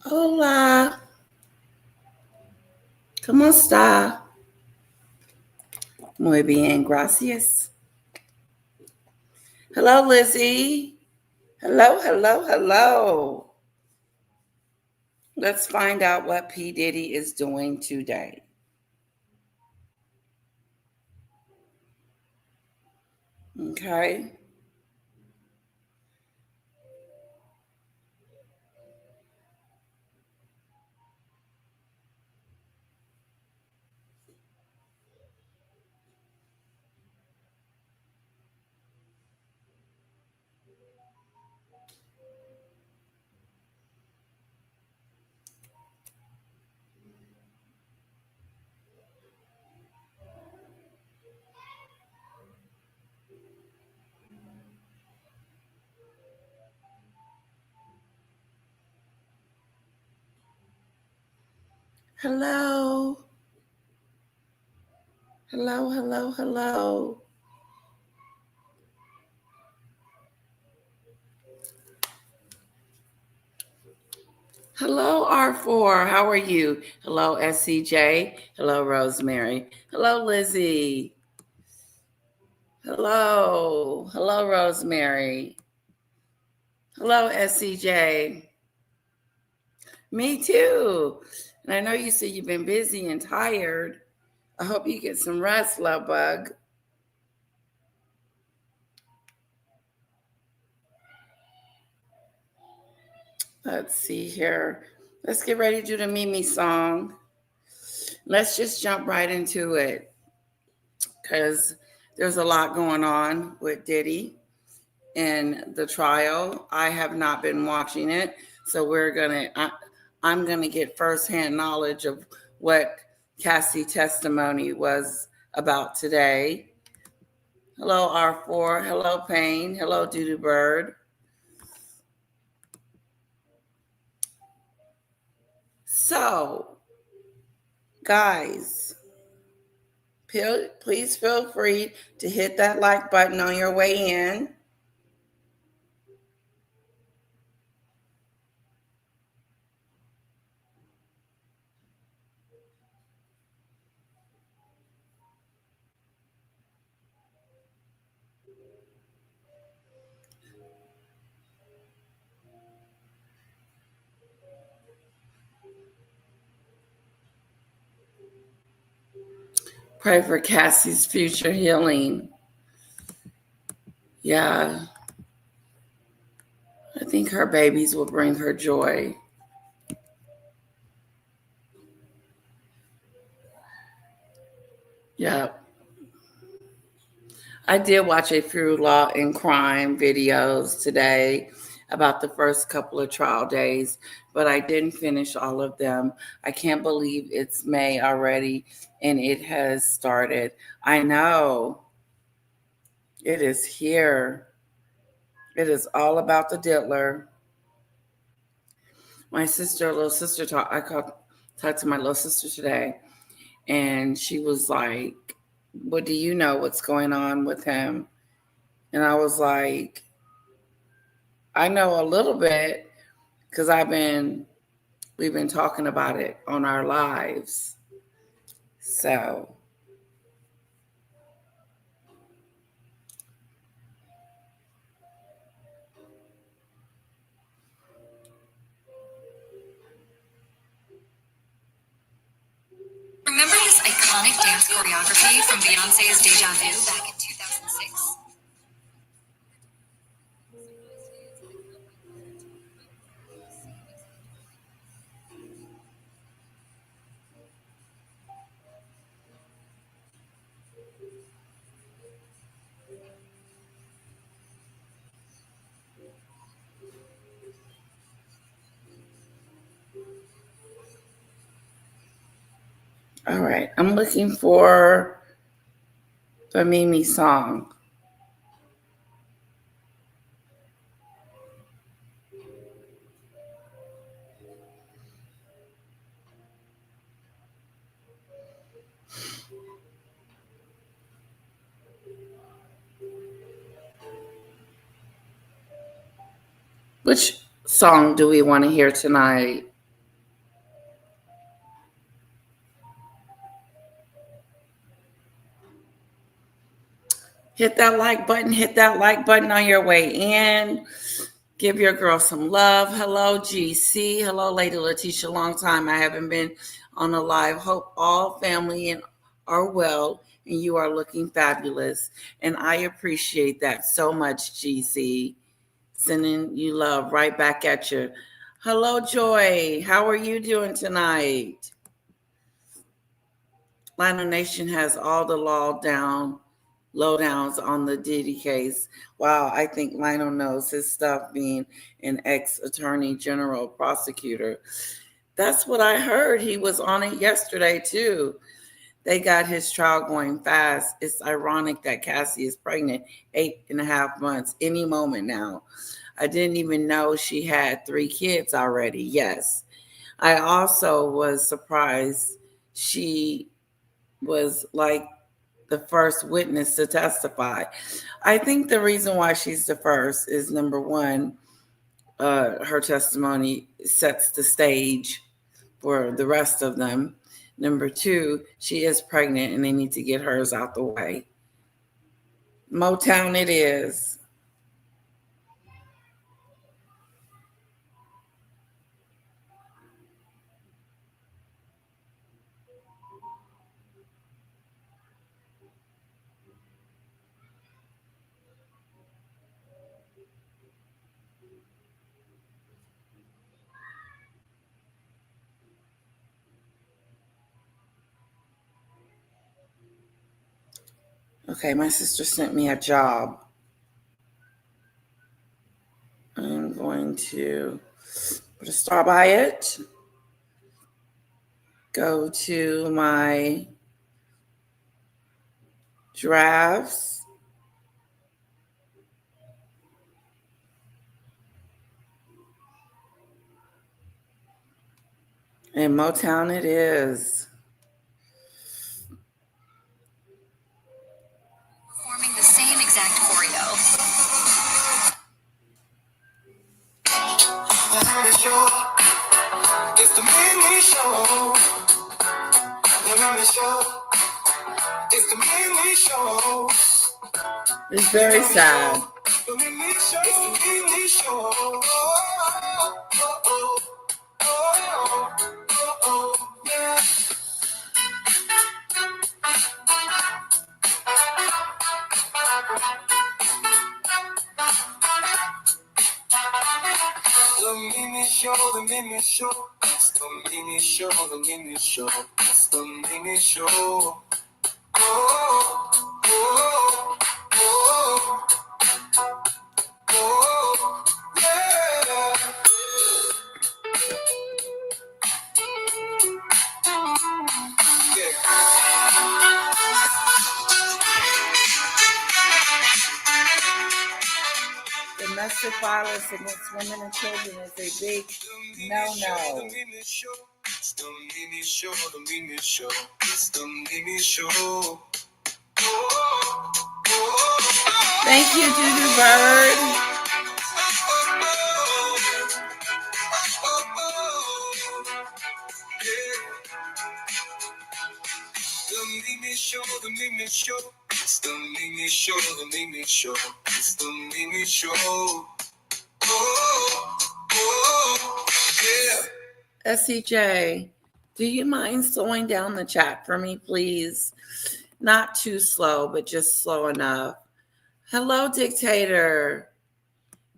Hola, ¿cómo está? Muy bien, gracias. Hello, Lizzie. Hello, hello, hello. Let's find out what P. Diddy is doing today. Okay. Hello. Hello, hello, hello. Hello, R4. How are you? Hello, SCJ. Hello, Rosemary. Hello, Lizzie. Hello. Hello, Rosemary. Hello, SCJ. Me too. And I know you said you've been busy and tired. I hope you get some rest, love bug. Let's see here. Let's get ready to do the Mimi song. Let's just jump right into it because there's a lot going on with Diddy in the trial. I have not been watching it, so I'm gonna get firsthand knowledge of what Cassie testimony was about today. Hello, R4. Hello, Payne. Hello, Doodoo Bird. So, guys, please feel free to hit that like button on your way in. Pray for Cassie's future healing. Yeah, I think her babies will bring her joy. Yeah. I did watch a few law and crime videos today about the first couple of trial days, but I didn't finish all of them. I can't believe it's May already and it has started. I know it is here. It is all about the diddler. My sister, little sister, talked to my little sister today, and she was like, "What do you know what's going on with him?" And I was like, I know a little bit because we've been talking about it on our lives. So Remember this iconic dance choreography from Beyonce's Deja Vu back in 2006? all right, I'm looking for the Mimi song. Which song do we want to hear tonight? Hit that like button. Hit that like button on your way in. Give your girl some love. Hello, GC. Hello, Lady Letitia. Long time I haven't been on a live. Hope all family are well and you are looking fabulous. And I appreciate that so much, GC. Sending you love right back at you. Hello, Joy. How are you doing tonight? Lionel Nation has all the lowdowns on the Diddy case. Wow, I think Lionel knows his stuff being an ex-attorney general prosecutor. That's what I heard. He was on it yesterday too. They got his trial going fast. It's ironic that Cassie is pregnant 8.5 months, any moment now. I didn't even know she had 3 kids already. Yes. I also was surprised she was like the first witness to testify. I think the reason why she's the first is number one, her testimony sets the stage for the rest of them. Number two, she is pregnant and they need to get hers out the way. Motown it is. Okay, my sister sent me a job. I'm going to put a star by it. Go to my drafts. And Motown it is. Performing the same exact choreo. It's the mini show. The mini show. It's the mini show. It's very sad. The mini show. It's the mini show. Yeah. The mini show, the mini show. It's the mini show, the mini show. It's the mini show. Oh, oh, oh, oh, yeah. Domestic violence against women and children is a big no-no. Thank you, Judy Bird. The Mimi Show, the Mimi Show. It's the Mimi Show, the Mimi Show. It's the Mimi Show. Oh, oh, yeah. SCJ, do you mind slowing down the chat for me, please? Not too slow, but just slow enough. Hello, Dictator.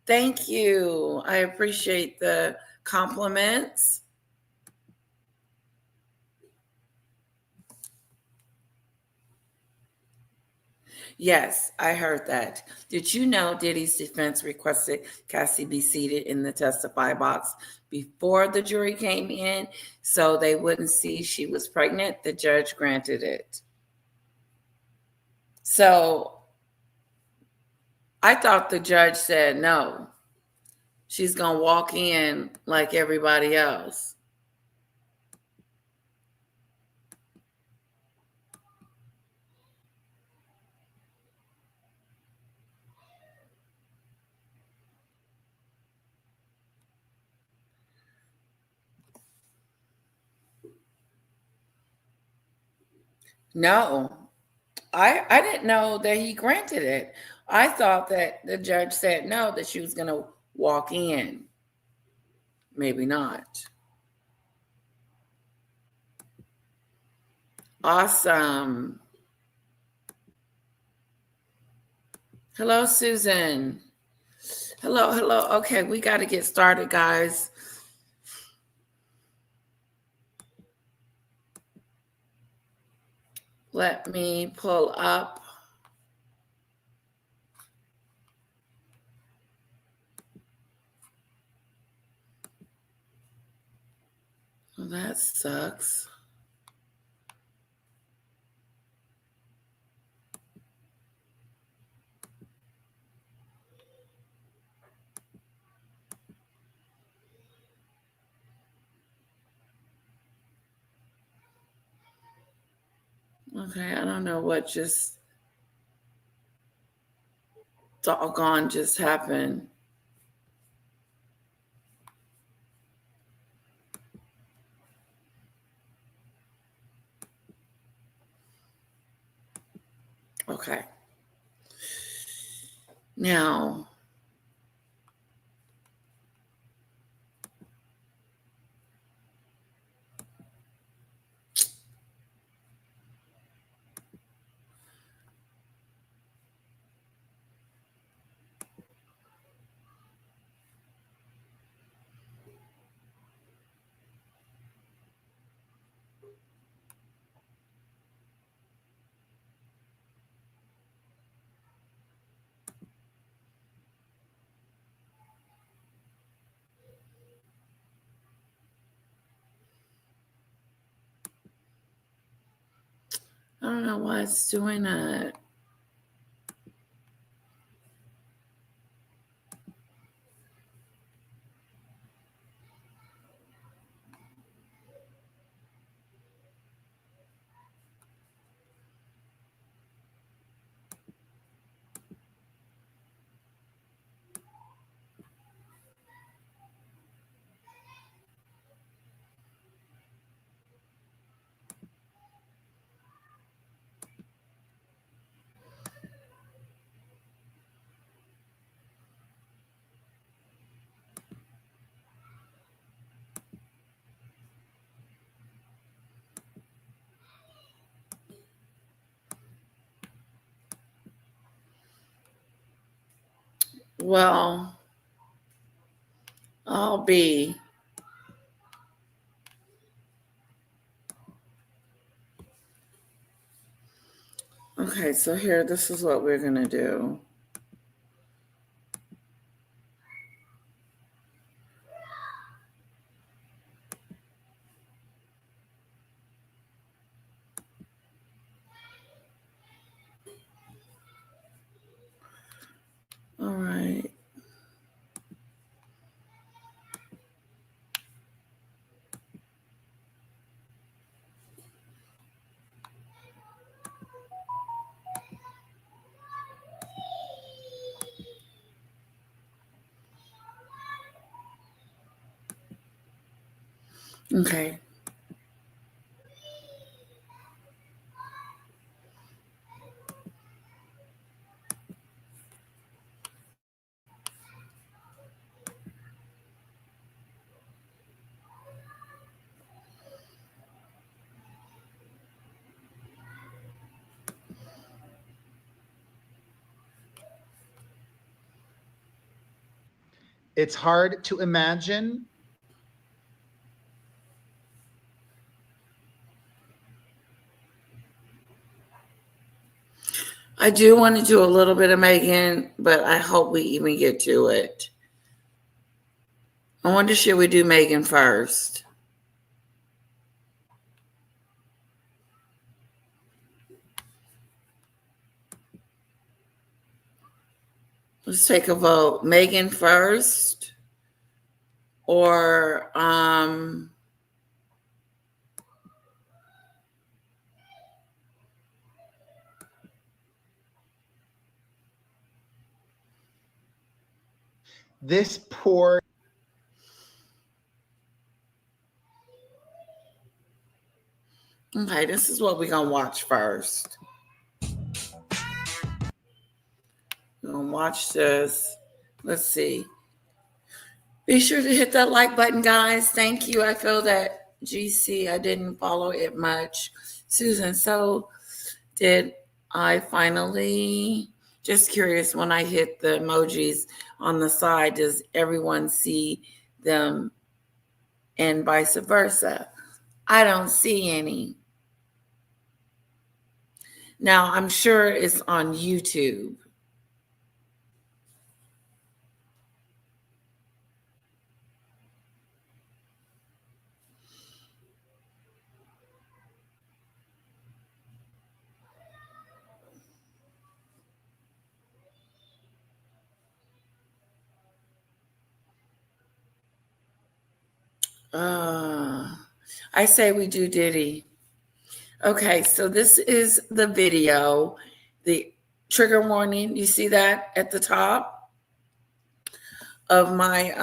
Thank you. I appreciate the compliments. Yes, I heard that. Did you know Diddy's defense requested Cassie be seated in the testify box before the jury came in so they wouldn't see she was pregnant? The judge granted it. So I thought the judge said no. She's going to walk in like everybody else. No, I didn't know that he granted it. I thought that the judge said no, that she was going to walk in. Maybe not. Awesome. Hello, Susan. Hello, hello. Okay, we got to get started, guys. Let me pull up. Well, that sucks. Okay, I don't know what just doggone just happened. Okay. Now, I don't know why it's doing that. Well, I'll be. Okay, so here, this is what we're going to do. All right. Okay. It's hard to imagine. I do want to do a little bit of Meghan, but I hope we even get to it. I wonder, should we do Meghan first? Let's take a vote. Meghan first, or This poor. okay, this is what we're gonna watch first. We're gonna watch this. Let's see. Be sure to hit that like button, guys. Thank you. I feel that GC, I didn't follow it much. Susan, so did I finally, just curious, when I hit the emojis on the side, does everyone see them and vice versa? I don't see any. Now, I'm sure it's on YouTube. I say we do Diddy. Okay, so this is the video, the trigger warning. You see that at the top of my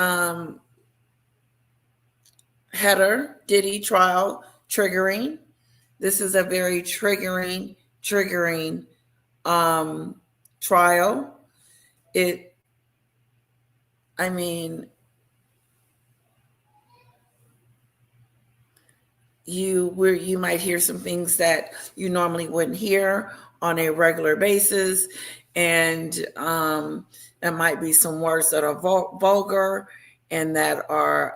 header, Diddy trial triggering. This is a very triggering trial. I mean, you might hear some things that you normally wouldn't hear on a regular basis, and there might be some words that are vulgar and that are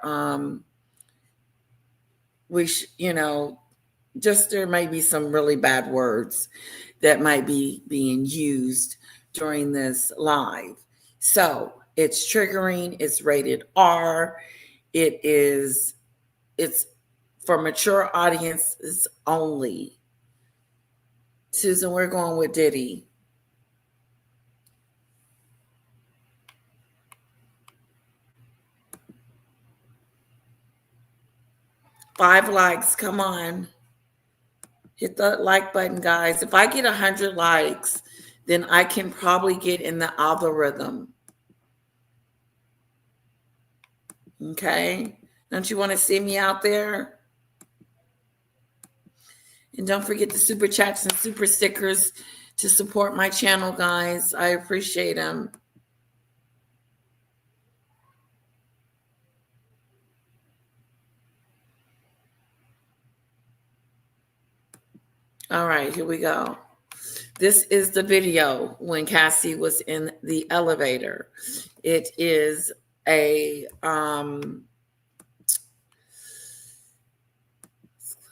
just there may be some really bad words that might be being used during this live. So it's triggering. It's rated R. It's for mature audiences only. Susan, we're going with Diddy. Five likes, come on. Hit the like button, guys. If I get 100 likes, then I can probably get in the algorithm. Okay? Don't you want to see me out there? And don't forget the super chats and super stickers to support my channel, guys. I appreciate them. All right, here we go. This is the video when Cassie was in the elevator. It is a let's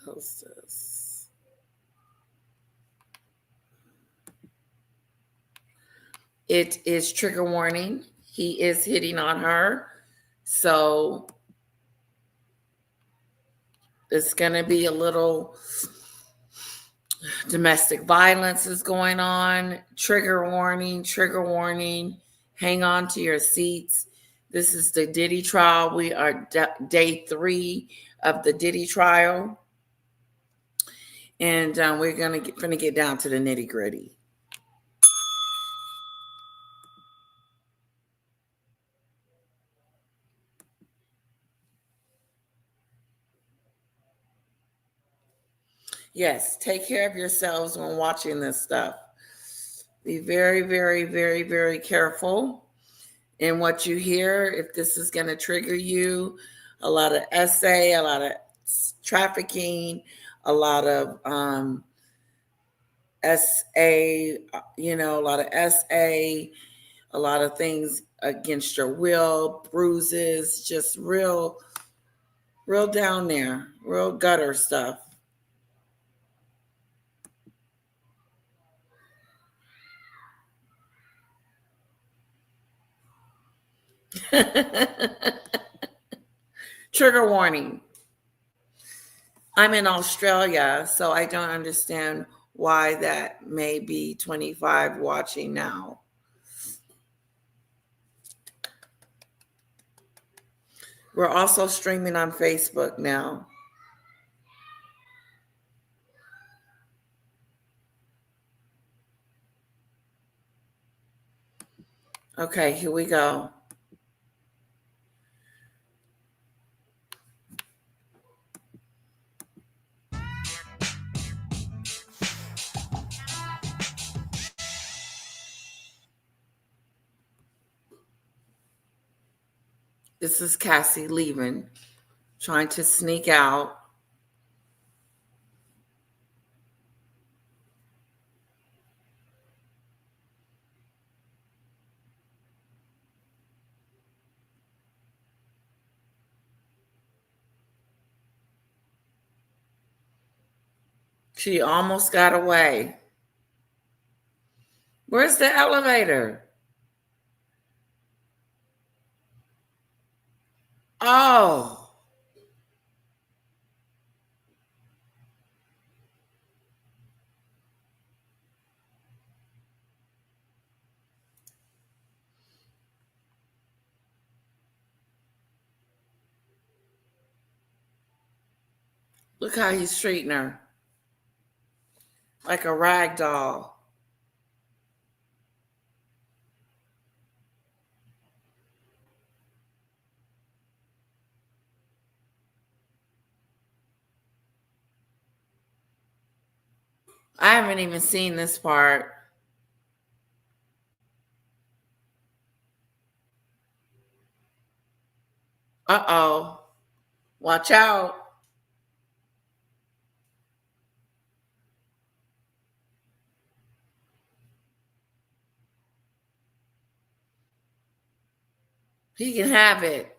close this. It is trigger warning. He is hitting on her. So it's going to be a little domestic violence is going on. Trigger warning, trigger warning. Hang on to your seats. This is the Diddy trial. We are day 3 of the Diddy trial. And we're going to get down to the nitty gritty. Yes, take care of yourselves when watching this stuff. Be very, very, very, very careful in what you hear. If this is going to trigger you, a lot of SA, a lot of trafficking, a lot of SA, a lot of SA, a lot of things against your will, bruises, just real down there, real gutter stuff. Trigger warning. I'm in Australia, so I don't understand why that may be 25 watching now. We're also streaming on Facebook now. Okay, here we go. This is Cassie leaving, trying to sneak out. She almost got away. Where's the elevator? Oh, look how he's treating her. Like a rag doll. I haven't even seen this part. Uh-oh. Watch out. He can have it.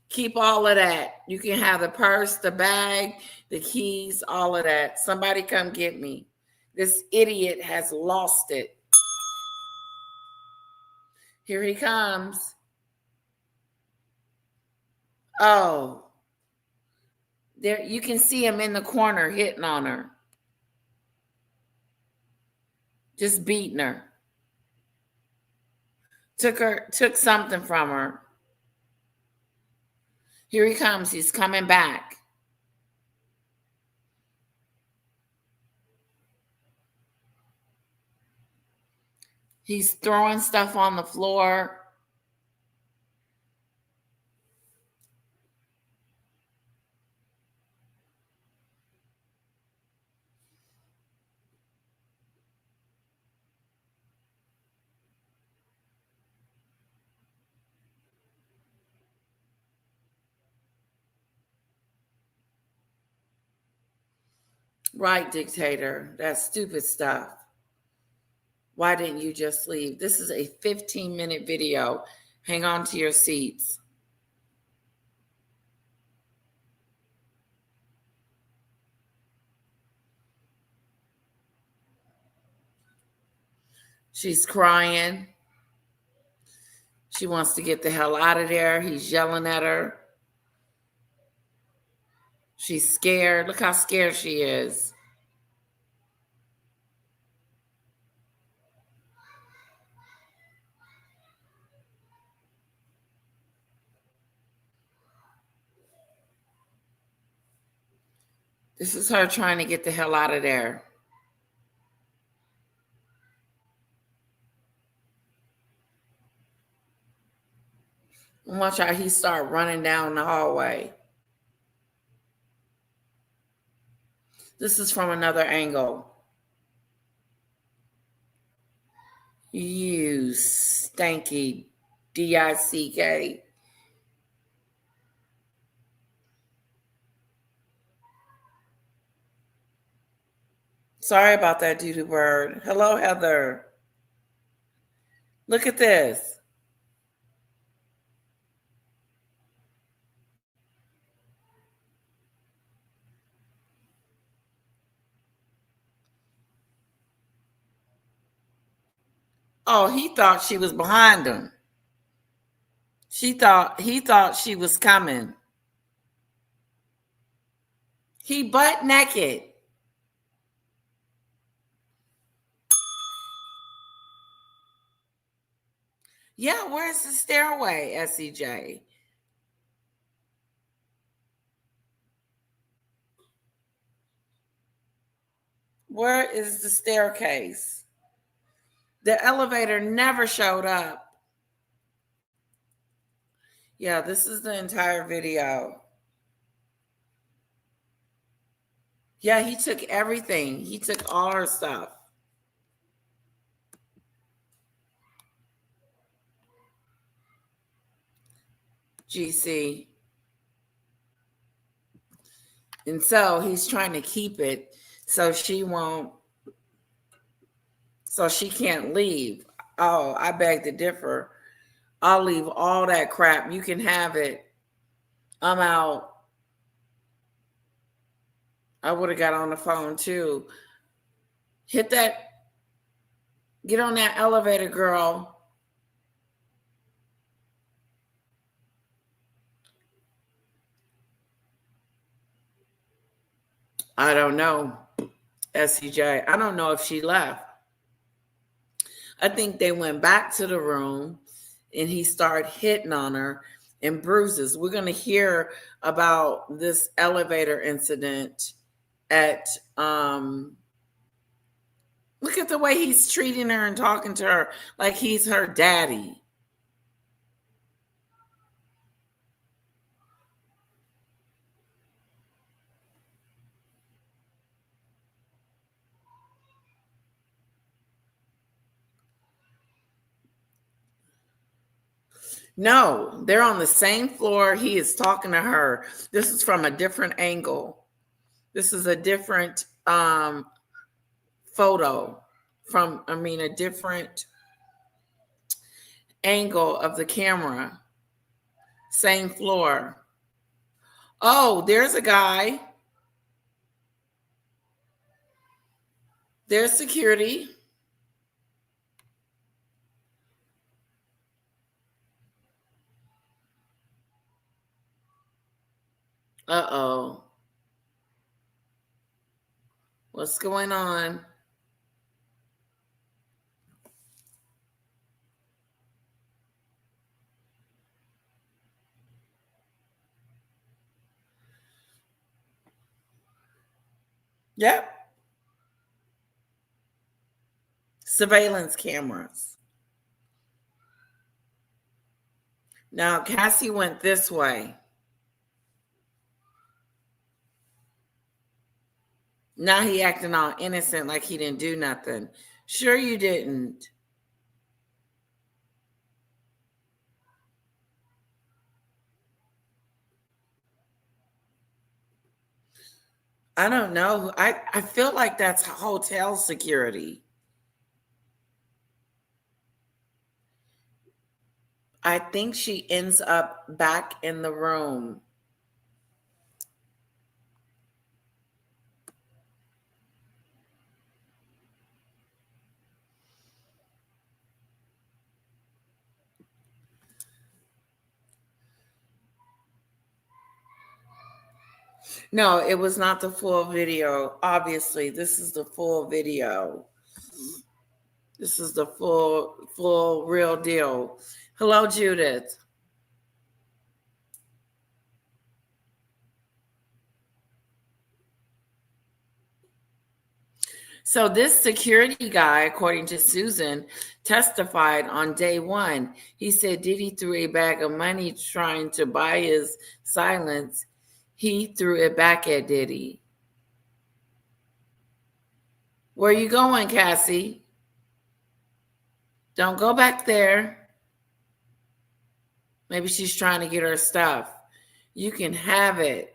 Keep all of that. You can have the purse, the bag, the keys, all of that. Somebody come get me. This idiot has lost it. Here he comes. Oh, there you can see him in the corner hitting on her. Just beating her. Took something from her. Here he comes. He's coming back. He's throwing stuff on the floor. Right, dictator. That stupid stuff. Why didn't you just leave? This is a 15-minute video. Hang on to your seats. She's crying. She wants to get the hell out of there. He's yelling at her. She's scared. Look how scared she is. This is her trying to get the hell out of there. And watch how he start running down the hallway. This is from another angle. You stanky DICK. Sorry about that, doo-doo bird. Hello, Heather. Look at this. Oh, he thought she was behind him. He thought she was coming. He butt naked. Yeah, where's the stairway, SEJ? Where is the staircase? The elevator never showed up. Yeah, this is the entire video. Yeah, he took everything. He took all her stuff. GC. And so he's trying to keep it so she won't, so she can't leave. Oh, I beg to differ. I'll leave all that crap. You can have it. I'm out. I would have got on the phone too. Hit that, get on that elevator, girl. I don't know, SCJ. I don't know if she left. I think they went back to the room and he started hitting on her and bruises. We're going to hear about this elevator incident at, look at the way he's treating her and talking to her like he's her daddy. No, they're on the same floor. He is talking to her. This is from a different angle. This is a different photo from, a different angle of the camera. Same floor. Oh, there's a guy. There's security. Uh-oh. What's going on? Yep. Surveillance cameras. Now, Cassie went this way. Now he acting all innocent like he didn't do nothing. Sure you didn't. I don't know. I feel like that's hotel security. I think she ends up back in the room. No, it was not the full video. Obviously, this is the full video. This is the full real deal. Hello, Judith. So this security guy, according to Susan, testified on day one. He said Diddy threw a bag of money trying to buy his silence. He threw it back at Diddy. Where you going, Cassie? Don't go back there. Maybe she's trying to get her stuff. You can have it.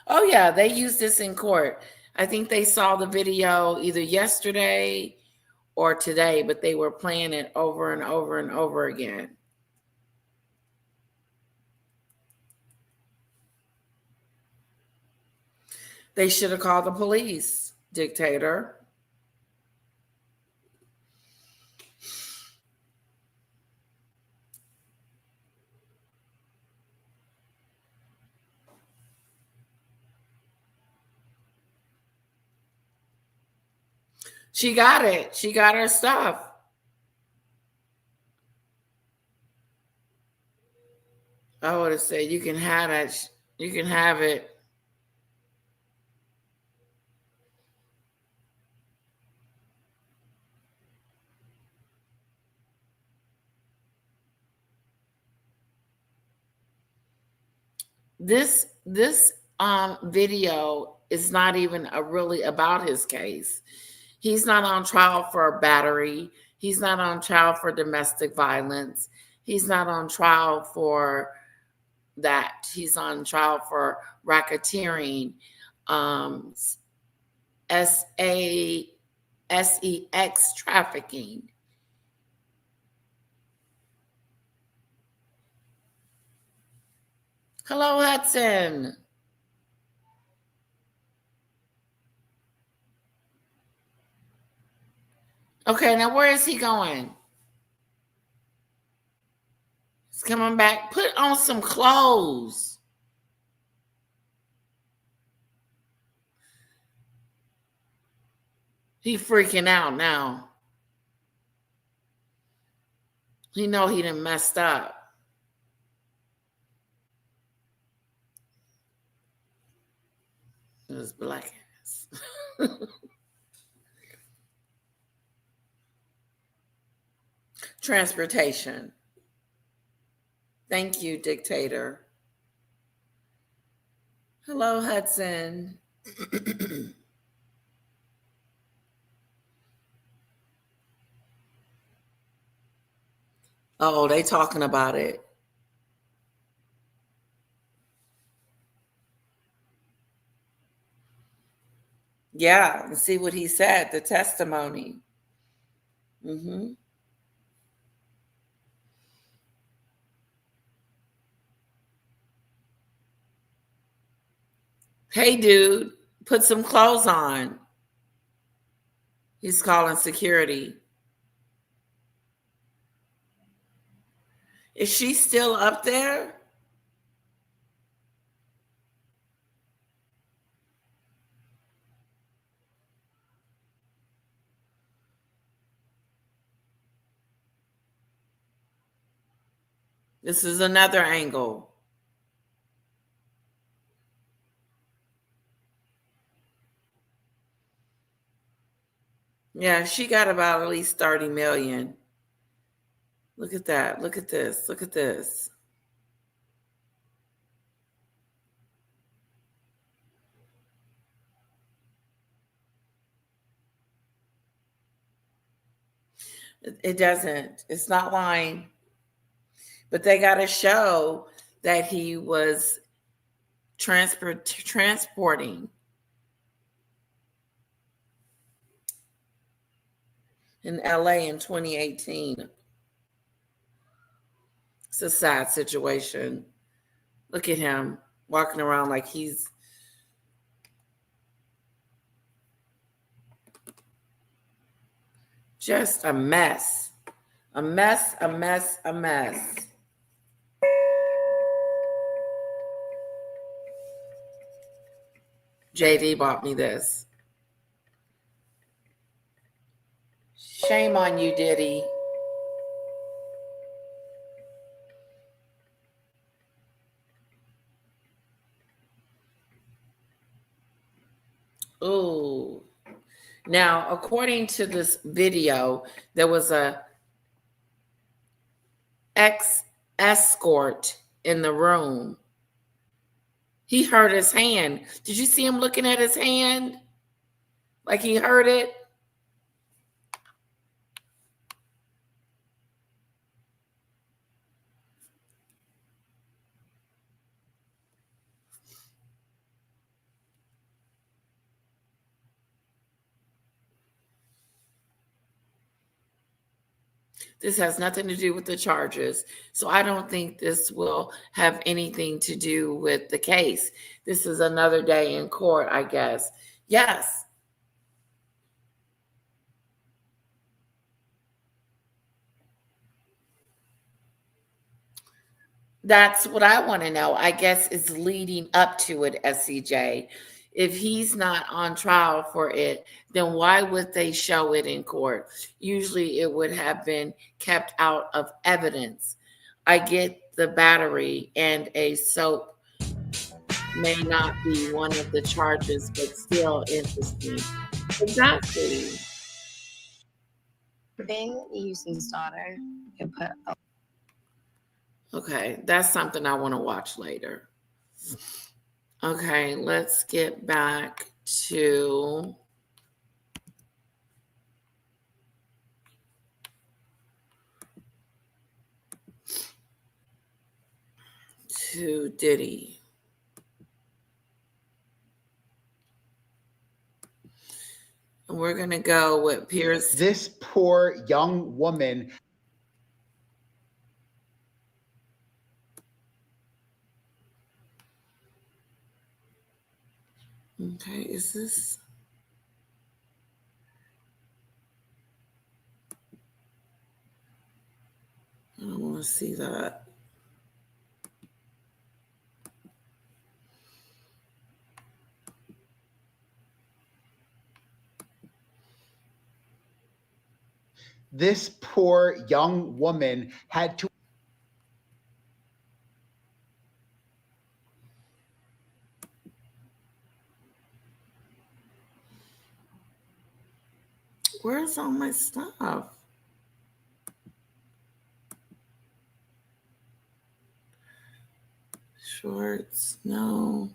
Oh, yeah, they used this in court. I think they saw the video either yesterday or today, but they were playing it over and over and over again. They should have called the police, dictator. She got it. She got her stuff. I would have said, you can have it. You can have it. This video is not even really about his case. He's not on trial for battery. He's not on trial for domestic violence. He's not on trial for that. He's on trial for racketeering, sex trafficking. Hello, Hudson. Okay, now where is he going? He's coming back. Put on some clothes. He freaking out now. He know he done messed up. His black ass. Transportation. Thank you, dictator. Hello, Hudson. Oh, they talking about it. Yeah, and see what he said, the testimony. Mm-hmm. Hey, dude, put some clothes on. He's calling security. Is she still up there? This is another angle. Yeah, she got about at least 30 million. Look at that. Look at this. Look at this. It doesn't. It's not lying. But they got to show that he was transporting in LA in 2018. It's a sad situation. Look at him walking around like he's just a mess. A mess, a mess, a mess. JD bought me this. Shame on you, Diddy. Ooh. Now, according to this video, there was a escort in the room. He hurt his hand. Did you see him looking at his hand? Like he hurt it? This has nothing to do with the charges. So I don't think this will have anything to do with the case. This is another day in court, I guess. Yes. That's what I want to know. I guess it's leading up to it, SCJ. If he's not on trial for it, then why would they show it in court? Usually it would have been kept out of evidence. I get the battery and a soap may not be one of the charges, but still interesting. Exactly. Bing Houston's daughter could put a Okay, that's something I want to watch later. Okay, let's get back to to Diddy. And we're going to go with Pierce. This poor young woman. Okay, is this? I don't want to see that. This poor young woman had to. Where's all my stuff? Shorts, no.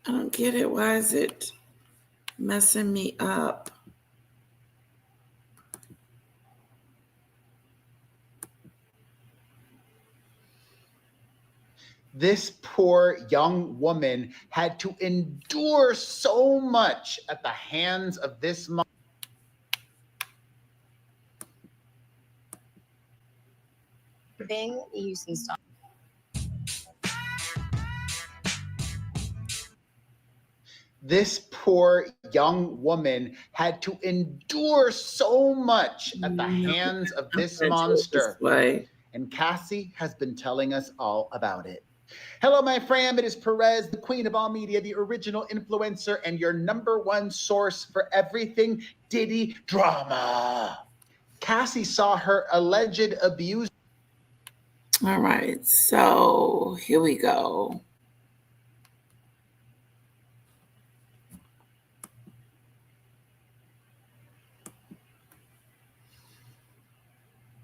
I don't get it. Why is it messing me up? This poor young woman had to endure so much at the hands of this monster. Being the Houston star. This poor young woman had to endure so much at the hands of this monster. And Cassie has been telling us all about it. Hello, my fam. It is Perez, the queen of all media, the original influencer, and your #1 source for everything Diddy drama. Cassie saw her alleged abuse. All right, so here we go.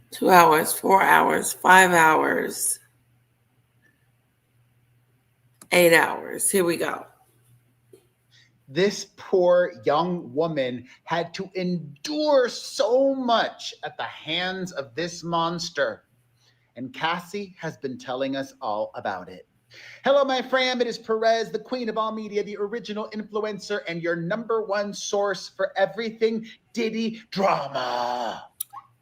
Two hours, 4 hours, 5 hours, 8 hours. Here we go. This poor young woman had to endure so much at the hands of this monster. And Cassie has been telling us all about it. Hello, my fam. It is Perez, the queen of all media, the original influencer, and your #1 source for everything Diddy drama.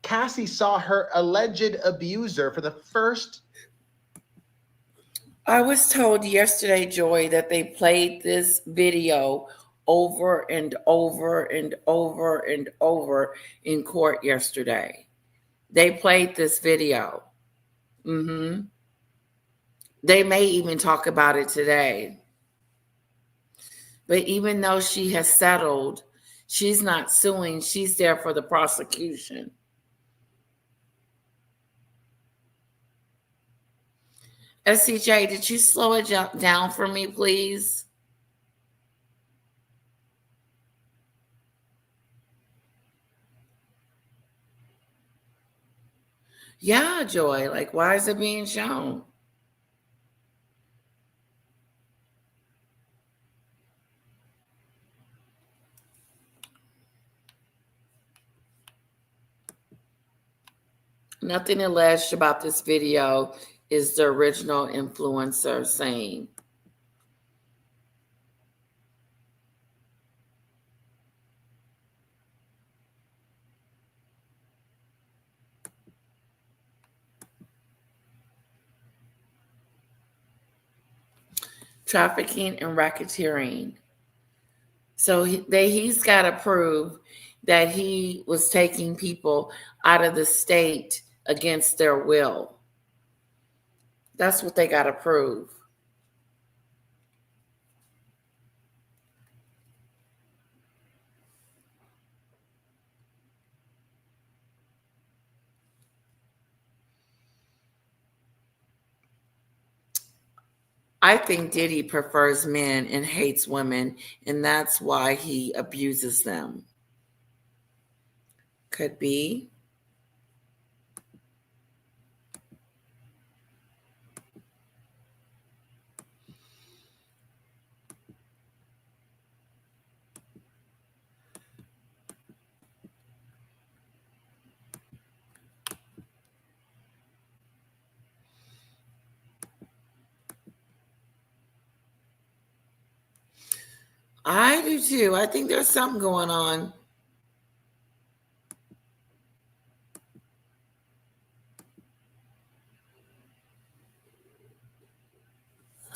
Cassie saw her alleged abuser for the first. I was told yesterday, Joy, that they played this video over and over and over and over in court yesterday. They played this video. They may even talk about it today. But even though she has settled, she's not suing. She's there for the prosecution. SCJ, did you slow it down for me, please? Yeah, Joy. Like, why is it being shown? Nothing alleged about this video is the original influencer saying. Trafficking and racketeering. So he's got to prove that he was taking people out of the state against their will. That's what they got to prove. I think Diddy prefers men and hates women, and that's why he abuses them. Could be. I do too. I think there's something going on.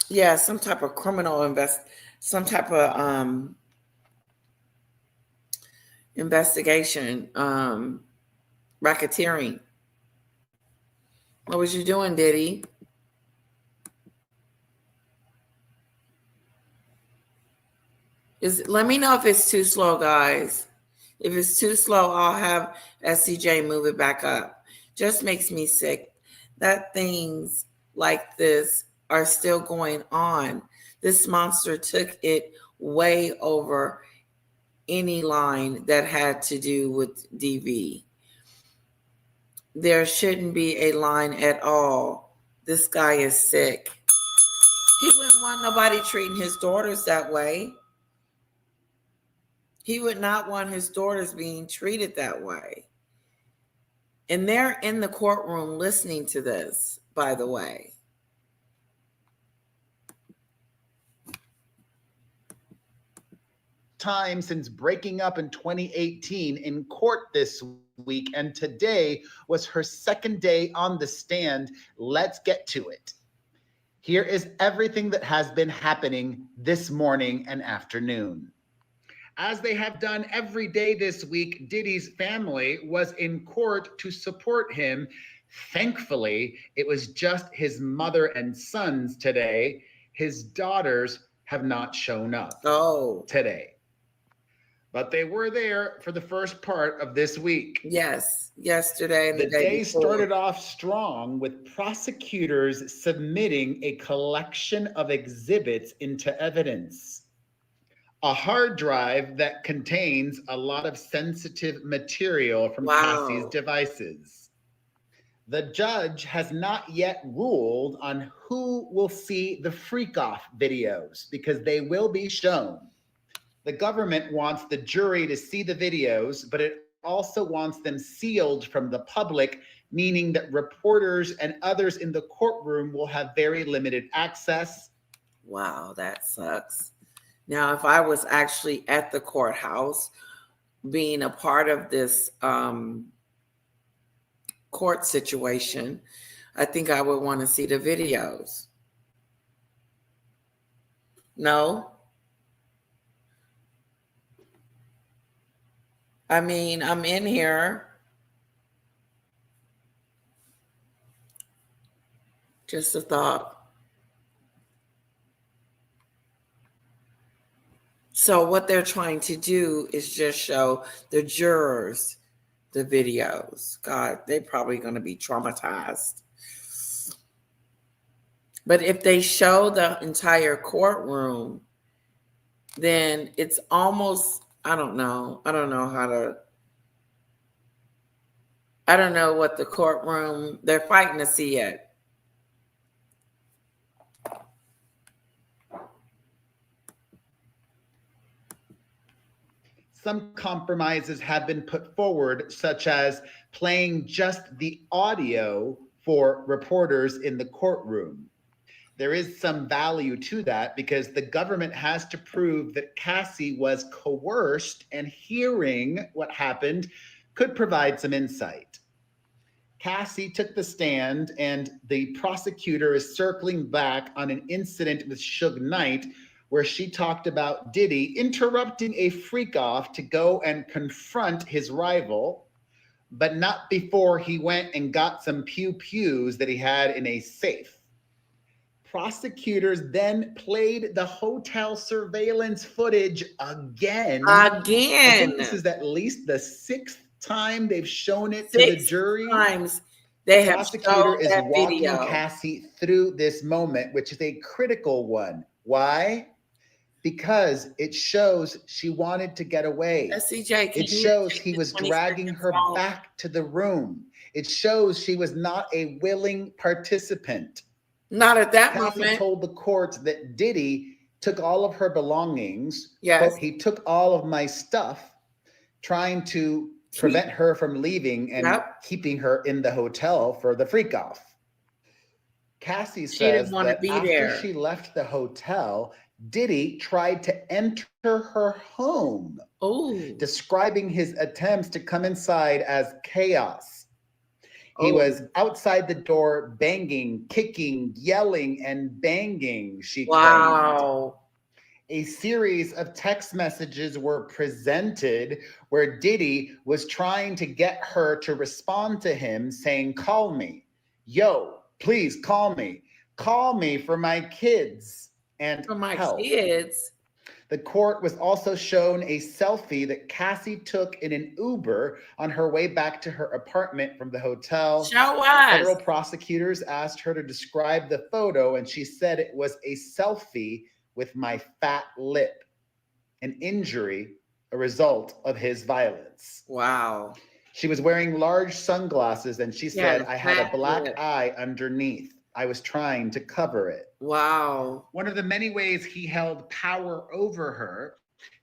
Yeah, some type of some type of investigation, racketeering. What was you doing, Diddy? Let me know if it's too slow, guys. If it's too slow, I'll have SCJ move it back up. Just makes me sick that things like this are still going on. This monster took it way over any line that had to do with DV. There shouldn't be a line at all. This guy is sick. He wouldn't want nobody treating his daughters that way. He would not want his daughters being treated that way. And they're in the courtroom listening to this, by the way. Time since breaking up in 2018 in court this week, and today was her second day on the stand. Let's get to it. Here is everything that has been happening this morning and afternoon. As they have done every day this week, Diddy's family was in court to support him. Thankfully, it was just his mother and sons today. His daughters have not shown up today. But they were there for the first part of this week. Yes, yesterday and the day started off strong with prosecutors submitting a collection of exhibits into evidence. A hard drive that contains a lot of sensitive material from Cassie's devices. The judge has not yet ruled on who will see the freak-off videos because they will be shown. The government wants the jury to see the videos, but it also wants them sealed from the public, meaning that reporters and others in the courtroom will have very limited access. Wow, that sucks. Now, if I was actually at the courthouse being a part of this court situation, I think I would want to see the videos. No? I mean, I'm in here. Just a thought. So what they're trying to do is just show the jurors the videos. God, they're probably going to be traumatized. But if they show the entire courtroom, then it's almost, I don't know what the courtroom, they're fighting to see it. Some compromises have been put forward, such as playing just the audio for reporters in the courtroom. There is some value to that because the government has to prove that Cassie was coerced, and hearing what happened could provide some insight. Cassie took the stand, and the prosecutor is circling back on an incident with Suge Knight where she talked about Diddy interrupting a freak-off to go and confront his rival, but not before he went and got some pew-pews that he had in a safe. Prosecutors then played the hotel surveillance footage again. I think this is at least the sixth time they've shown it to the jury. Times they have shown that video. The prosecutor is walking Cassie through this moment, which is a critical one. Why? Because it shows she wanted to get away. SCJ, it shows he was dragging her back to the room. It shows she was not a willing participant. Not at that Cassie moment. Told the court that Diddy took all of her belongings. Yes. Quote, he took all of my stuff, trying to prevent her from leaving and keeping her in the hotel for the freak off. Cassie says that after she left the hotel, Diddy tried to enter her home, Oh, describing his attempts to come inside as chaos. He oh, was outside the door banging, kicking, yelling, and banging, she claimed. wow. A series of text messages were presented where Diddy was trying to get her to respond to him saying, "Call me. Yo, please call me for my kids and For my help." kids. The court was also shown a selfie that Cassie took in an Uber on her way back to her apartment from the hotel. Show us. Federal prosecutors asked her to describe the photo, and she said it was a selfie with my fat lip, an injury, a result of his violence. Wow. She was wearing large sunglasses, and she said, Yeah, I had a fat black lip. eye underneath. I was trying to cover it. Wow. One of the many ways he held power over her,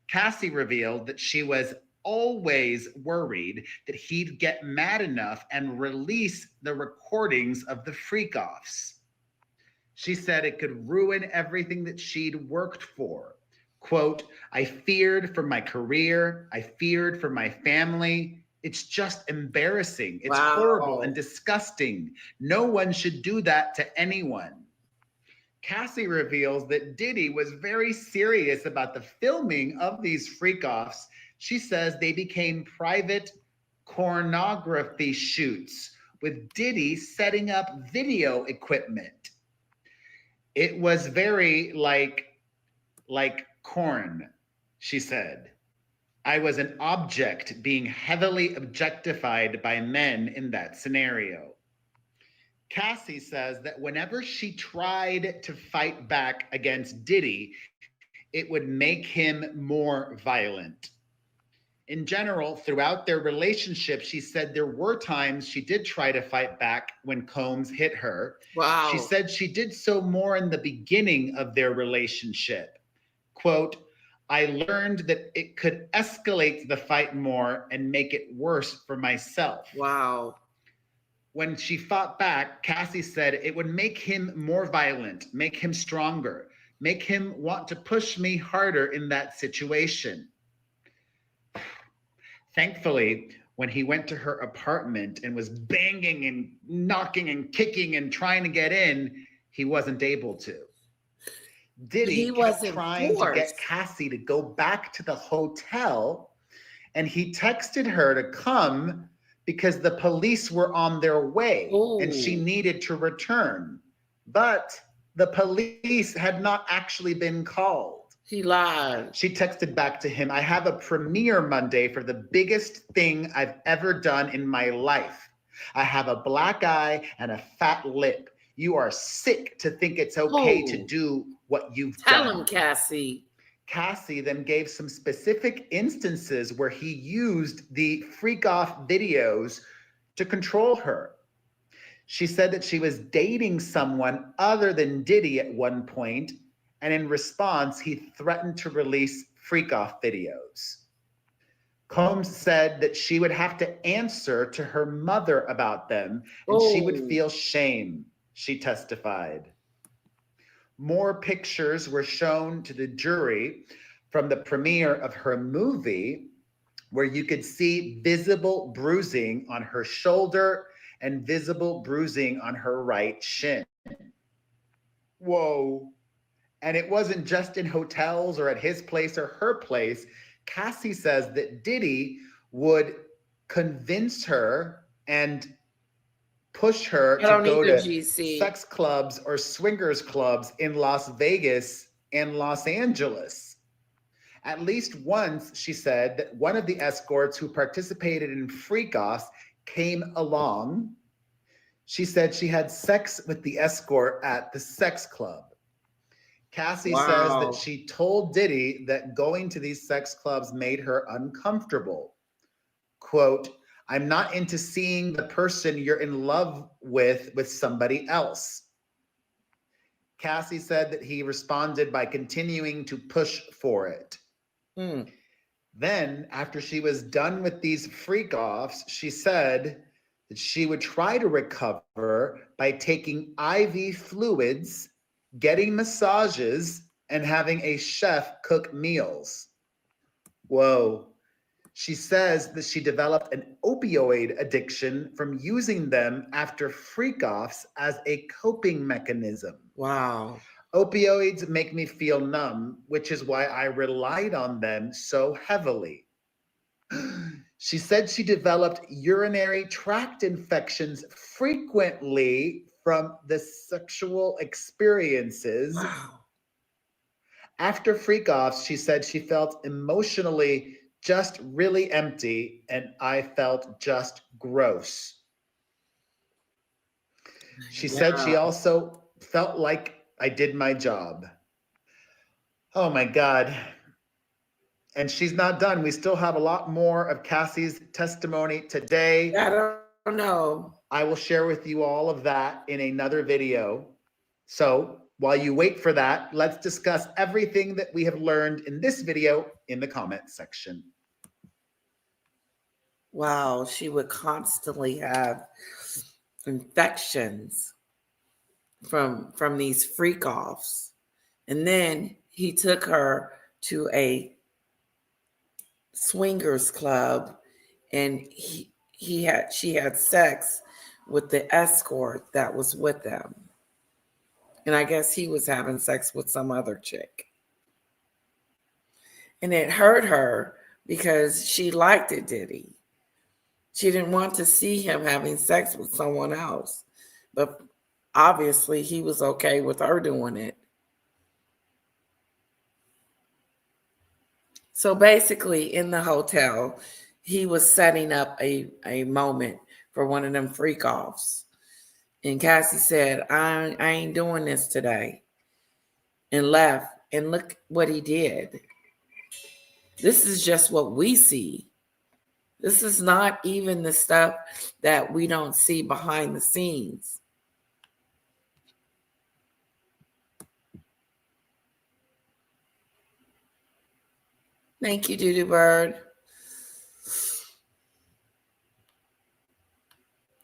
Cassie revealed that she was always worried that he'd get mad enough and release the recordings of the freak-offs. She said it could ruin everything that she'd worked for. Quote, I feared for my career. I feared for my family. It's just embarrassing. It's horrible and disgusting. No one should do that to anyone. Cassie reveals that Diddy was very serious about the filming of these freak-offs. She says they became private pornography shoots with Diddy setting up video equipment. It was very like corn, she said. I was an object being heavily objectified by men in that scenario. Cassie says that whenever she tried to fight back against Diddy, it would make him more violent. In general, throughout their relationship, she said there were times she did try to fight back when Combs hit her. Wow. She said she did so more in the beginning of their relationship. Quote, I learned that it could escalate the fight more and make it worse for myself. Wow. When she fought back, Cassie said it would make him more violent, make him stronger, make him want to push me harder in that situation. Thankfully, when he went to her apartment and was banging and knocking and kicking and trying to get in, he wasn't able to. Diddy kept trying to get Cassie to go back to the hotel, and he texted her to come because the police were on their way. Ooh. And she needed to return. But the police had not actually been called. He lied. She texted back to him, I have a premiere Monday for the biggest thing I've ever done in my life. I have a black eye and a fat lip. You are sick to think it's okay to do what you've done. Tell him, Cassie. Cassie then gave some specific instances where he used the freak-off videos to control her. She said that she was dating someone other than Diddy at one point, and in response, he threatened to release freak-off videos. Combs said that she would have to answer to her mother about them, and she would feel shame, she testified. More pictures were shown to the jury from the premiere of her movie, where you could see visible bruising on her shoulder and visible bruising on her right shin. Whoa. And it wasn't just in hotels or at his place or her place. Cassie says that Diddy would convince her and push her to go to sex clubs or swingers clubs in Las Vegas and Los Angeles. At least once, she said that one of the escorts who participated in freak-offs came along. She said she had sex with the escort at the sex club. Cassie says that she told Diddy that going to these sex clubs made her uncomfortable. Quote, I'm not into seeing the person you're in love with somebody else. Cassie said that he responded by continuing to push for it. Then, after she was done with these freak-offs, she said that she would try to recover by taking IV fluids, getting massages, and having a chef cook meals. Whoa. She says that she developed an opioid addiction from using them after freak-offs as a coping mechanism. Wow. Opioids make me feel numb, which is why I relied on them so heavily. She said she developed urinary tract infections frequently from the sexual experiences. Wow. After freak-offs, she said she felt emotionally just really empty, and I felt just gross. She said Yeah. she also felt like I did my job. Oh my God. And she's not done. We still have a lot more of Cassie's testimony today. I don't know. I will share with you all of that in another video. So while you wait for that, let's discuss everything that we have learned in this video in the comments section. Wow, she would constantly have infections from these freak offs. And then he took her to a swingers club and she had sex with the escort that was with them. And I guess he was having sex with some other chick. And it hurt her because she liked it, Diddy. She didn't want to see him having sex with someone else. But obviously, he was okay with her doing it. So basically, in the hotel, he was setting up a moment for one of them freak offs. And Cassie said, I ain't doing this today. And left. And look what he did. This is just what we see. This is not even the stuff that we don't see behind the scenes. Thank you, Doodoo Bird.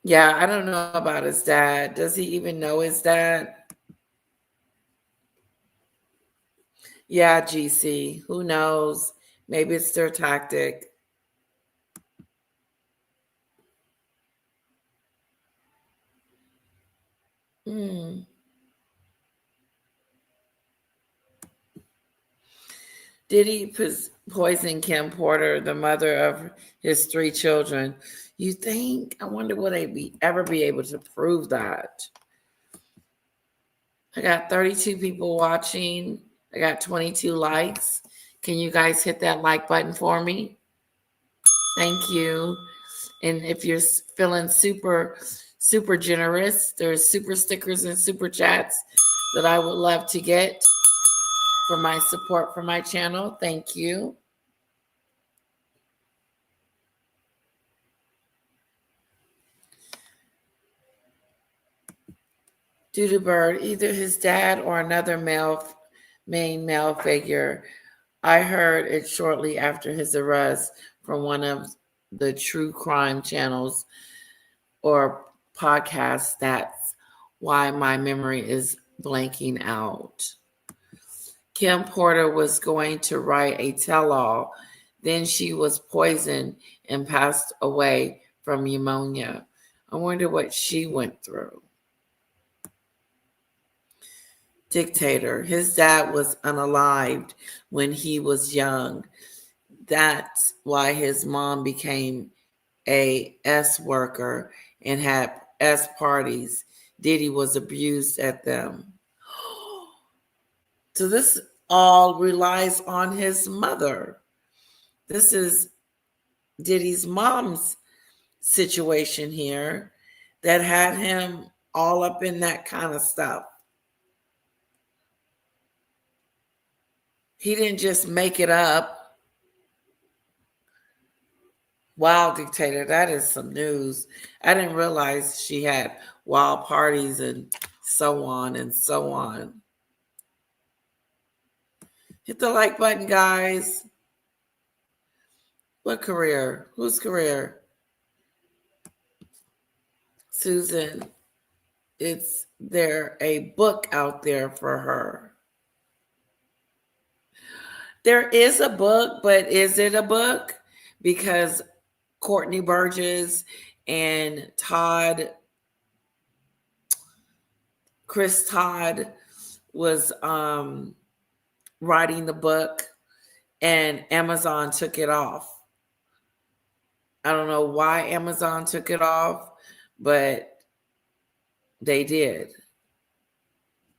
Yeah, I don't know about his dad. Does he even know his dad? Yeah, GC. Who knows? Maybe it's their tactic. Did he poison Kim Porter, the mother of his 3 children? You think? I wonder will they ever be able to prove that? I got 32 people watching. I got 22 likes. Can you guys hit that like button for me? Thank you. And if you're feeling super, super generous, there's super stickers and super chats that I would love to get for my support for my channel. Thank you. Doodoo Bird, either his dad or another main male figure. I heard it shortly after his arrest from one of the true crime channels or podcasts. That's why my memory is blanking out. Kim Porter was going to write a tell-all. Then she was poisoned and passed away from pneumonia. I wonder what she went through. Dictator. His dad was unalived when he was young. That's why his mom became a S worker and had S parties. Diddy was abused at them. So this all relies on his mother. This is Diddy's mom's situation here that had him all up in that kind of stuff. He didn't just make it up. Wow, Dictator, that is some news. I didn't realize she had wild parties and so on and so on. Hit the like button, guys. What career? Whose career? Susan, is there a book out there for her? There is a book, but is it a book? Because Courtney Burgess and Chris Todd was writing the book and Amazon took it off. I don't know why Amazon took it off, but they did.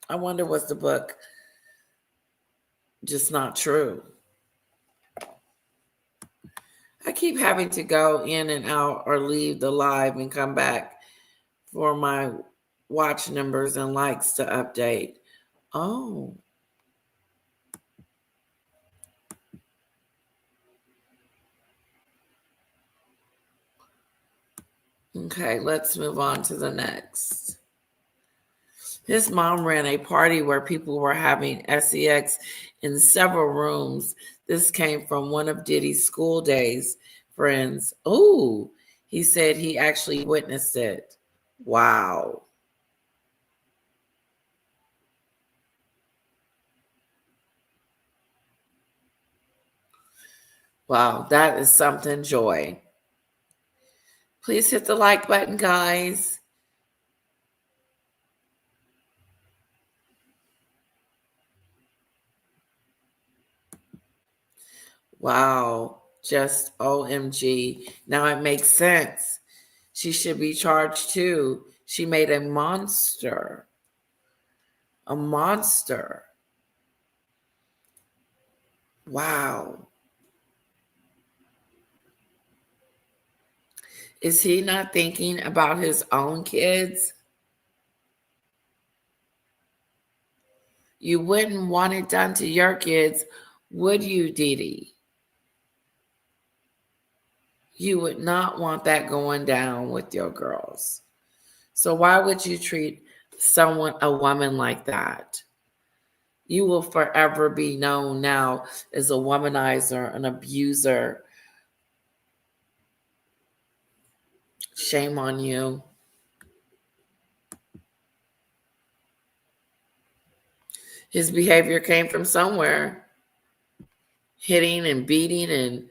I wonder, was the book just not true? I keep having to go in and out or leave the live and come back for my watch numbers and likes to update. Oh. Okay, let's move on to the next. His mom ran a party where people were having sex in several rooms. This came from one of Diddy's school days friends. Oh, he said he actually witnessed it. Wow. Wow, that is something, Joy. Please hit the like button, guys. Wow, just OMG. Now it makes sense. She should be charged too. She made a monster. A monster. Wow. Is he not thinking about his own kids? You wouldn't want it done to your kids, would you, Diddy? You would not want that going down with your girls. So why would you treat a woman like that? You will forever be known now as a womanizer, an abuser. Shame on you. His behavior came from somewhere. Hitting and beating and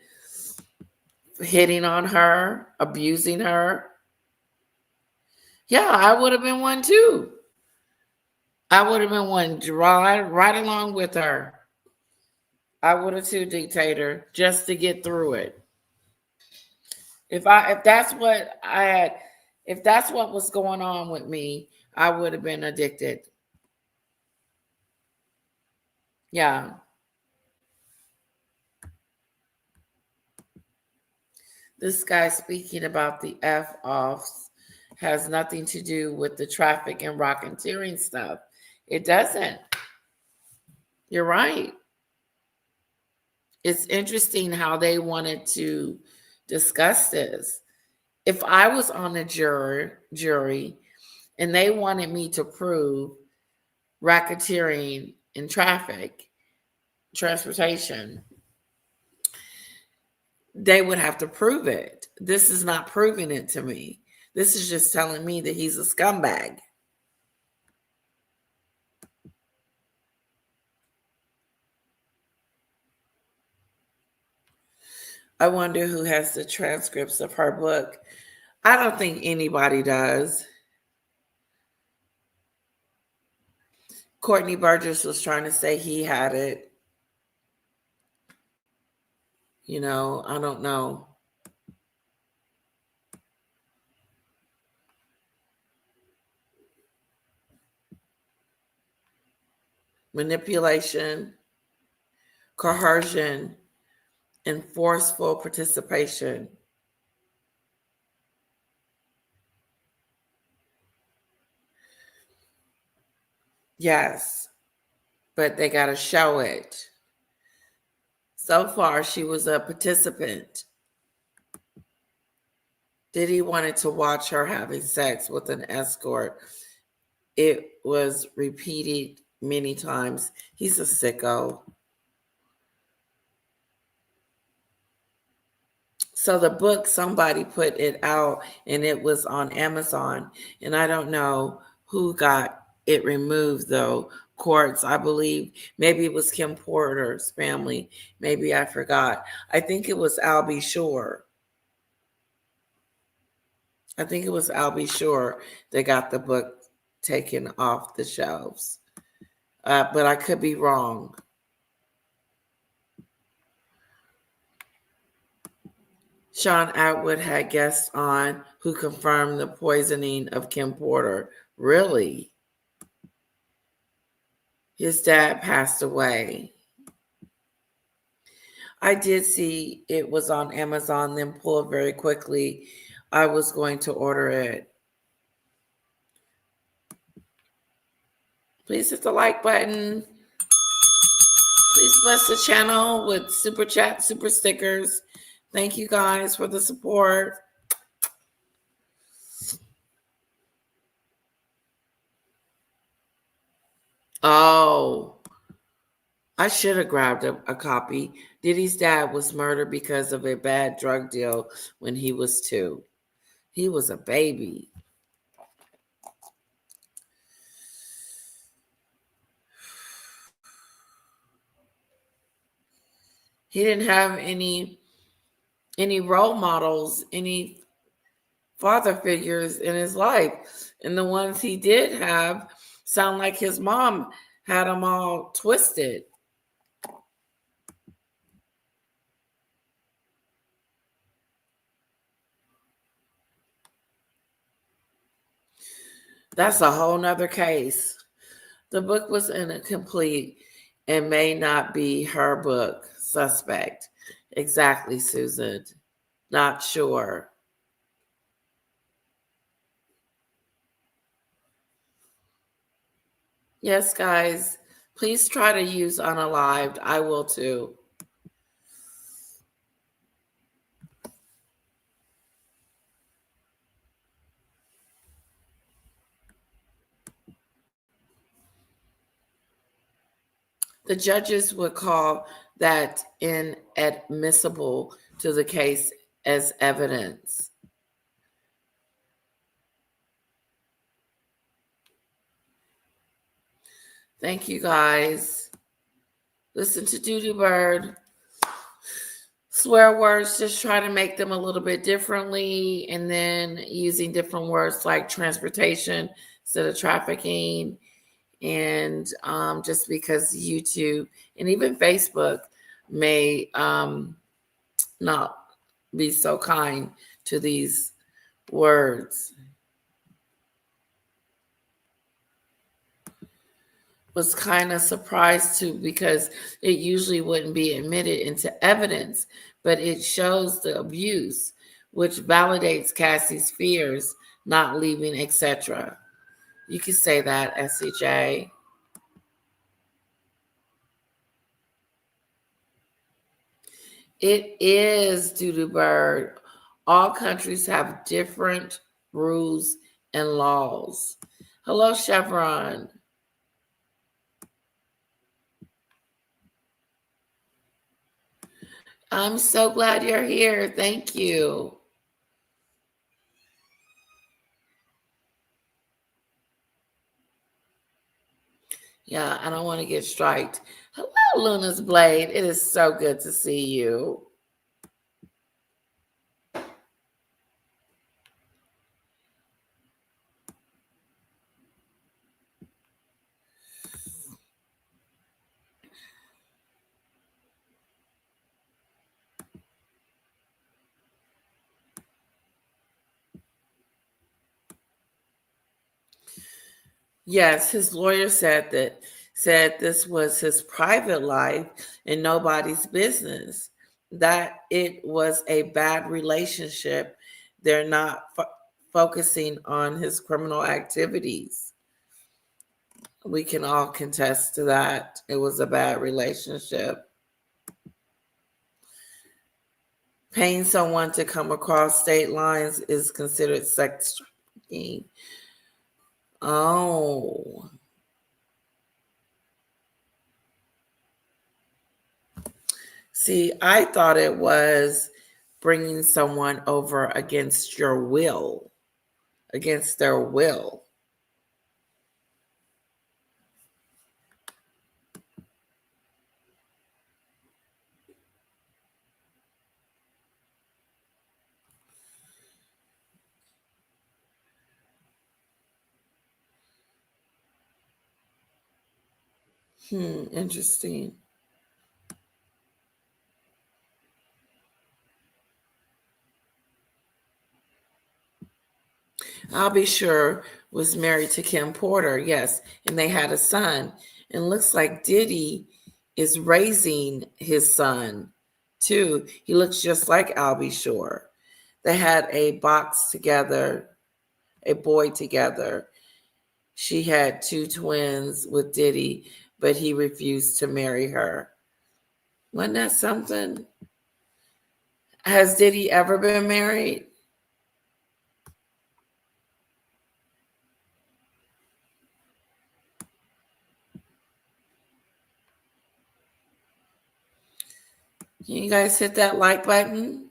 hitting on her, abusing her. Yeah, I would have been one too. I would have been one right along with her. I would have too, dictator, just to get through it. If that's what I had, if that's what was going on with me, I would have been addicted. Yeah. This guy speaking about the F-offs has nothing to do with the traffic and racketeering stuff. It doesn't. You're right. It's interesting how they wanted to discuss this. If I was on the jury and they wanted me to prove racketeering in transportation, they would have to prove it. This is not proving it to me. This is just telling me that he's a scumbag. I wonder who has the transcripts of her book. I don't think anybody does. Courtney Burgess was trying to say he had it. You know, I don't know. Manipulation, coercion, and forceful participation. Yes, but they got to show it. So far, she was a participant. Diddy wanted to watch her having sex with an escort. It was repeated many times. He's a sicko. So the book, somebody put it out and it was on Amazon. And I don't know who got it removed though, courts, I believe. Maybe it was Kim Porter's family. Maybe I forgot. I think it was Albie Shore. I think it was Albie Shore that got the book taken off the shelves. But I could be wrong. Sean Atwood had guests on who confirmed the poisoning of Kim Porter. Really? His dad passed away. I did see it was on Amazon, then pulled very quickly. I was going to order it. Please hit the like button. Please bless the channel with super chat, super stickers. Thank you guys for the support. Oh, I should have grabbed a copy. Diddy's dad was murdered because of a bad drug deal when he was 2. He was a baby. He didn't have any role models, any father figures in his life. And the ones he did have sound like his mom had him all twisted. That's a whole nother case. The book was incomplete and may not be her book. Suspect. Exactly, Susan. Not sure. Yes, guys. Please try to use unalived. I will too. The judges would call that inadmissible to the case as evidence. Thank you, guys. Listen to Doodoo Bird. Swear words, just try to make them a little bit differently, and then using different words like transportation instead of trafficking. And just because YouTube and even Facebook may not be so kind to these words. Was kind of surprised too, because it usually wouldn't be admitted into evidence, but it shows the abuse, which validates Cassie's fears, not leaving, etc. You can say that, SCJ. It is, Doodoo Bird. All countries have different rules and laws. Hello, Chevron. I'm so glad you're here. Thank you. Yeah, I don't want to get striked. Hello, Luna's Blade. It is so good to see you. Yes, his lawyer said this was his private life and nobody's business. That it was a bad relationship. They're not focusing on his criminal activities. We can all contest to that. It was a bad relationship. Paying someone to come across state lines is considered sex trafficking. Oh. See, I thought it was bringing someone over against your will, against their will. Interesting. I'll Be Sure was married to Kim Porter, yes, and they had a son. And looks like Diddy is raising his son too. He looks just like I'll Be Sure. They had a box together, a boy together. She had 2 twins with Diddy, but he refused to marry her. Wasn't that something? Has Diddy ever been married? Can you guys hit that like button?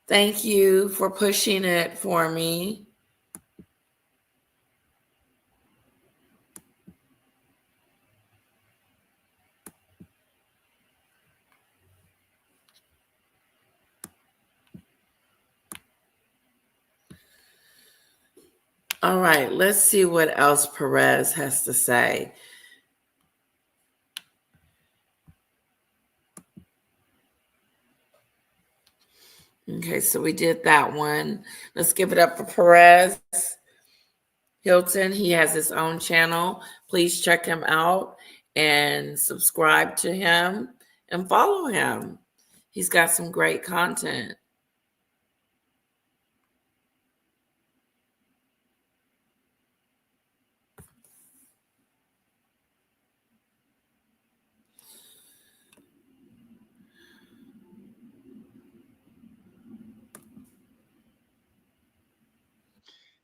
Thank you for pushing it for me. All right, let's see what else Perez has to say. Okay, so we did that one. Let's give it up for Perez Hilton. He has his own channel. Please check him out and subscribe to him and follow him. He's got some great content.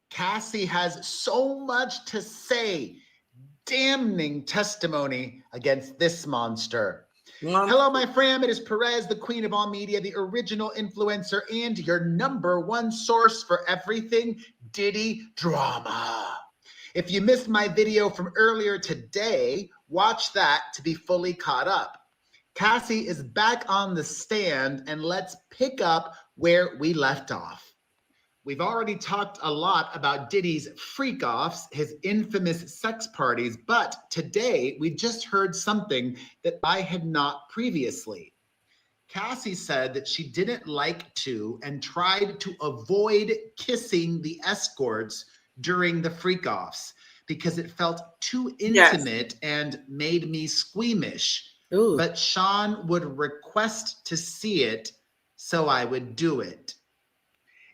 Cassie has so much to say. Damning testimony against this monster. Hello, my fam. It is Perez, the queen of all media, the original influencer, and your #1 source for everything Diddy drama. If you missed my video from earlier today, watch that to be fully caught up. Cassie is back on the stand, and let's pick up where we left off. We've already talked a lot about Diddy's freak-offs, his infamous sex parties, but today we just heard something that I had not previously. Cassie said that she didn't like to and tried to avoid kissing the escorts during the freak-offs because it felt too intimate and made me squeamish. Ooh. But Sean would request to see it, so I would do it.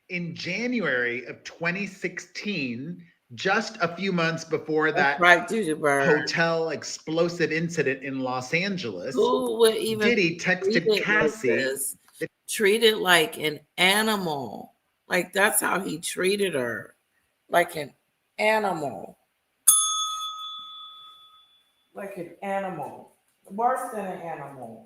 In January of 2016, just a few months before that hotel explosive incident in Los Angeles, who would even Diddy texted Cassie. Treated like an animal. Like that's how he treated her. Like an animal. Like an animal. Worse than an animal.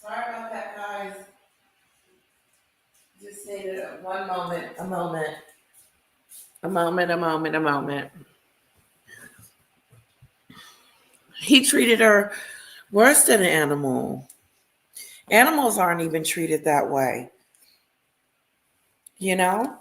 Sorry about that, guys. Just needed one moment, a moment. He treated her worse than an animal. Animals aren't even treated that way. You know?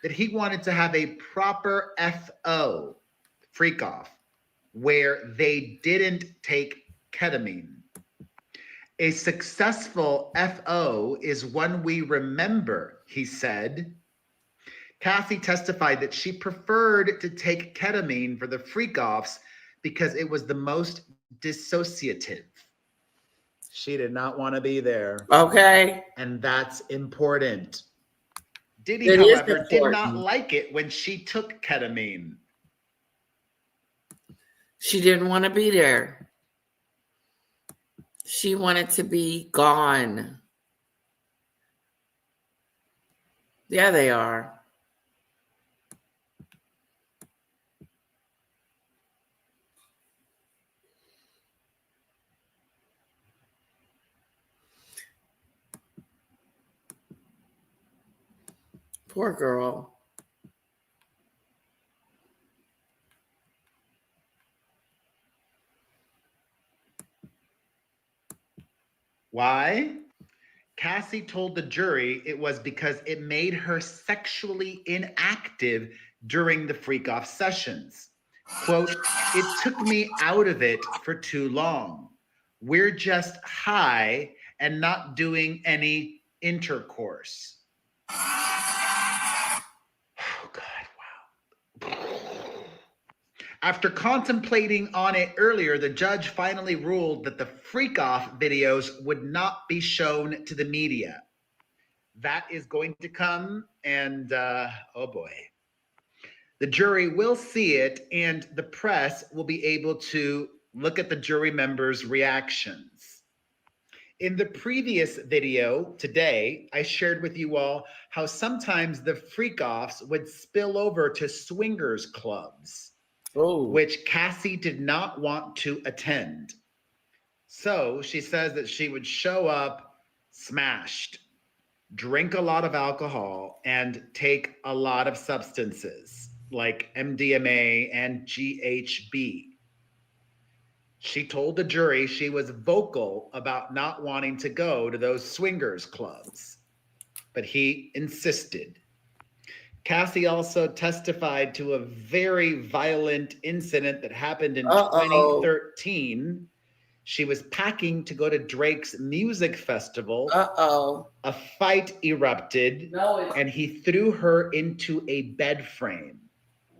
that he wanted to have a proper FO, freak off, where they didn't take ketamine. A successful FO is one we remember, he said. Cassie testified that she preferred to take ketamine for the freak-offs because it was the most dissociative. She did not want to be there. Okay. And that's important. Diddy, It is however, did not important. like it when she took ketamine. She didn't want to be there. She wanted to be gone. Yeah, they are. Poor girl. Why? Cassie told the jury it was because it made her sexually inactive during the freak-off sessions. Quote, it took me out of it for too long. We're just high and not doing any intercourse. Oh, God, wow. After contemplating on it earlier, the judge finally ruled that the freak-off videos would not be shown to the media. That is going to come, and oh boy. The jury will see it, and the press will be able to look at the jury members' reactions. In the previous video today, I shared with you all how sometimes the freak-offs would spill over to swingers clubs, which Cassie did not want to attend. So she says that she would show up smashed, drink a lot of alcohol, and take a lot of substances like MDMA and GHB. She told the jury she was vocal about not wanting to go to those swingers clubs, but he insisted. Cassie also testified to a very violent incident that happened in 2013. She was packing to go to Drake's music festival. A fight erupted, and he threw her into a bed frame.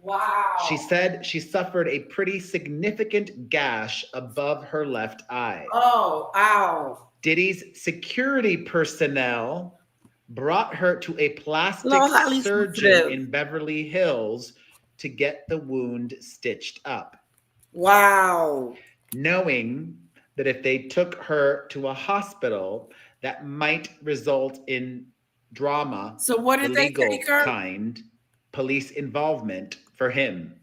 Wow. She said she suffered a pretty significant gash above her left eye. Oh, ow. Diddy's security personnel brought her to a plastic surgeon in Beverly Hills to get the wound stitched up. Wow. Knowing that if they took her to a hospital, that might result in drama. So what did they take her? Kind, police involvement for him.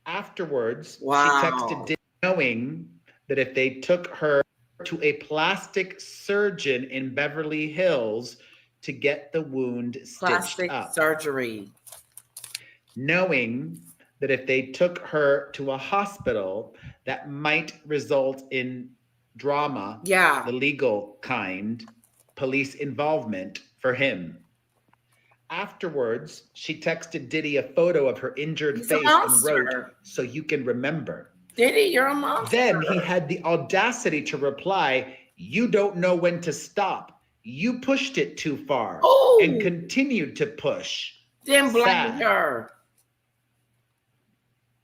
Afterwards, she texted Diddy, knowing that if they took her to a plastic surgeon in Beverly Hills to get the wound stitched up. Surgery. Knowing that if they took her to a hospital, that might result in drama. Yeah. The legal kind, police involvement for him. Afterwards, she texted Diddy a photo of her injured face and wrote, "So you can remember." Diddy, you're a monster. Then he had the audacity to reply, "You don't know when to stop. You pushed it too far." And continued to push. Then blamed her.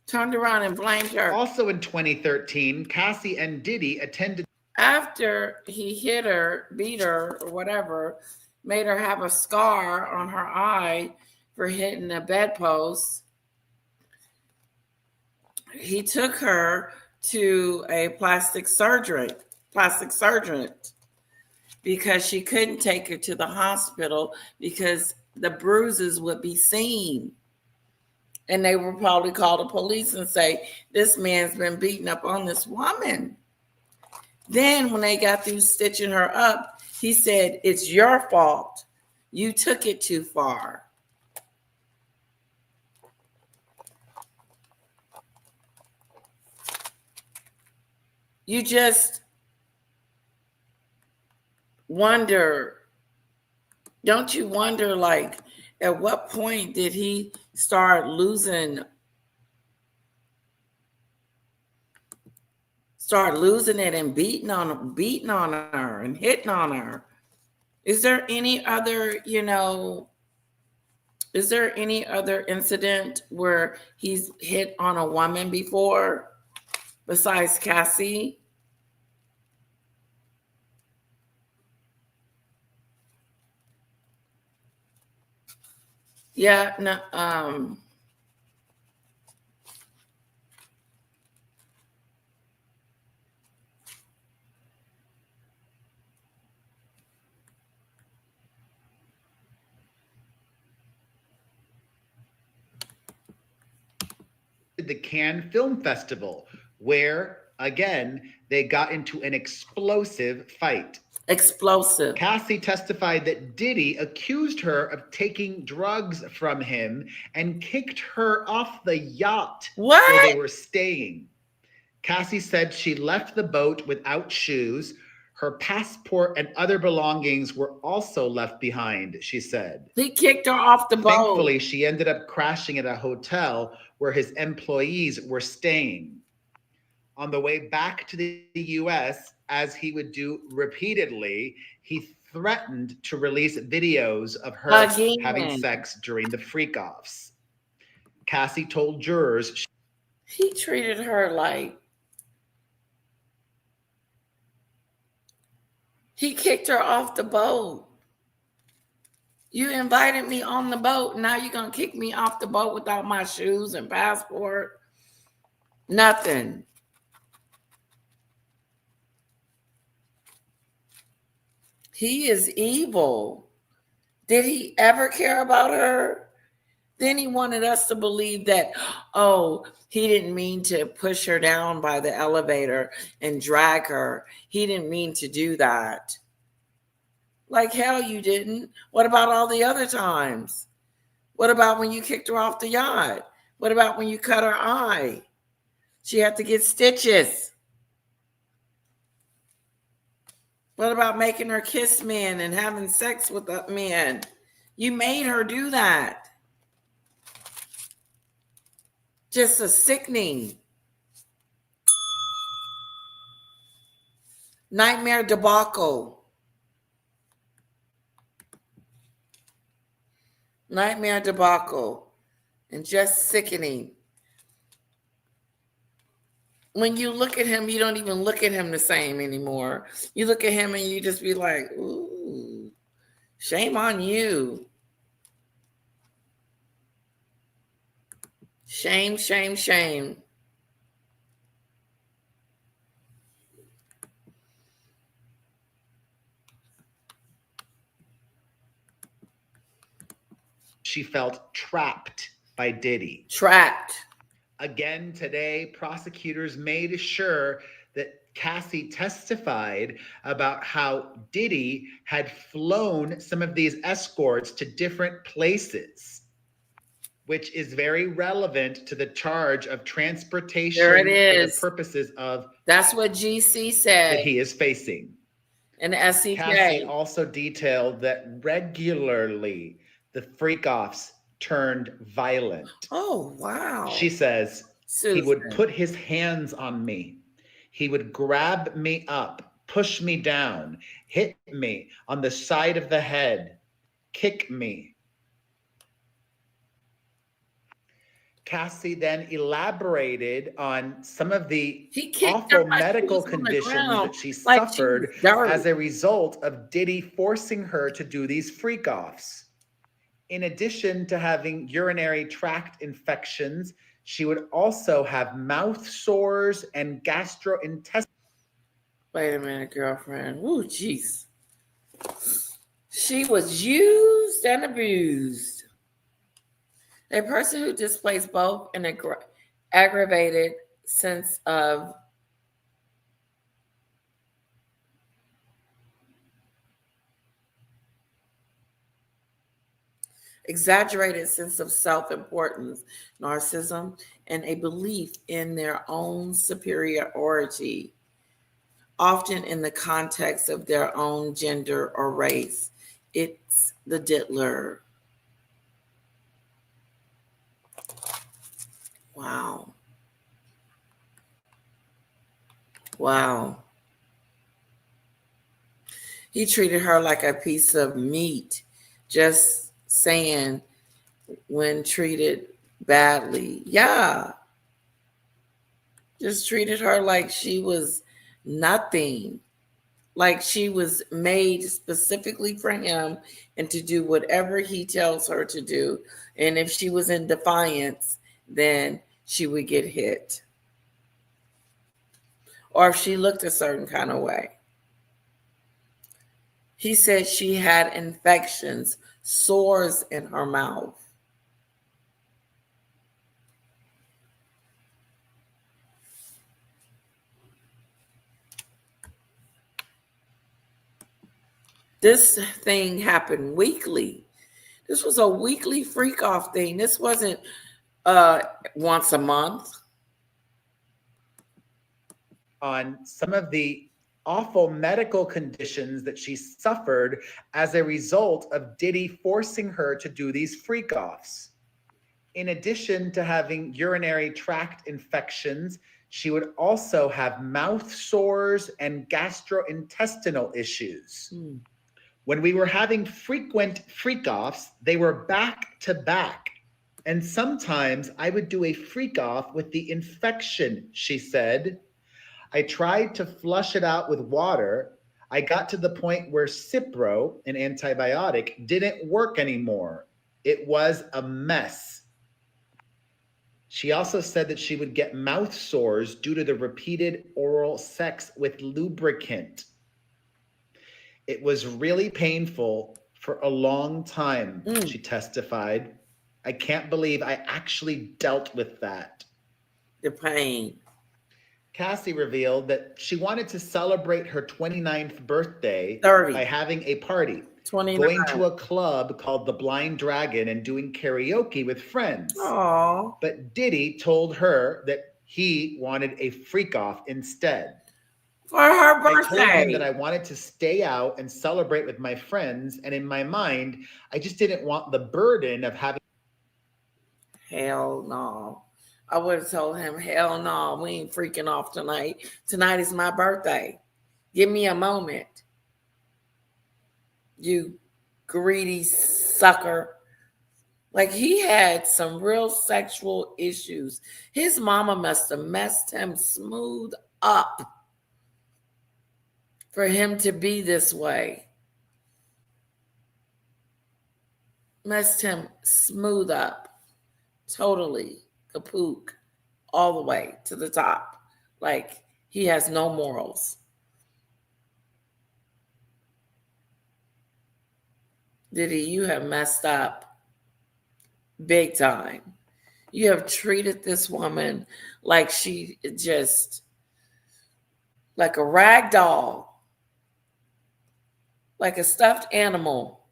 Turned around and blamed her. Also in 2013, Cassie and Diddy attended. After he hit her, beat her, or whatever, made her have a scar on her eye for hitting a bedpost, he took her to a plastic surgeon because she couldn't take her to the hospital because the bruises would be seen. And they would probably call the police and say, this man's been beating up on this woman. Then when they got through stitching her up, he said, it's your fault. You took it too far. You just wonder, don't you wonder, like, At what point did he start losing it and beating on her and hitting on her? Is there any other, is there any other incident where he's hit on a woman before besides Cassie? Yeah, no, the Cannes Film Festival, where again they got into an explosive fight. explosive. Cassie testified that Diddy accused her of taking drugs from him and kicked her off the yacht where they What? were staying. Cassie said she left the boat without shoes. Her passport and other belongings were also left behind, she said. He kicked her off the boat. Thankfully, she ended up crashing at a hotel where his employees were staying. On the way back to the US, as he would do repeatedly, he threatened to release videos of her Again. having sex during the freak-offs. Cassie told jurors He treated her like he kicked her off the boat. You invited me on the boat. Now you're going to kick me off the boat without my shoes and passport? Nothing. He is evil. Did he ever care about her? Then he wanted us to believe that, oh, he didn't mean to push her down by the elevator and drag her. He didn't mean to do that. Like hell you didn't. What about all the other times? What about when you kicked her off the yacht? What about when you cut her eye? She had to get stitches. What about making her kiss men and having sex with men? You made her do that. Just a sickening. Nightmare debacle. Nightmare debacle. And just sickening. When you look at him, you don't even look at him the same anymore. You look at him and you just be like, ooh, shame on you. Shame, shame, shame. she felt trapped by Diddy. Trapped. Again today, prosecutors made sure that Cassie testified about how Diddy had flown some of these escorts to different places, which is very relevant to the charge of transportation There it is. for the purposes of That's what GC said. that he is facing. And SEK. Cassie also detailed that regularly the freak-offs turned violent. Oh, wow. She says, Susan. He would put his hands on me. He would grab me up, push me down, hit me on the side of the head, kick me. Cassie then elaborated on some of the awful medical conditions that she suffered as a result of Diddy forcing her to do these freak-offs. In addition to having urinary tract infections, she would also have mouth sores and gastrointestinal. Wait a minute, girlfriend. Ooh, jeez. She was used and abused. A person who displays both an aggravated sense of exaggerated sense of self-importance, narcissism, and a belief in their own superiority, often in the context of their own gender or race. It's the diddler. Wow. He treated her like a piece of meat, just saying when treated badly. Yeah. Just treated her like she was nothing. Like she was made specifically for him and to do whatever he tells her to do. And if she was in defiance, then she would get hit. Or if she looked a certain kind of way. He said she had infections, sores in her mouth. This thing happened weekly. This was a weekly freak off thing. This wasn't uh once a month. On some of the awful medical conditions that she suffered as a result of Diddy forcing her to do these freak offs. In addition to having urinary tract infections, she would also have mouth sores and gastrointestinal issues. When we were having frequent freak offs, they were back to back. And sometimes I would do a freak off with the infection, she said. I tried to flush it out with water. I got to the point where Cipro, an antibiotic, didn't work anymore. It was a mess. She also said that she would get mouth sores due to the repeated oral sex with lubricant. It was really painful for a long time, she testified. I can't believe I actually dealt with that. The pain. Cassie revealed that she wanted to celebrate her 29th birthday 30. by having a party, 29. going to a club called the Blind Dragon and doing karaoke with friends. Aww. But Diddy told her that he wanted a freak off instead. For her I told him that birthday. I wanted to stay out and celebrate with my friends, and in my mind, I just didn't want the burden of having. Hell no. I would have told him, hell no, we ain't freaking off tonight. Tonight is my birthday. Give me a moment. You greedy sucker. Like he had some real sexual issues. His mama must have messed him smooth up for him to be this way. Messed him smooth up. Totally. Kapook. All the way to the top. Like he has no morals. Diddy, you have messed up big time. You have treated this woman like she just, like a rag doll, like a stuffed animal.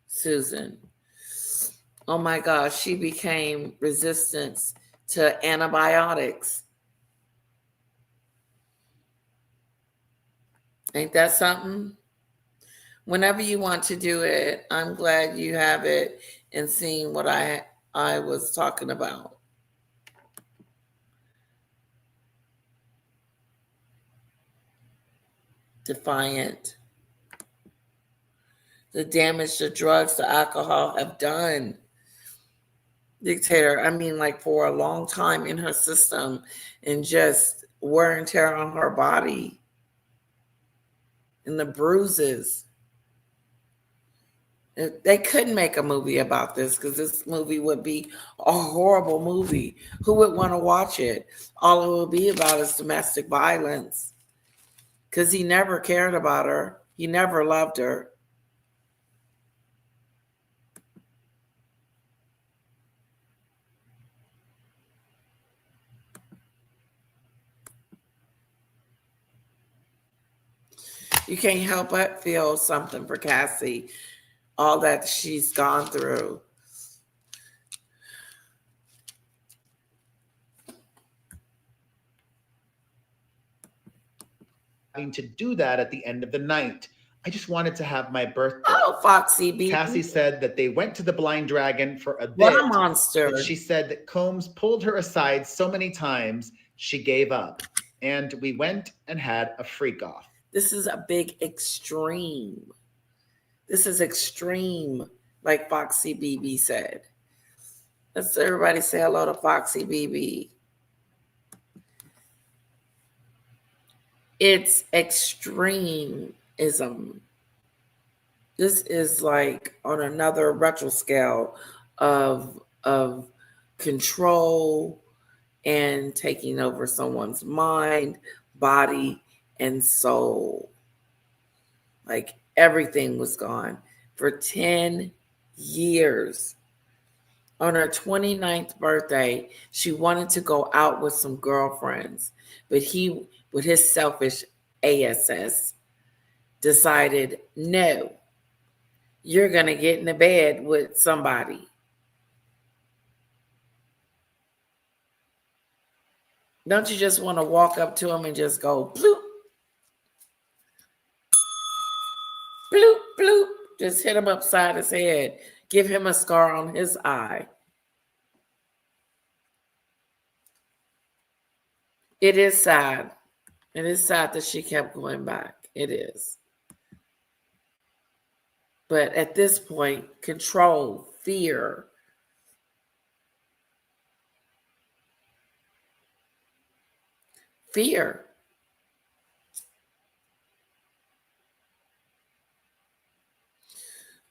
Susan. Oh my gosh, she became resistant to antibiotics. Ain't that something? Whenever you want to do it, I'm glad you have it and seeing what I was talking about. Defiant. The damage the drugs, the alcohol have done. Dictator, I mean, like for a long time in her system and just wear and tear on her body and the bruises. They couldn't make a movie about this because this movie would be a horrible movie. Who would want to watch it? All it would be about is domestic violence because he never cared about her. He never loved her. You can't help but feel something for Cassie, all that she's gone through. Having to do that at the end of the night. I just wanted to have my birthday. Oh, Foxy B. Cassie said that they went to the Blind Dragon for a What bit. a monster. But she said that Combs pulled her aside so many times, she gave up. And we went and had a freak off. This is a big extreme. This is extreme, like Foxy BB said. Let's everybody say hello to Foxy BB. It's extremism. This is like on another retro scale of control and taking over someone's mind, body, and soul. Like everything was gone for 10 years. On her 29th birthday, she wanted to go out with some girlfriends, but he, with his selfish ass, decided, no, you're going to get in the bed with somebody. Don't you just want to walk up to him and just go, bloop, bloop, bloop, just hit him upside his head, give him a scar on his eye. It is sad. It is sad that she kept going back. It is. But at this point, control, fear. Fear.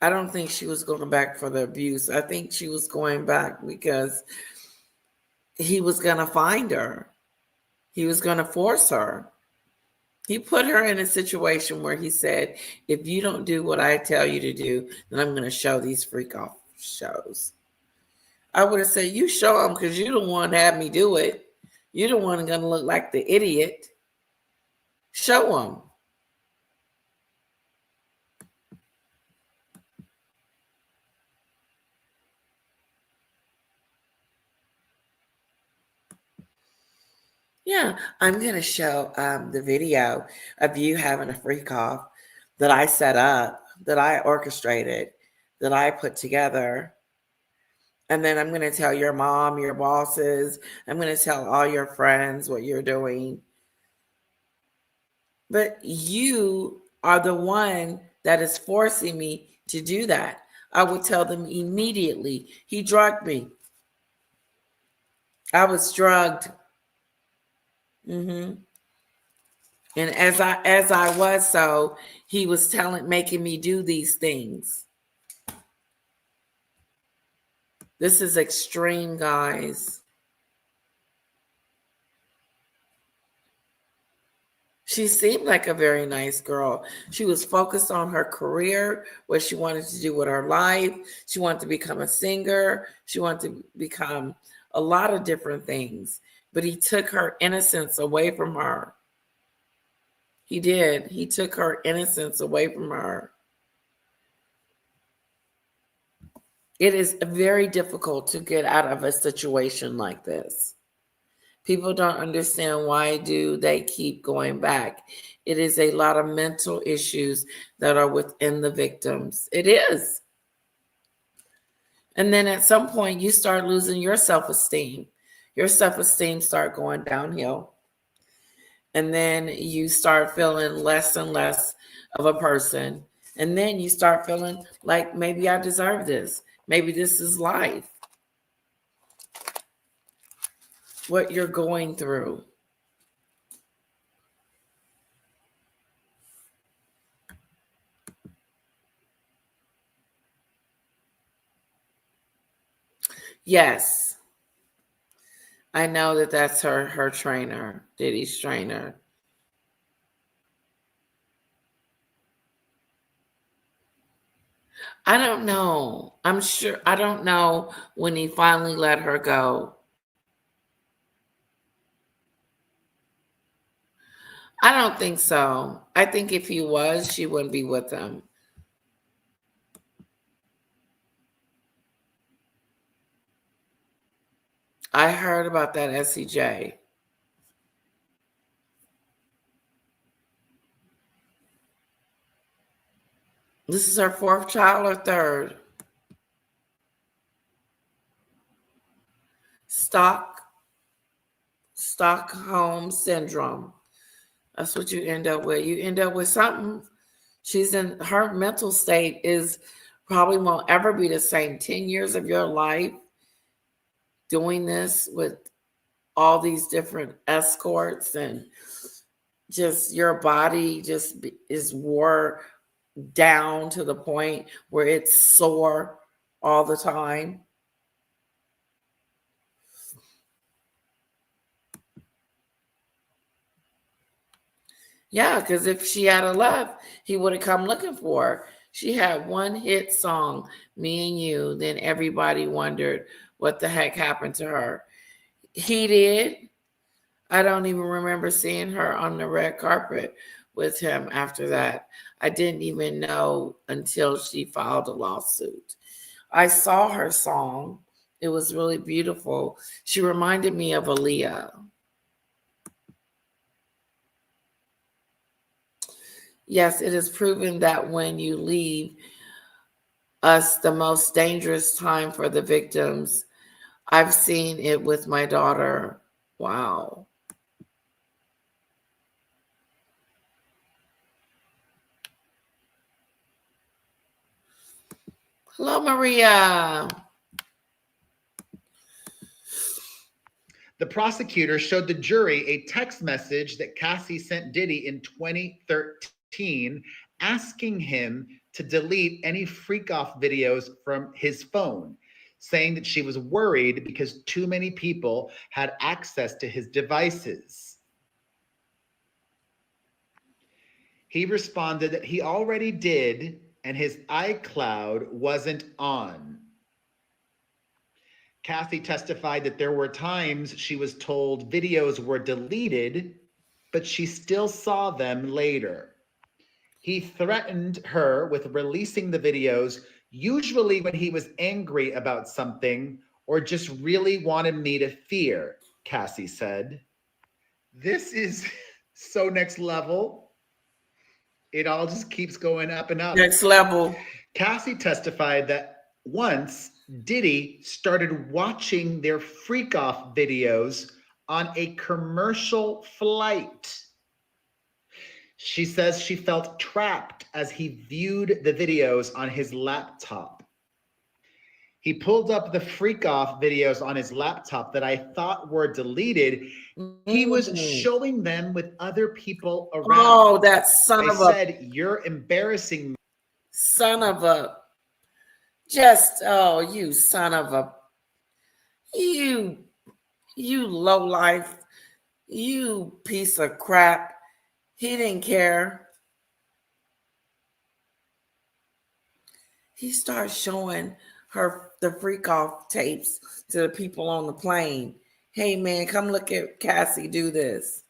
I don't think she was going back for the abuse. I think she was going back because he was going to find her. He was going to force her. He put her in a situation where he said, if you don't do what I tell you to do, then I'm going to show these freak off shows. I would have said, you show them because you're the one that had me do it. You're the one going to look like the idiot. Show them. Yeah, I'm going to show the video of you having a freak off that I set up, that I orchestrated, that I put together. And then I'm going to tell your mom, your bosses, I'm going to tell all your friends what you're doing. But you are the one that is forcing me to do that. I would tell them immediately. He drugged me. I was drugged. And as I was so, he was making me do these things. This is extreme, guys. She seemed like a very nice girl. She was focused on her career, what she wanted to do with her life. She wanted to become a singer. She wanted to become a lot of different things. But he took her innocence away from her. He did. He took her innocence away from her. It is very difficult to get out of a situation like this. People don't understand why do they keep going back. It is a lot of mental issues that are within the victims. It is. And then at some point you start losing your self-esteem. Your self-esteem start going downhill. And then you start feeling less and less of a person. And then you start feeling like maybe I deserve this. Maybe this is life. What you're going through. Yes. I know that that's her trainer, Diddy's trainer. I don't know. I'm sure. I don't know when he finally let her go. I don't think so. I think if he was, she wouldn't be with him. I heard about that SCJ. This is her fourth child or third? Stockholm syndrome. That's what you end up with. You end up with something. She's in her mental state is probably won't ever be the same. 10 years of your life doing this with all these different escorts and just your body just is wore down to the point where it's sore all the time. Yeah, because if she had a left, he would have come looking for her. She had one hit song, Me and You. Then everybody wondered what the heck happened to her. He did. I don't even remember seeing her on the red carpet with him after that. I didn't even know until she filed a lawsuit. I saw her song. It was really beautiful. She reminded me of Aaliyah. Yes, it is proven that when you leave us the most dangerous time for the victims. I've seen it with my daughter. Wow. Hello, Maria. The prosecutor showed the jury a text message that Cassie sent Diddy in 2013 asking him to delete any freak off videos from his phone, saying that she was worried because too many people had access to his devices. He responded that he already did and his iCloud wasn't on. Kathy testified that there were times she was told videos were deleted, but she still saw them later. He threatened her with releasing the videos, usually when he was angry about something or just really wanted me to fear, Cassie said. This is so next level. It all just keeps going up and up. Next level. Cassie testified that once Diddy started watching their freak off videos on a commercial flight. She says she felt trapped as he viewed the videos on his laptop. He pulled up the freak off videos on his laptop that I thought were deleted. He was showing them with other people around. Oh, that son I of a... said, "You're embarrassing me." Son of a... Just, oh, you son of a... You low life. You piece of crap. He didn't care. He starts showing her the freak off tapes to the people on the plane. Hey man, come look at Cassie do this.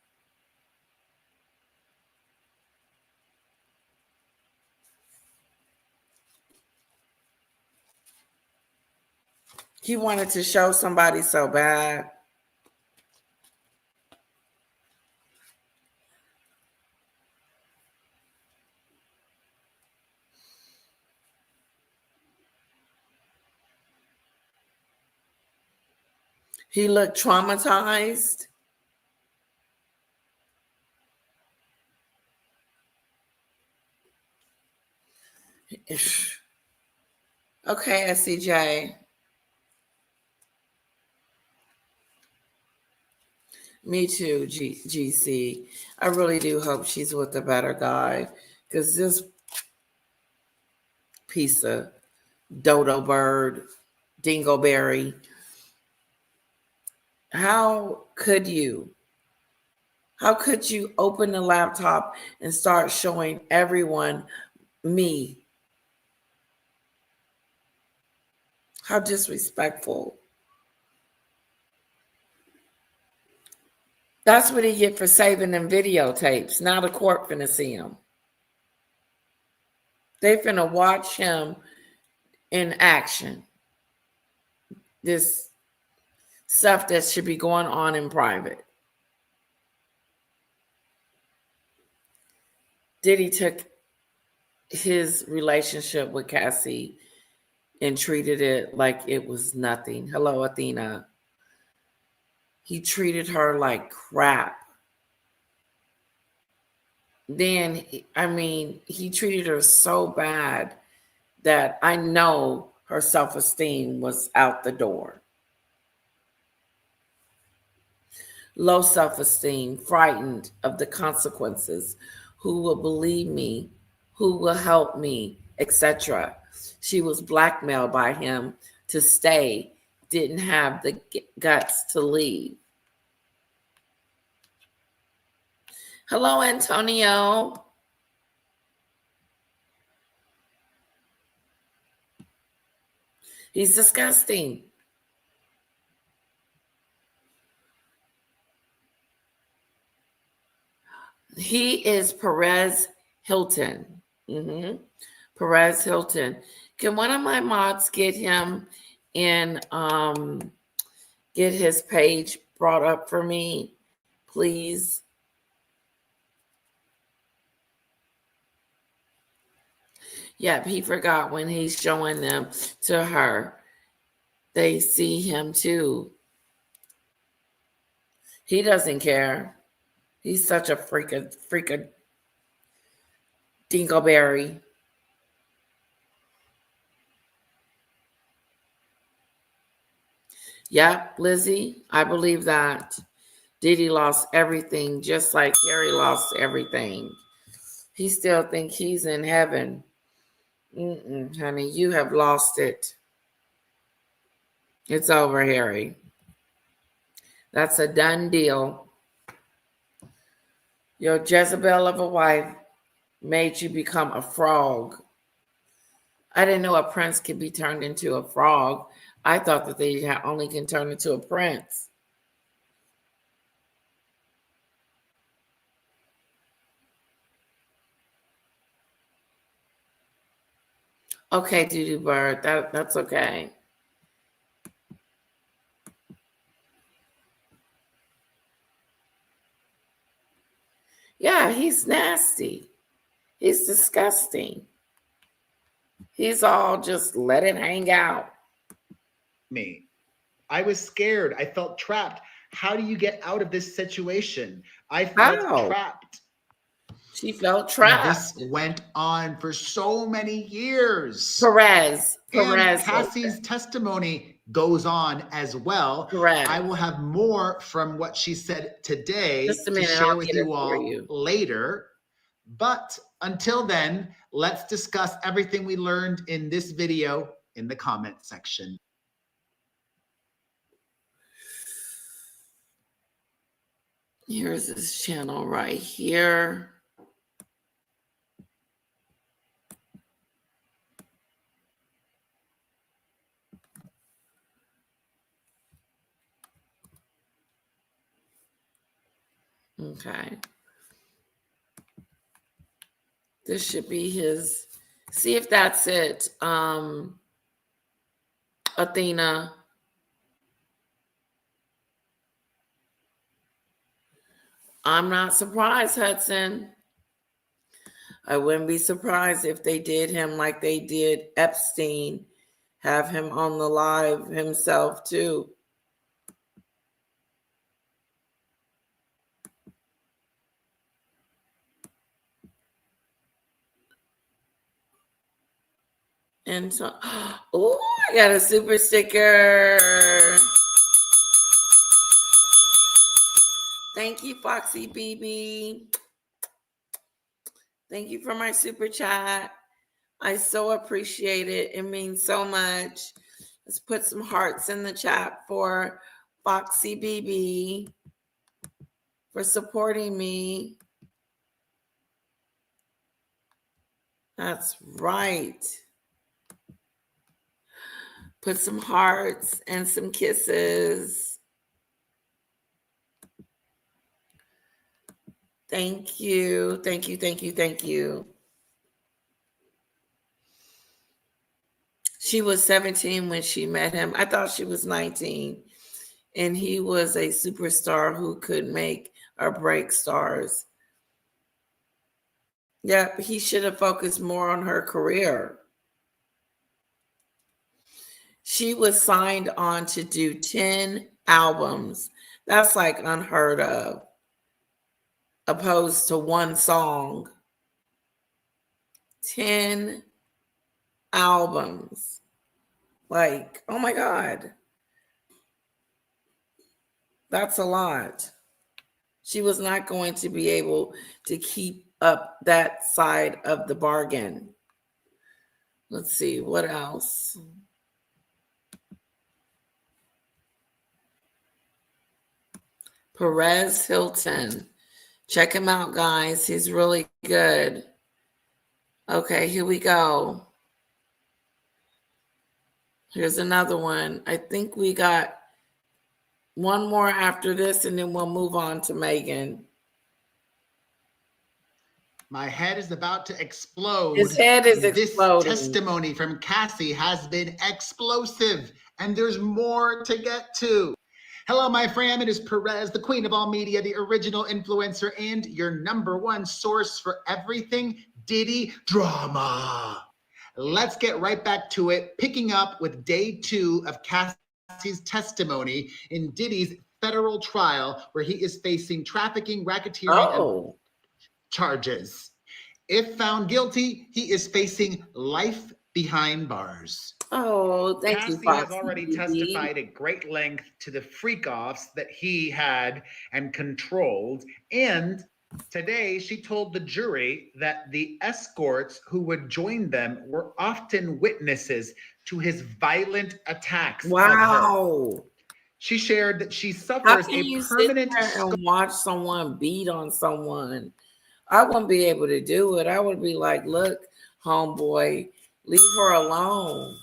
He wanted to show somebody so bad. He looked traumatized. Okay, SCJ. Me too, GC. I really do hope she's with a better guy because this piece of dodo bird, dingleberry, how could you? How could you open the laptop and start showing everyone me? How disrespectful. That's what he get for saving them videotapes. Now the court finna see him. They finna watch him in action. This stuff that should be going on in private. Diddy took his relationship with Cassie and treated it like it was nothing. Hello, Athena. He treated her like crap. Then, I mean, he treated her so bad that I know her self-esteem was out the door. Low self-esteem, frightened of the consequences, who will believe me, who will help me, etc. She was blackmailed by him to stay, didn't have the guts to leave. Hello, Antonio. He's disgusting. He is Perez Hilton. Perez Hilton. Can one of my mods get him and get his page brought up for me, please? Yep, he forgot when he's showing them to her. They see him too. He doesn't care. He's such a freak of dingleberry. Yep, Lizzie, I believe that. Diddy lost everything, just like Harry lost everything. He still think he's in heaven. Honey, you have lost it. It's over, Harry. That's a done deal. Your Jezebel of a wife made you become a frog. I didn't know a prince could be turned into a frog. I thought that they only can turn into a prince. Okay, Doodoo Bird, that's okay. Yeah, he's nasty. He's disgusting. He's all just let it hang out. Me. I was scared. I felt trapped. How do you get out of this situation? I felt trapped. She felt trapped. And this went on for so many years. Perez. And Cassie's testimony goes on as well. Correct. I will have more from what she said today to share with you all later. But until then, let's discuss everything we learned in this video in the comment section. Here's this channel right here. Okay. This should be his. See if that's it, Athena. I'm not surprised, Hudson. I wouldn't be surprised if they did him like they did Epstein, have him on the live himself too. And so, oh, I got a super sticker. Thank you, Foxy BB. Thank you for my super chat. I so appreciate it. It means so much. Let's put some hearts in the chat for Foxy BB for supporting me. That's right. Put some hearts and some kisses. Thank you. Thank you. Thank you. Thank you. She was 17 when she met him. I thought she was 19. And he was a superstar who could make or break stars. Yeah, he should have focused more on her career. She was signed on to do 10 albums. That's like unheard of, opposed to one song. 10 albums. Like, oh my God, that's a lot. She was not going to be able to keep up that side of the bargain. Let's see, what else? Perez Hilton. Check him out, guys. He's really good. Okay, here we go. Here's another one. I think we got one more after this, and then we'll move on to Meghan. My head is about to explode. His head is This exploding. testimony from Cassie has been explosive, and there's more to get to. Hello, my fam. It is Perez, the queen of all media, the original influencer, and your number one source for everything Diddy drama. Let's get right back to it, picking up with day 2 of Cassie's testimony in Diddy's federal trial, where he is facing trafficking, racketeering, and charges. If found guilty, he is facing life behind bars. Oh, thank you, Cassie Fox has already TV. testified at great length to the freak-offs that he had and controlled. And today she told the jury that the escorts who would join them were often witnesses to his violent attacks of her. Wow. She shared that she How suffers can you a sit permanent there and watch someone beat on someone? I wouldn't be able to do it. I would be like, look, homeboy, leave her alone.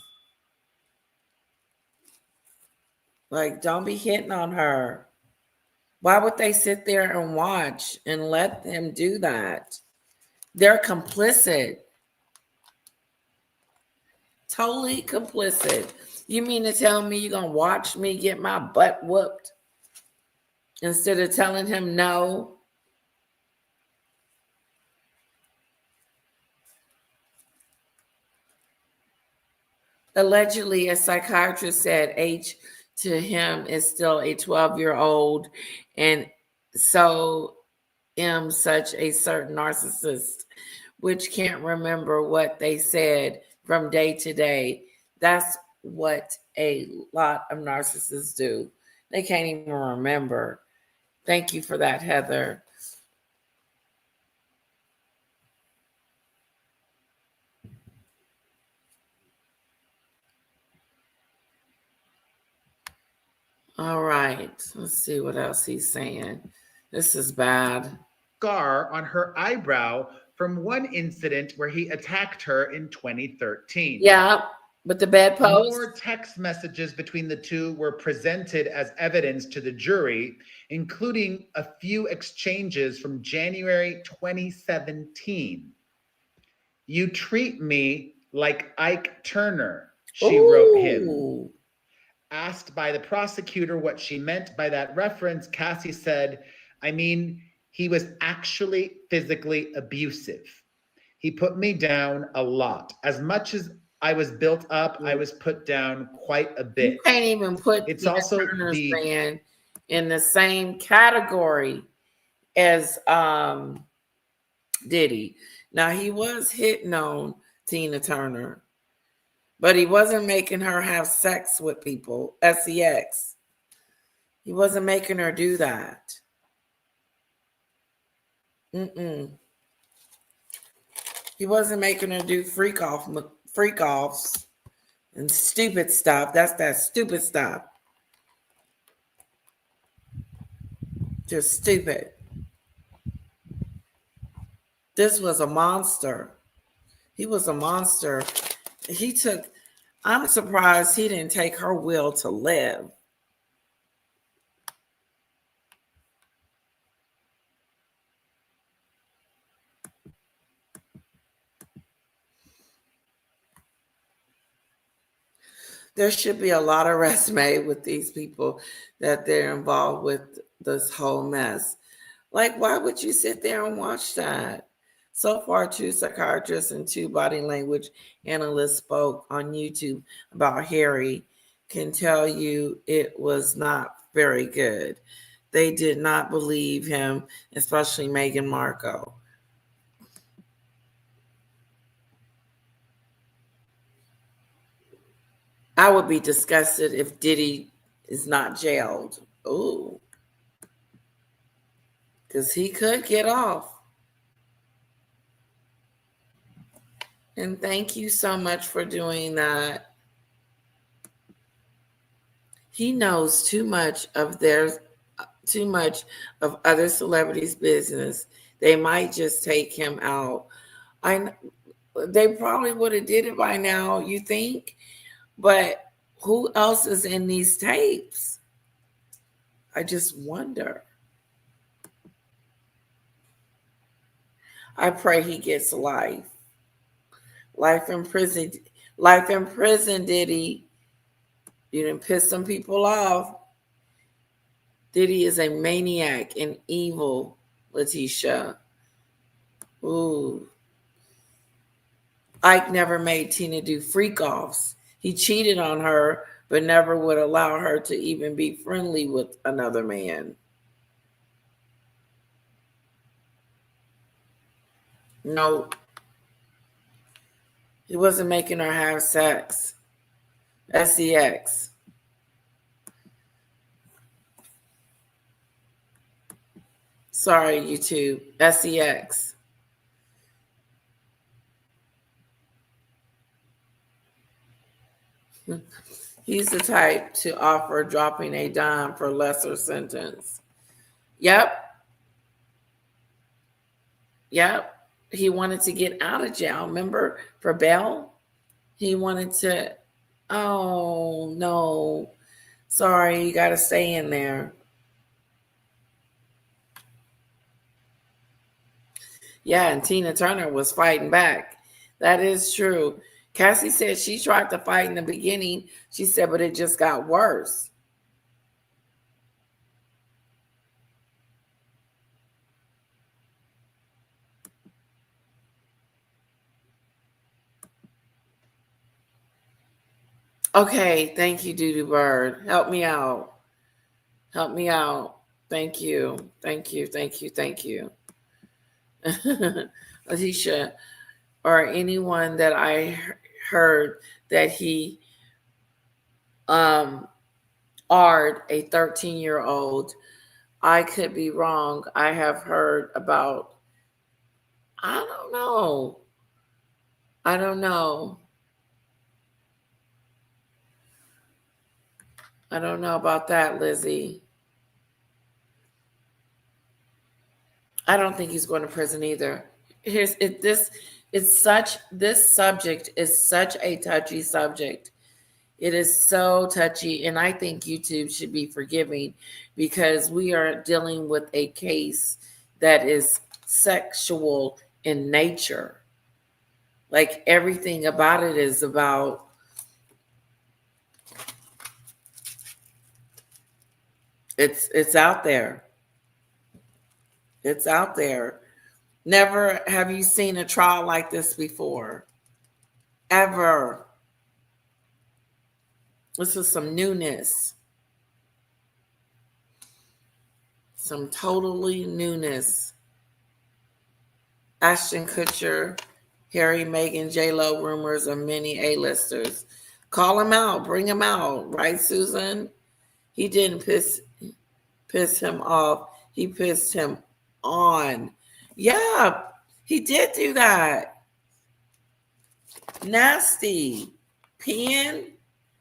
Like, don't be hitting on her. Why would they sit there and watch and let them do that? They're complicit. Totally complicit. You mean to tell me you're going to watch me get my butt whooped instead of telling him no? Allegedly, a psychiatrist said age to him is still a 12-year-old, and so am such a certain narcissist, which can't remember what they said from day to day. That's what a lot of narcissists do. They can't even remember. Thank you for that, Heather. All right, let's see what else he's saying. This is bad. Scar on her eyebrow from one incident where he attacked her in 2013. Yeah, but the bedpost. More text messages between the two were presented as evidence to the jury, including a few exchanges from January 2017. You treat me like Ike Turner, she wrote him. Asked by the prosecutor what she meant by that reference, Cassie said, I mean, he was actually physically abusive. He put me down a lot. As much as I was built up, I was put down quite a bit. You can't even put It's also Turner's band in the same category as Diddy. Now, he was hitting on Tina Turner, but he wasn't making her have sex with people, sex. He wasn't making her do that. He wasn't making her do freak offs and stupid stuff. That's that stupid stuff. Just stupid. This was a monster. He was a monster. I'm surprised he didn't take her will to live. There should be a lot of arrests made with these people that they're involved with this whole mess. Like, why would you sit there and watch that? So far, 2 psychiatrists and 2 body language analysts spoke on YouTube about Harry can tell you it was not very good. They did not believe him, especially Meghan Markle. I would be disgusted if Diddy is not jailed. Ooh, because he could get off. And thank you so much for doing that. He knows too much of other celebrities' business. They might just take him out. I they probably would have did it by now, you think? But who else is in these tapes? I just wonder. I pray he gets life. Life in prison. Life in prison, Diddy. You didn't piss some people off. Diddy is a maniac and evil, Letitia. Ooh. Ike never made Tina do freak offs. He cheated on her, but never would allow her to even be friendly with another man. No, he wasn't making her have sex. SEX. Sorry, YouTube. SEX. He's the type to offer dropping a dime for lesser sentence. Yep. Yep. He wanted to get out of jail. Remember for bail? He wanted to, oh, no. Sorry, you got to stay in there. Yeah, and Tina Turner was fighting back. That is true. Cassie said she tried to fight in the beginning. She said, but it just got worse. Okay, thank you, Doodoo Bird. Help me out. Help me out. Thank you. Thank you. Thank you. Thank you. Alicia, or anyone that I heard that he ard a 13-year-old. I could be wrong. I have heard about, I don't know. I don't know. I don't know about that, Lizzie. I don't think he's going to prison either. This subject is such a touchy subject. It is so touchy, and I think YouTube should be forgiving because we are dealing with a case that is sexual in nature. Like everything about it is about it's out there. It's out there. Never have you seen a trial like this before. Ever. This is some newness. Some totally newness. Ashton Kutcher, Harry, Meghan, J-Lo rumors of many A-listers. Call him out. Bring him out. Right, Susan? He didn't piss him off. He pissed him on. Yeah, he did do that. Nasty. Peeing.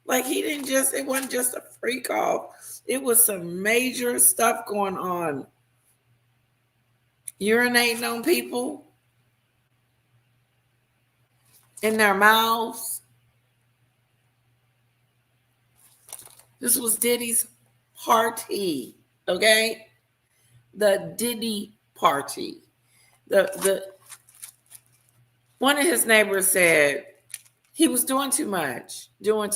Like it wasn't just a freak off. It was some major stuff going on. Urinating on people in their mouths. This was Diddy's party, okay? The Diddy party. The one of his neighbors said he was doing too much, doing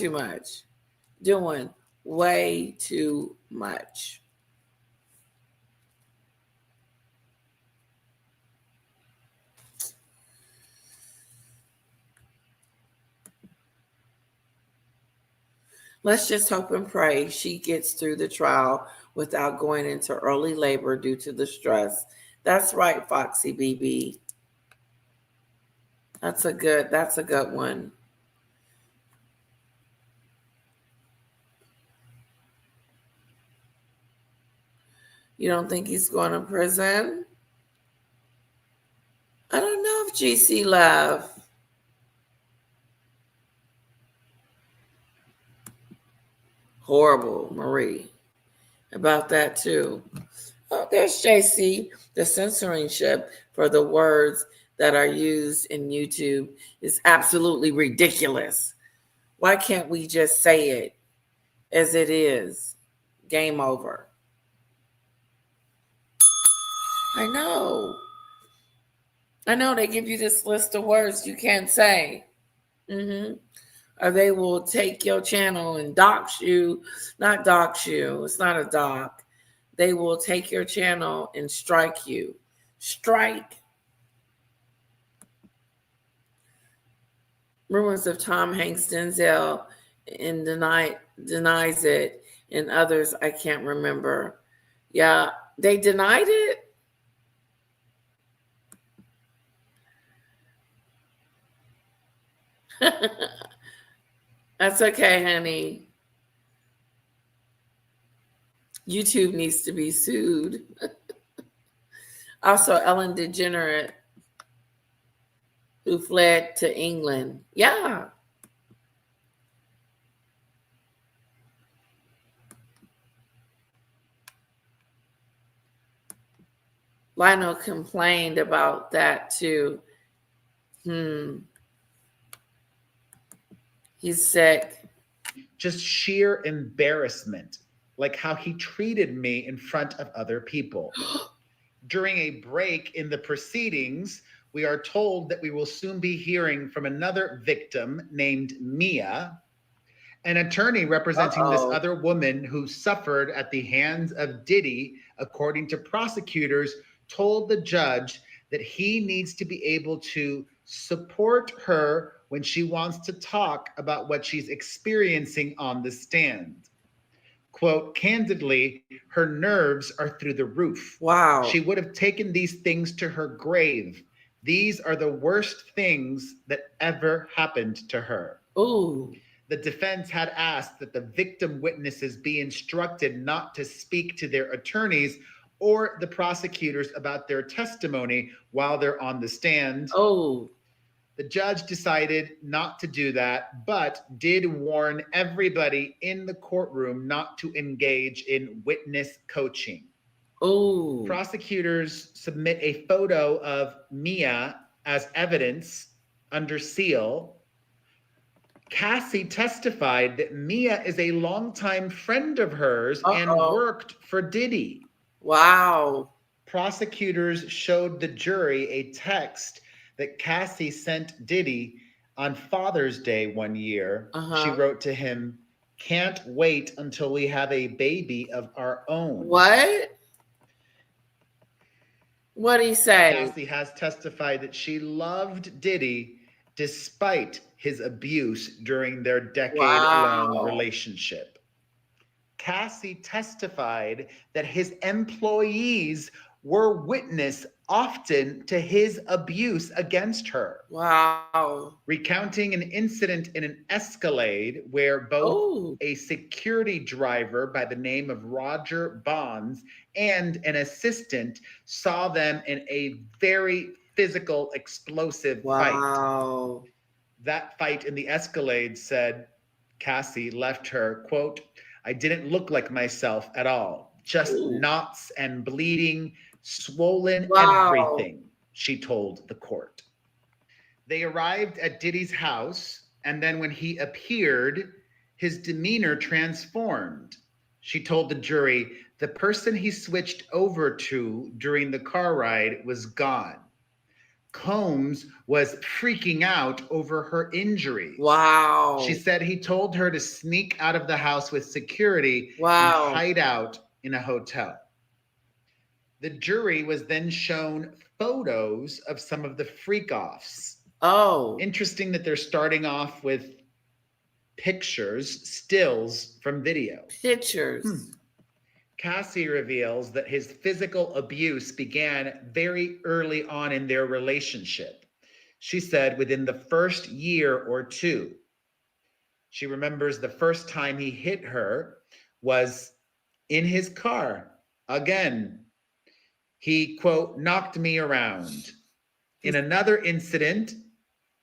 way too much. Let's just hope and pray she gets through the trial without going into early labor due to the stress. That's right, Foxy BB. That's a good one. You don't think he's going to prison? I don't know if GC left. Horrible, Marie. About that too. Oh, there's JC. The censorship for the words that are used in YouTube is absolutely ridiculous. Why can't we just say it as it is? Game over. I know. I know they give you this list of words you can't say. Hmm. Or they will take your channel and dox you. Not dox you. It's not a doc. They will take your channel and strike you. Strike. Rumors of Tom Hanks, Denzel, and denies it, and others I can't remember. Yeah, they denied it. That's okay, honey. YouTube needs to be sued. Also, Ellen DeGeneres, who fled to England. Yeah. Lionel complained about that too. He's sick. Just sheer embarrassment, like how he treated me in front of other people. During a break in the proceedings, we are told that we will soon be hearing from another victim named Mia. An attorney representing this other woman who suffered at the hands of Diddy, according to prosecutors, told the judge that he needs to be able to support her when she wants to talk about what she's experiencing on the stand. Quote, candidly, her nerves are through the roof. Wow. She would have taken these things to her grave. These are the worst things that ever happened to her. Ooh. The defense had asked that the victim witnesses be instructed not to speak to their attorneys or the prosecutors about their testimony while they're on the stand. Oh. The judge decided not to do that, but did warn everybody in the courtroom not to engage in witness coaching. Oh. Prosecutors submit a photo of Mia as evidence under seal. Cassie testified that Mia is a longtime friend of hers and worked for Diddy. Wow. Prosecutors showed the jury a text that Cassie sent Diddy on Father's Day one year. She wrote to him, "Can't wait until we have a baby of our own." What? What'd he say? Cassie has testified that she loved Diddy despite his abuse during their decade-long relationship. Cassie testified that his employees were witness often to his abuse against her. Wow. Recounting an incident in an Escalade where both a security driver by the name of Roger Bonds and an assistant saw them in a very physical, explosive fight. That fight in the Escalade, said Cassie, left her, quote, "I didn't look like myself at all. Just knots and bleeding, swollen everything," she told the court. They arrived at Diddy's house, and then when he appeared, his demeanor transformed. She told the jury the person he switched over to during the car ride was gone. Combs was freaking out over her injuries. Wow. She said he told her to sneak out of the house with security and hide out in a hotel. The jury was then shown photos of some of the freak-offs. Oh. Interesting that they're starting off with pictures, stills from video. Pictures. Cassie reveals that his physical abuse began very early on in their relationship. She said within the first year or two. She remembers the first time he hit her was in his car. Again, he, quote, knocked me around. In another incident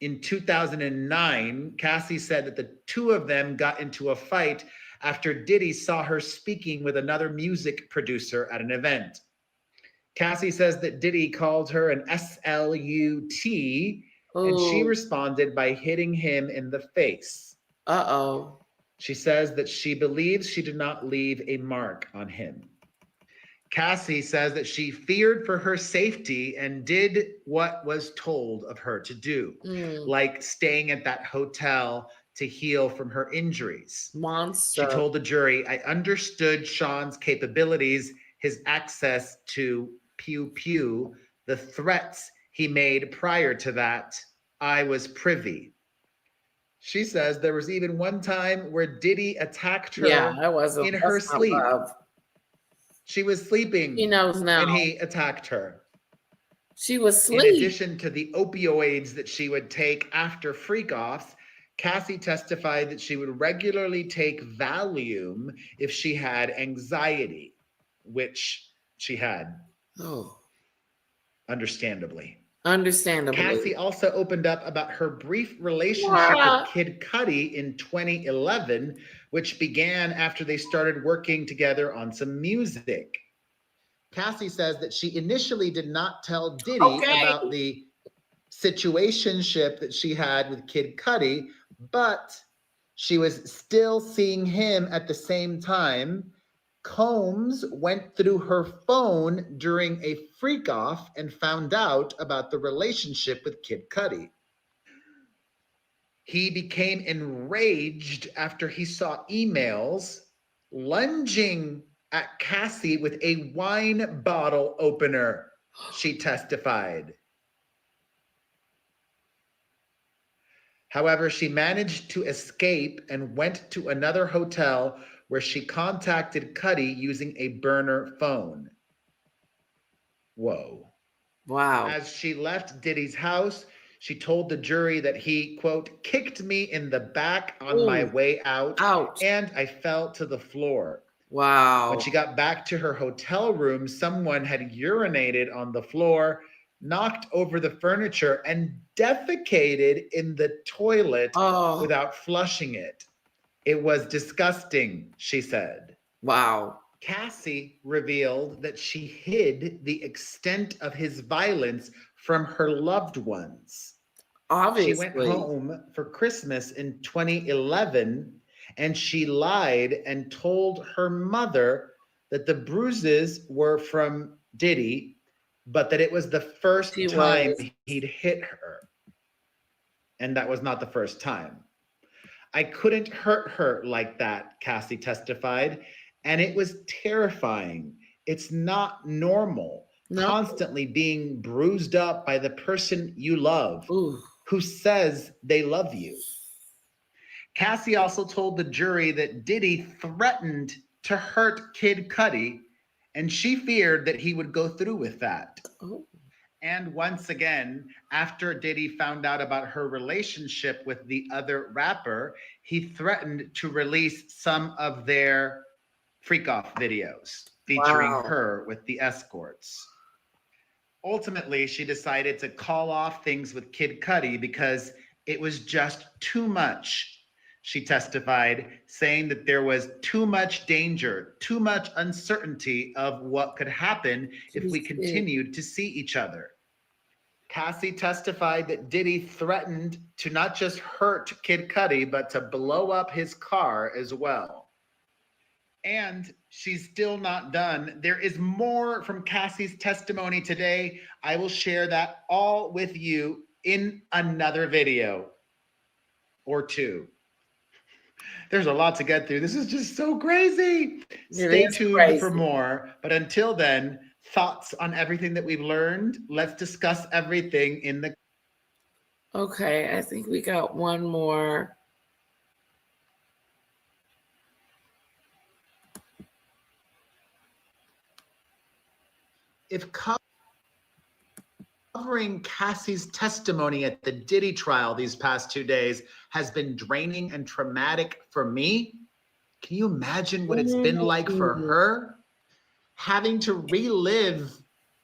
in 2009, Cassie said that the two of them got into a fight after Diddy saw her speaking with another music producer at an event. Cassie says that Diddy called her an SLUT, and she responded by hitting him in the face. Uh-oh. She says that she believes she did not leave a mark on him. Cassie says that she feared for her safety and did what was told of her to do, like staying at that hotel to heal from her injuries. Monster. She told the jury, I understood Sean's capabilities, his access to pew pew, the threats he made prior to that. I was privy. She says there was even one time where Diddy attacked her in her sleep. She was sleeping. He knows now. And he attacked her. She was asleep. In addition to the opioids that she would take after freak-offs, Cassie testified that she would regularly take Valium if she had anxiety, which she had. Oh. Understandably. Cassie also opened up about her brief relationship with Kid Cudi in 2011, which began after they started working together on some music. Cassie says that she initially did not tell Diddy about the situationship that she had with Kid Cudi, but she was still seeing him at the same time. Combs went through her phone during a freak-off and found out about the relationship with Kid Cudi. He became enraged after he saw emails lunging at Cassie with a wine bottle opener, she testified. However, she managed to escape and went to another hotel where she contacted Cudi using a burner phone. Whoa. Wow. As she left Diddy's house, she told the jury that he, quote, kicked me in the back on my way out. Ouch. And I fell to the floor. Wow. When she got back to her hotel room, someone had urinated on the floor, knocked over the furniture, and defecated in the toilet without flushing it. It was disgusting, she said. Wow. Cassie revealed that she hid the extent of his violence from her loved ones. Obviously. She went home for Christmas in 2011, and she lied and told her mother that the bruises were from Diddy, but that it was the first time he'd hit her. And that was not the first time. I couldn't hurt her like that, Cassie testified, and it was terrifying. It's not normal, constantly being bruised up by the person you love, who says they love you. Cassie also told the jury that Diddy threatened to hurt Kid Cudi, and she feared that he would go through with that. And once again, after Diddy found out about her relationship with the other rapper, he threatened to release some of their freak-off videos featuring her with the escorts. Ultimately, she decided to call off things with Kid Cudi because it was just too much. She testified, saying that there was too much danger, too much uncertainty of what could happen if we continued to see each other. Cassie testified that Diddy threatened to not just hurt Kid Cudi, but to blow up his car as well. And she's still not done. There is more from Cassie's testimony today. I will share that all with you in another video or two. There's a lot to get through. This is just so crazy. Stay tuned for more. But until then, thoughts on everything that we've learned? Let's discuss everything in the... Okay, I think we got one more. if covering Cassie's testimony at the Diddy trial these past 2 days has been draining and traumatic for me, can you imagine what it's been like for her? Having to relive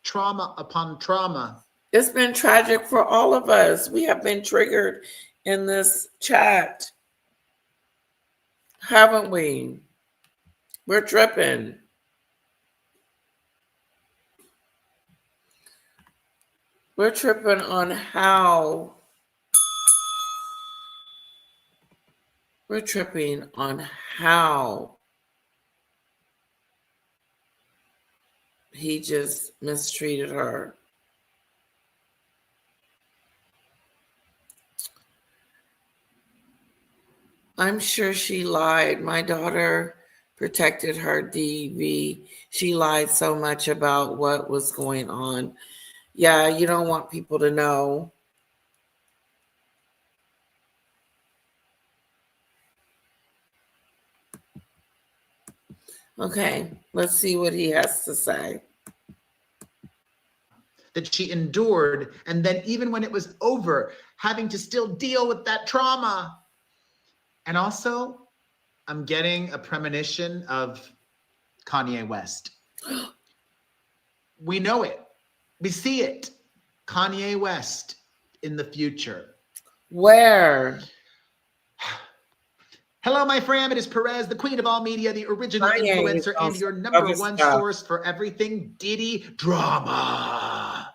trauma upon trauma. It's been tragic for all of us. We have been triggered in this chat, haven't we? We're tripping. We're tripping on how he just mistreated her. I'm sure she lied. My daughter protected her DV. She lied so much about what was going on. Yeah, you don't want people to know. Okay, let's see what he has to say. That she endured, and then even when it was over, having to still deal with that trauma. And also, I'm getting a premonition of Kanye West. We know it. We see it. Kanye West in the future. Where? Hello, my fam. It is Perez, the queen of all media, the original influencer, and your number one source for everything Diddy drama.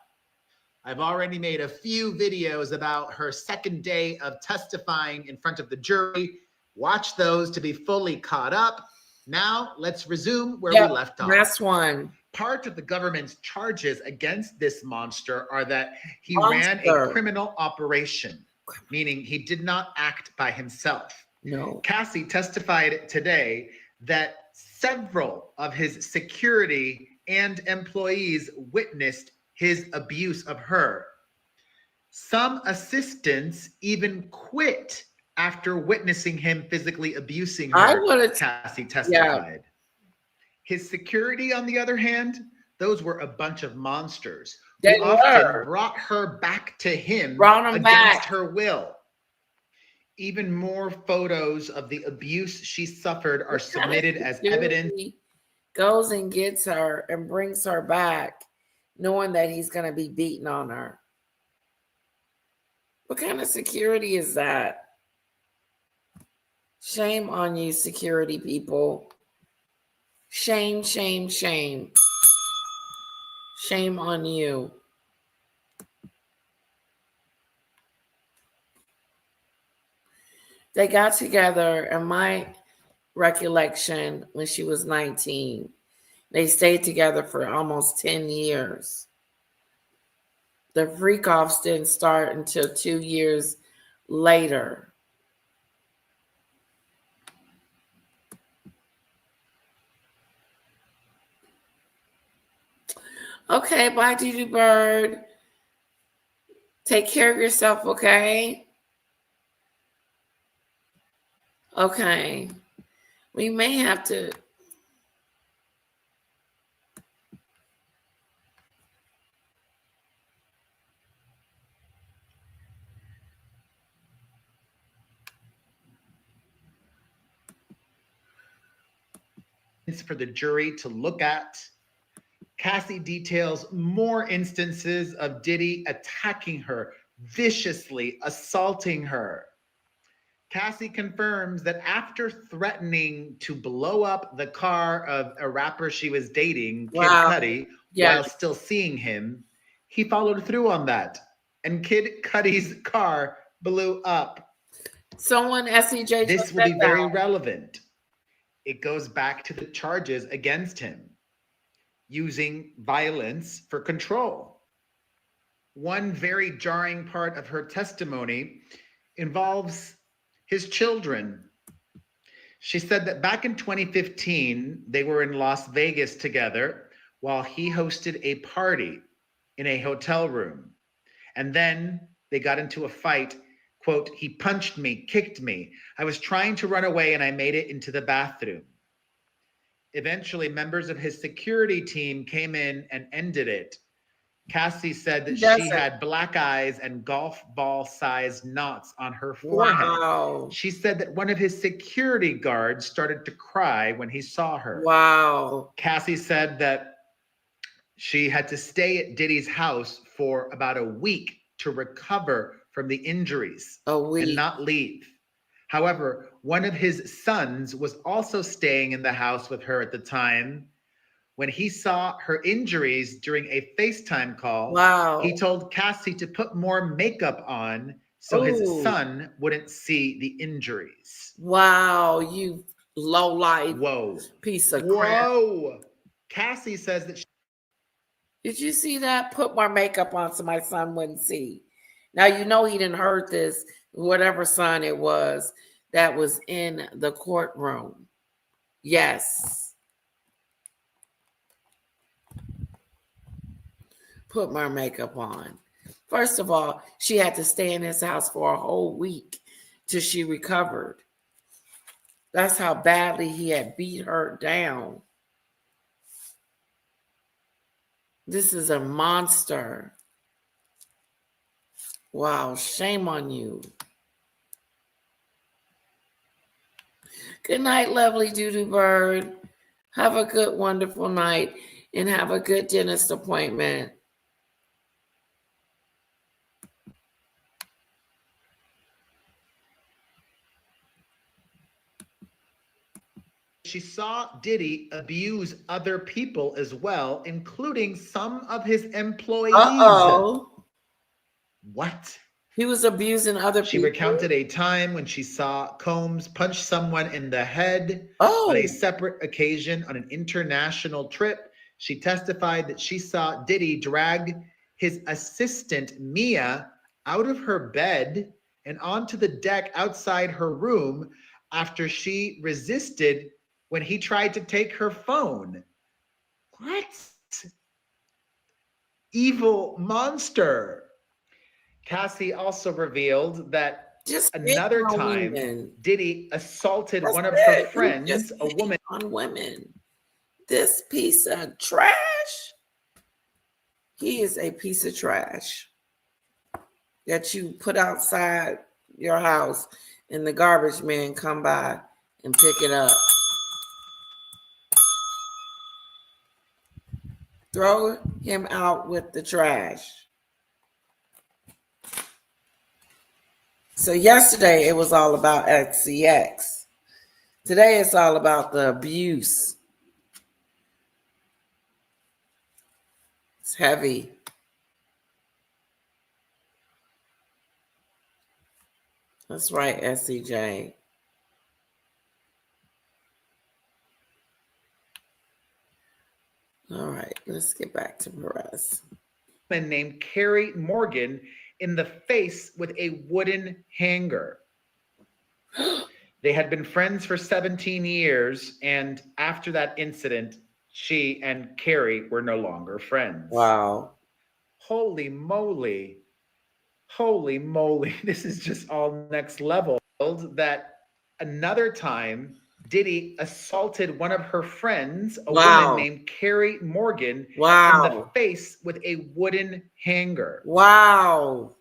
I've already made a few videos about her second day of testifying in front of the jury. Watch those to be fully caught up. Now, let's resume where we left off. Last one. Part of the government's charges against this monster are that he ran a criminal operation, meaning he did not act by himself. No. Cassie testified today that several of his security and employees witnessed his abuse of her. Some assistants even quit after witnessing him physically abusing her, Cassie testified. Yeah. His security, on the other hand, those were a bunch of monsters who often brought her back to him against her will. Even more photos of the abuse she suffered are submitted as evidence. Goes and gets her and brings her back, knowing that he's going to be beating on her. What kind of security is that? Shame on you, security people. Shame, shame, shame. Shame on you. They got together, in my recollection, when she was 19. They stayed together for almost 10 years. The freak-offs didn't start until 2 years later. Okay, bye, Diddy Bird. Take care of yourself, okay? Okay. We may have to... for the jury to look at. Cassie details more instances of Diddy attacking her, viciously assaulting her. Cassie confirms that after threatening to blow up the car of a rapper she was dating, Kid Cudi, while still seeing him, he followed through on that. And Kid Cudi's car blew up. Someone, SEJ, this will be very relevant. It goes back to the charges against him, using violence for control. One very jarring part of her testimony involves his children. She said that back in 2015, they were in Las Vegas together while he hosted a party in a hotel room. And then they got into a fight. Quote, he punched me, kicked me. I was trying to run away and I made it into the bathroom. Eventually, members of his security team came in and ended it. Cassie said that He she doesn't. had black eyes and golf ball sized knots on her forehead. Wow. She said that one of his security guards started to cry when he saw her. Wow. Cassie said that she had to stay at Diddy's house for about a week to recover from the injuries A and week. not leave. However, one of his sons was also staying in the house with her at the time. When he saw her injuries during a FaceTime call, Wow. he told Cassie to put more makeup on so his Ooh. son wouldn't see the injuries. Wow, you low life Whoa. piece of crap. Whoa. Cassie says that Did you see that? Put more makeup on so my son wouldn't see. Now you know he didn't hurt this, whatever son it was that was in the courtroom. Yes. Put more makeup on. First of all, she had to stay in his house for a whole week till she recovered. That's how badly he had beat her down. This is a monster. Wow, shame on you. Good night, lovely Doodoo Bird. Have a good, wonderful night and have a good dentist appointment. she saw Diddy abuse other people as well, including some of his employees. Uh-oh. What? He was abusing other She people? recounted a time when she saw Combs punch someone in the head Oh. on a separate occasion on an international trip. She testified that she saw Diddy drag his assistant, Mia, out of her bed and onto the deck outside her room after she resisted when he tried to take her phone. What? Evil monster. Cassie also revealed that Just another picking on time, women. Diddy assaulted That's one of it. her You friends, just a woman. on women. This piece of trash. He is a piece of trash that you put outside your house and the garbage man come by and pick it up. Throw him out with the trash. So yesterday it was all about XCX. Today it's all about the abuse. It's heavy. That's right, SCJ. All right, let's get back to Perez. Named Carrie Morgan in the face with a wooden hanger. They had been friends for 17 years, and after that incident, she and Carrie were no longer friends. Wow. Holy moly. Holy moly. This is just all next level. That another time, Diddy assaulted one of her friends, a woman named Carrie Morgan, in the face with a wooden hanger. Wow.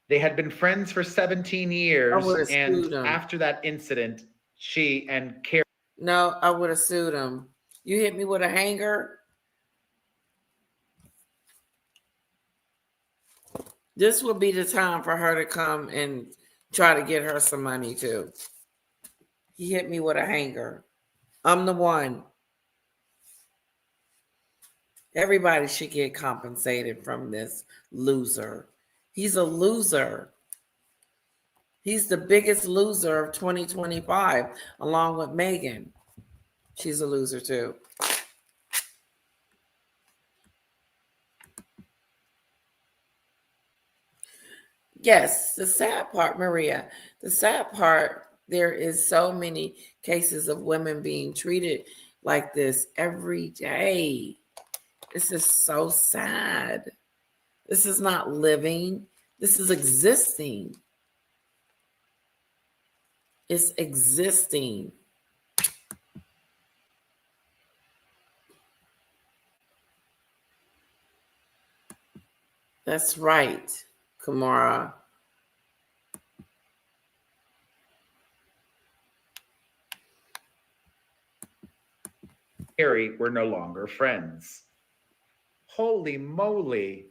They had been friends for 17 years, and sued him. after that incident, she and Carrie. No, I would have sued him. You hit me with a hanger? This would be the time for her to come and try to get her some money too. He hit me with a hanger. I'm the one. Everybody should get compensated from this loser. He's a loser. He's the biggest loser of 2025, along with Meghan. She's a loser too. Yes, the sad part, Maria, the sad part, there is so many cases of women being treated like this every day. This is so sad. This is not living. This is existing. It's existing. That's right, Kamara. Harry were no longer friends. Holy moly.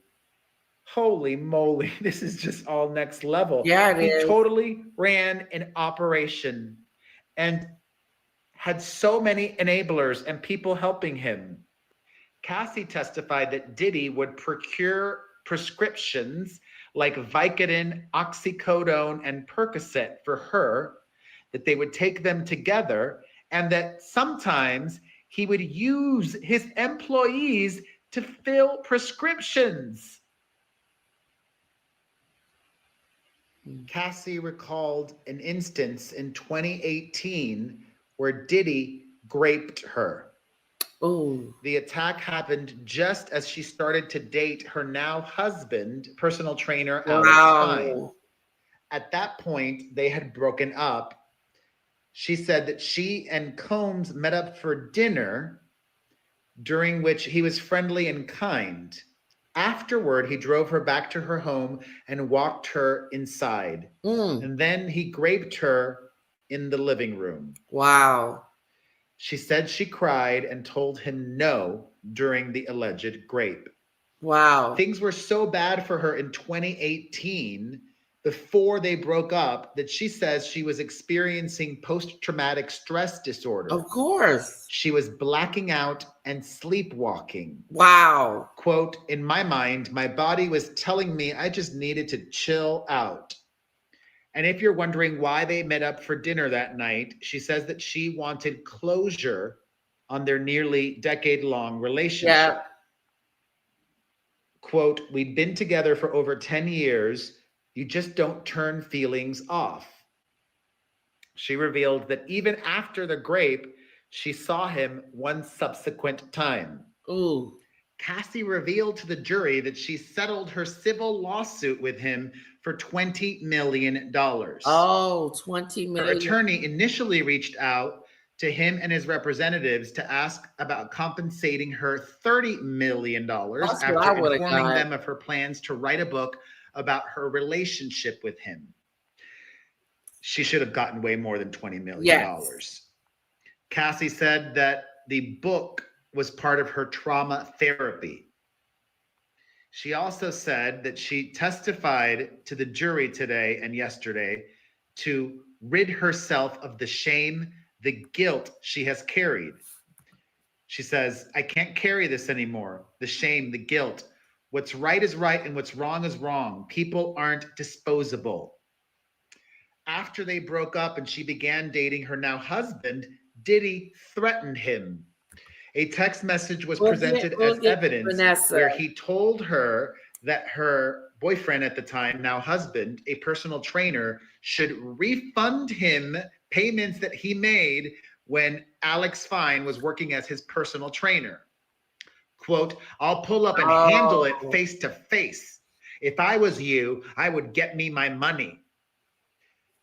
Holy moly. This is just all next level. Yeah, it He is. totally ran an operation and had so many enablers and people helping him. Cassie testified that Diddy would procure prescriptions like Vicodin, oxycodone, and Percocet for her, that they would take them together, and that sometimes he would use his employees to fill prescriptions. Cassie recalled an instance in 2018 where Diddy raped her. Ooh. The attack happened just as she started to date her now husband, personal trainer Alex Fine. Wow. At that point, they had broken up. She said that she and Combs met up for dinner, during which he was friendly and kind. Afterward, he drove her back to her home and walked her inside. And then he raped her in the living room. Wow. She said she cried and told him no during the alleged rape. Wow. Things were so bad for her in 2018, before they broke up, that she says she was experiencing post-traumatic stress disorder. Of course. She was blacking out and sleepwalking. Wow. Quote, in my mind, my body was telling me I just needed to chill out. And if you're wondering why they met up for dinner that night, she says that she wanted closure on their nearly decade-long relationship. Yeah. Quote, we'd been together for over 10 years. You just don't turn feelings off. She revealed that even after the rape, she saw him one subsequent time. Ooh. Cassie revealed to the jury that she settled her civil lawsuit with him for $20 million. Oh, 20 Her million. attorney initially reached out to him and his representatives to ask about compensating her $30 million after informing them of her plans to write a book about her relationship with him. She should have gotten way more than $20 million. Yes. Cassie said that the book was part of her trauma therapy. She also said that she testified to the jury today and yesterday to rid herself of the shame, the guilt she has carried. She says, I can't carry this anymore. The shame, the guilt. What's right is right and what's wrong is wrong. People aren't disposable. After they broke up and she began dating her now husband, Diddy threatened him. A text message was presented as evidence where he told her that her boyfriend at the time, now husband, a personal trainer, should refund him payments that he made when Alex Fine was working as his personal trainer. Quote, I'll pull up and handle it face to face. If I was you, I would get me my money.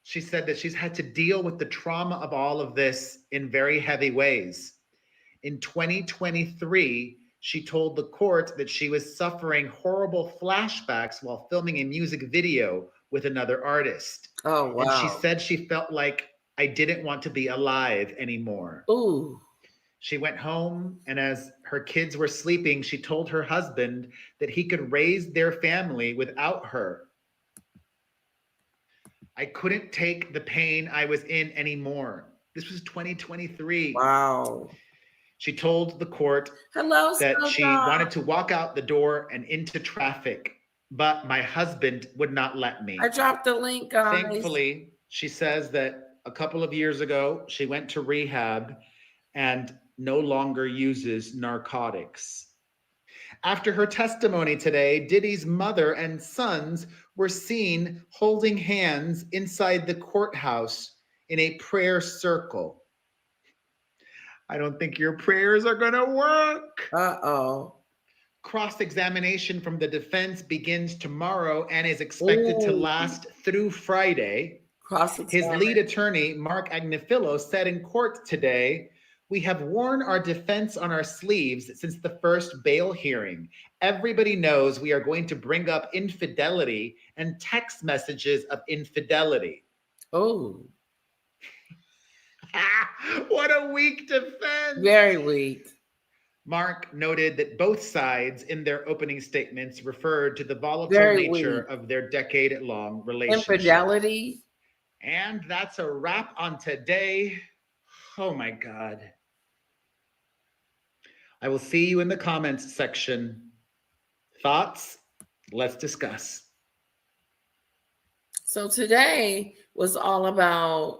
She said that she's had to deal with the trauma of all of this in very heavy ways. In 2023, she told the court that she was suffering horrible flashbacks while filming a music video with another artist. Oh, wow. And she said she felt like I didn't want to be alive anymore. Ooh. She went home, and as her kids were sleeping, she told her husband that he could raise their family without her. I couldn't take the pain I was in anymore. This was 2023. Wow. She told the court that she wanted to walk out the door and into traffic, but my husband would not let me. I dropped the link, guys. Thankfully, she says that a couple of years ago, she went to rehab and no longer uses narcotics. After her testimony today, Diddy's mother and sons were seen holding hands inside the courthouse in a prayer circle. I don't think your prayers are going to work. Uh-oh. Cross-examination from the defense begins tomorrow and is expected to last through Friday. His lead attorney, Mark Agnifilo, said in court today, We have worn our defense on our sleeves since the first bail hearing. Everybody knows we are going to bring up infidelity and text messages of infidelity. Oh, What a weak defense. very weak. Mark noted that both sides in their opening statements referred to the volatile Very nature weak. of their decade-long relationship. Infidelity. And that's a wrap on today. Oh my God. I will see you in the comments section. Thoughts? Let's discuss. So today was all about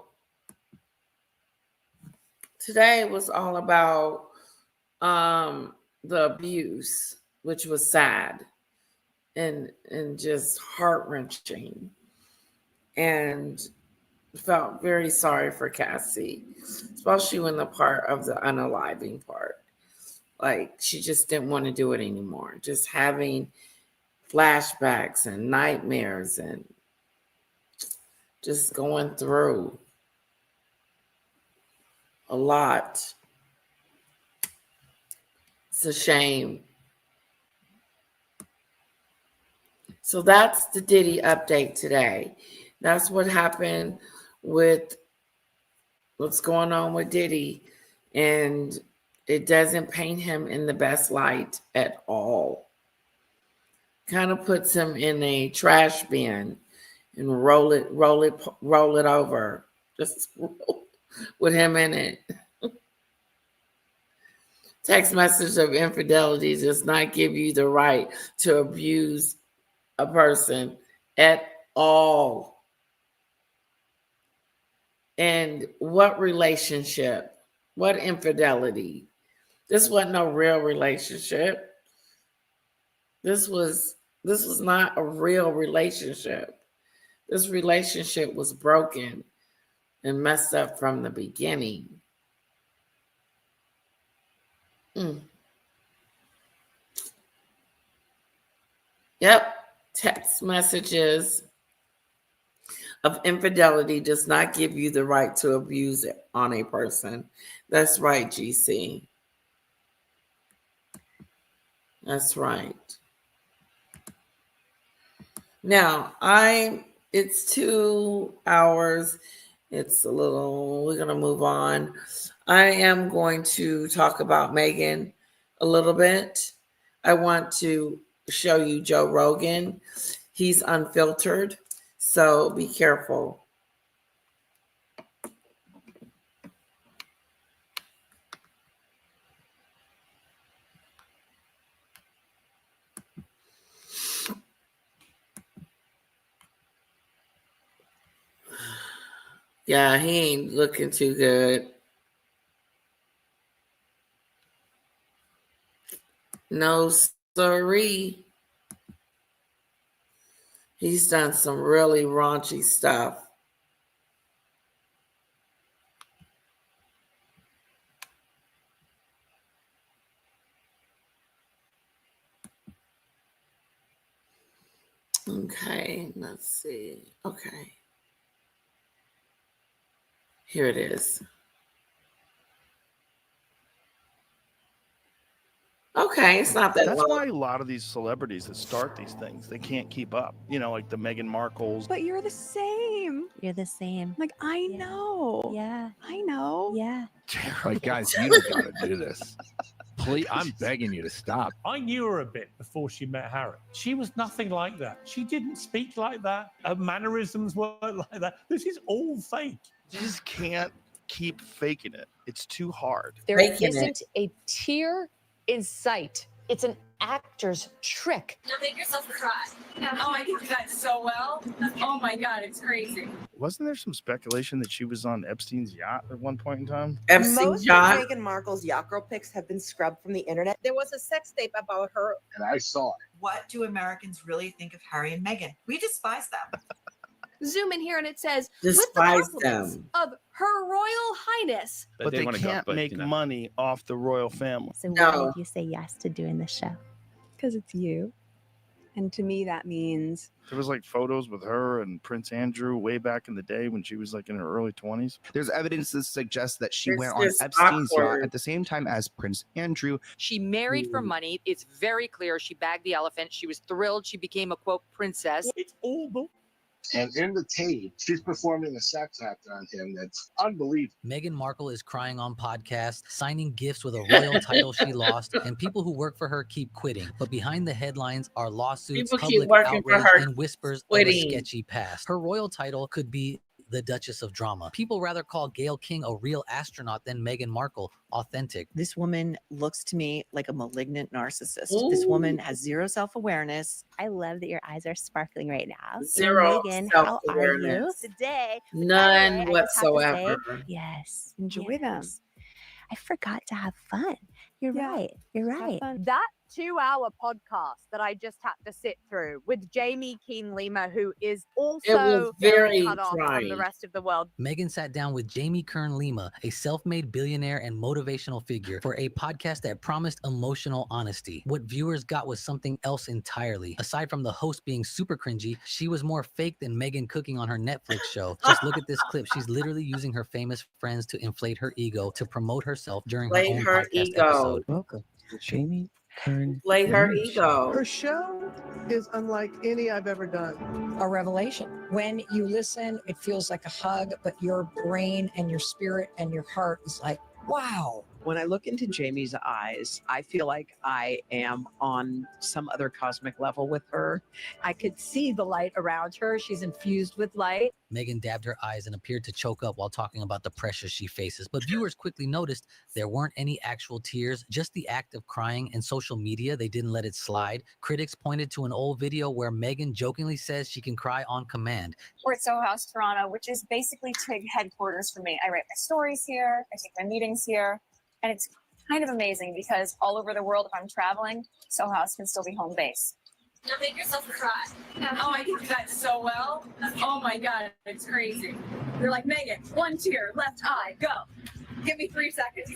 the abuse, which was sad and just heart-wrenching, and felt very sorry for Cassie, especially in the part of the unaliving part. Like, she just didn't want to do it anymore, just having flashbacks and nightmares and just going through a lot. It's a shame. So that's the Diddy update today. That's what happened with what's going on with Diddy. And it doesn't paint him in the best light at all. Kind of puts him in a trash bin and roll it over. Just with him in it. Text message of infidelity does not give you the right to abuse a person at all. And what relationship? What infidelity? This wasn't no real relationship. This was not a real relationship. This relationship was broken and messed up from the beginning. Yep. Text messages of infidelity does not give you the right to abuse it on a person. That's right, GC. That's right. Now, it's 2 hours. We're going to move on. I am going to talk about Meghan a little bit. I want to show you Joe Rogan. He's unfiltered, so be careful. Yeah, he ain't looking too good. No, sorry. He's done some really raunchy stuff. Okay, let's see. Okay. Here it is. Okay, it's not that That's long. why a lot of these celebrities that start these things, they can't keep up. You know, like the Meghan Markles. But you're the same. You're the same. Like, I Yeah. know. Yeah. I know. Yeah. Like, guys, you don't got to do this. Please, I'm begging you to stop. I knew her a bit before she met Harry. She was nothing like that. She didn't speak like that. Her mannerisms weren't like that. This is all fake. You just can't keep faking it. It's too hard. There Faking isn't a tear in sight. It's an actor's trick. Now make yourself cry. Oh, I do that so well. Oh my God, it's crazy. Wasn't there some speculation that she was on Epstein's yacht at one point in time? Epstein Most yacht. of Meghan Markle's yacht girl pics have been scrubbed from the internet. There was a sex tape about her. And I saw it. What do Americans really think of Harry and Meghan? We despise them. Zoom in here and it says, Despise with the compliments them. of Her Royal Highness. But they can't make money off the royal family. So No. why did you say yes to doing this show? Because it's you. And to me, that means There was like photos with her and Prince Andrew way back in the day when she was like in her early 20s. There's evidence that suggests that she It's went on just Epstein's yacht awkward. at the same time as Prince Andrew. She married for money. It's very clear she bagged the elephant. She was thrilled. She became a, quote, princess. It's all the And in the tape, she's performing a sex act on him that's unbelievable. Meghan Markle is crying on podcasts, signing gifts with a royal title she lost, and people who work for her keep quitting. But behind the headlines are lawsuits, People keep public working for outrage, her, and whispers quitting. of a sketchy past. Her royal title could be the Duchess of Drama. People rather call Gayle King a real astronaut than Meghan Markle authentic. This woman looks to me like a malignant narcissist. This woman has zero self-awareness. I love that your eyes are sparkling right now. And Zero Meghan, how are you self-awareness. today? None By the way, I just have to say, whatsoever. yes. enjoy them. yes. I forgot to have fun. You're right. You're right. That 2-hour podcast that I just had to sit through with Jamie Keen Lima, who is also very cut off from trying. the rest of the world. Meghan sat down with Jamie Kern Lima, a self-made billionaire and motivational figure, for a podcast that promised emotional honesty. What viewers got was something else entirely. Aside from the host being super cringy, she was more fake than Meghan cooking on her Netflix show. Just look at this clip. She's literally using her famous friends to inflate her ego to promote herself during her Inflate own her podcast ego. episode. Welcome to Jamie Kern. Inflate her Lima ego. Her show is unlike any I've ever done. A revelation. When you listen, it feels like a hug, but your brain and your spirit and your heart is like, wow. When I look into Jamie's eyes, I feel like I am on some other cosmic level with her. I could see the light around her. She's infused with light. Meghan dabbed her eyes and appeared to choke up while talking about the pressure she faces. But viewers quickly noticed there weren't any actual tears, just the act of crying. And social media, they didn't let it slide. Critics pointed to an old video where Meghan jokingly says she can cry on command. We're at Soho House Toronto, which is basically TIG headquarters for me. I write my stories here, I take my meetings here, and it's kind of amazing because all over the world, if I'm traveling, Soho House can still be home base. Now make yourself cry. Oh, I do that so well. Oh my God, it's crazy. You're like, Megan, 1 tear, left eye, go. Give me 3 seconds.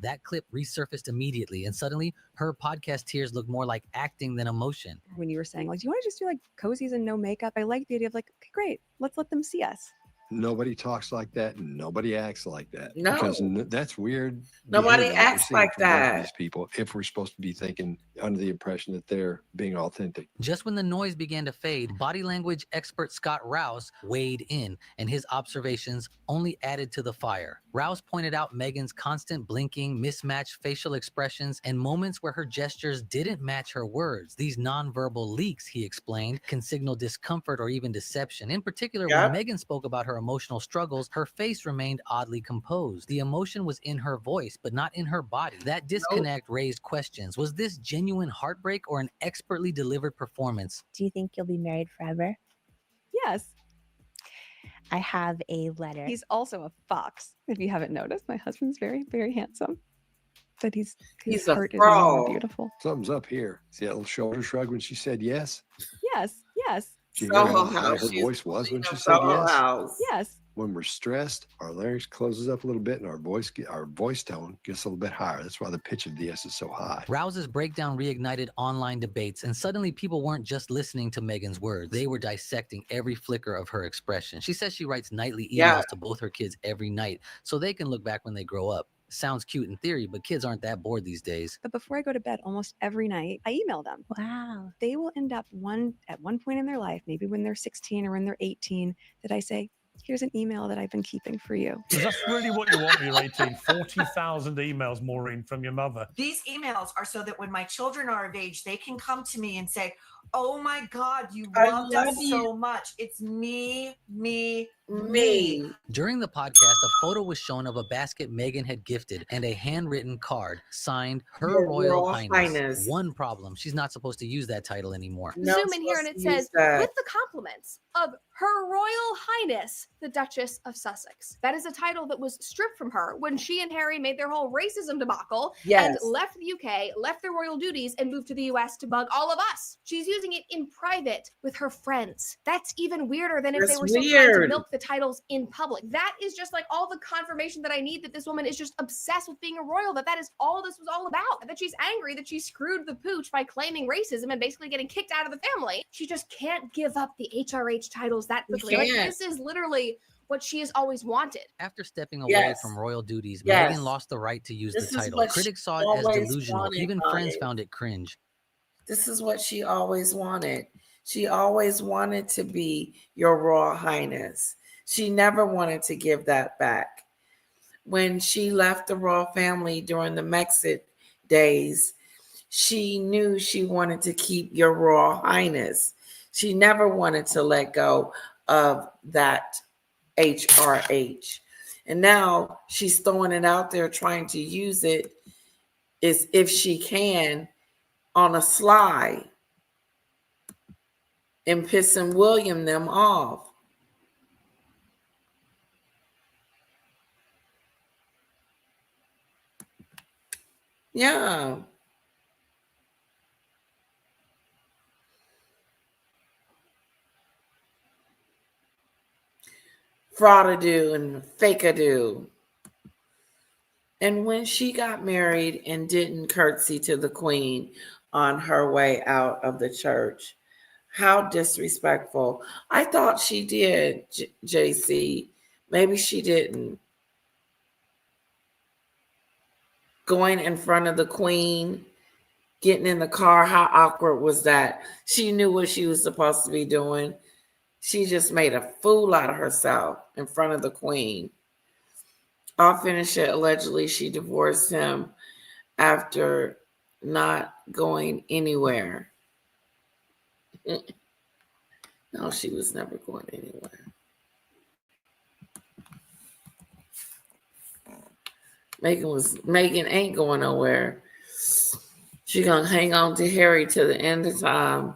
That clip resurfaced immediately, and suddenly her podcast tears looked more like acting than emotion. When you were saying, like, do you want to just do like cozies and no makeup? I like the idea of like, okay, great, let's let them see us. Nobody talks like that, and nobody acts like that. No. Because that's weird. Nobody behavior that we're acts seeing like from both of that. These people, if we're supposed to be thinking under the impression that they're being authentic. Just when the noise began to fade, body language expert Scott Rouse weighed in, and his observations only added to the fire. Rouse pointed out Meghan's constant blinking, mismatched facial expressions, and moments where her gestures didn't match her words. These nonverbal leaks, he explained, can signal discomfort or even deception. In particular, when Meghan spoke about her emotional struggles, her face remained oddly composed. The emotion was in her voice, but not in her body. That disconnect raised questions. Was this genuine heartbreak or an expertly delivered performance? Do you think you'll be married forever? Yes. I have a letter. He's also a fox. If you haven't noticed, my husband's very, very handsome. But his a heart is even more frog. beautiful. Something's up here. See that little shoulder shrug when she said yes? Yes, yes, Do you hear Soho how House. her She's voice was when queen she of said Soho yes? House. yes. When we're stressed, our larynx closes up a little bit and our voice tone gets a little bit higher. That's why the pitch of the S is so high. Rouse's breakdown reignited online debates, and suddenly people weren't just listening to Meghan's words. They were dissecting every flicker of her expression. She says she writes nightly emails to both her kids every night so they can look back when they grow up. Sounds cute in theory, but kids aren't that bored these days. But before I go to bed almost every night, I email them. Wow. They will end up at one point in their life, maybe when they're 16 or when they're 18, that I say, here's an email that I've been keeping for you. Is that really what you want when you're 18? 40,000 emails, Maureen, from your mother. These emails are so that when my children are of age, they can come to me and say, oh my God, you loved us so much. It's me. During the podcast, a photo was shown of a basket Meghan had gifted and a handwritten card signed Her Your Royal Royal Highness. One problem, she's not supposed to use that title anymore. Zoom in here and it says, with the compliments of Her Royal Highness the Duchess of Sussex. That is a title that was stripped from her when she and Harry made their whole racism debacle and left the UK, left their royal duties, and moved to the US to bug all of us. She's using it in private with her friends. That's even weirder than if they were still trying to milk the titles in public. That is just like all the confirmation that I need that this woman is just obsessed with being a royal, that is all this was all about, that she's angry that she screwed the pooch by claiming racism and basically getting kicked out of the family. She just can't give up the HRH titles that quickly. Like, this is literally what she has always wanted. After stepping away from royal duties, Meghan lost the right to use the title. Critics saw it as delusional. Even friends found it cringe. This is what she always wanted. She always wanted to be your Royal Highness. She never wanted to give that back. When she left the royal family during the Brexit days, she knew she wanted to keep your Royal Highness. She never wanted to let go of that HRH. And now she's throwing it out there, trying to use it as if she can on a sly and pissing William them off. Yeah. Fraudadoo and fakeadoo. And when she got married and didn't curtsy to the queen on her way out of the church, how disrespectful. I thought she did, JC. Maybe she didn't. Going in front of the queen, getting in the car, how awkward was that? She knew what she was supposed to be doing. She just made a fool out of herself in front of the queen. I'll finish it. Allegedly, she divorced him after not going anywhere. No, she was never going anywhere. Meghan ain't going nowhere. She gonna hang on to Harry to the end of time.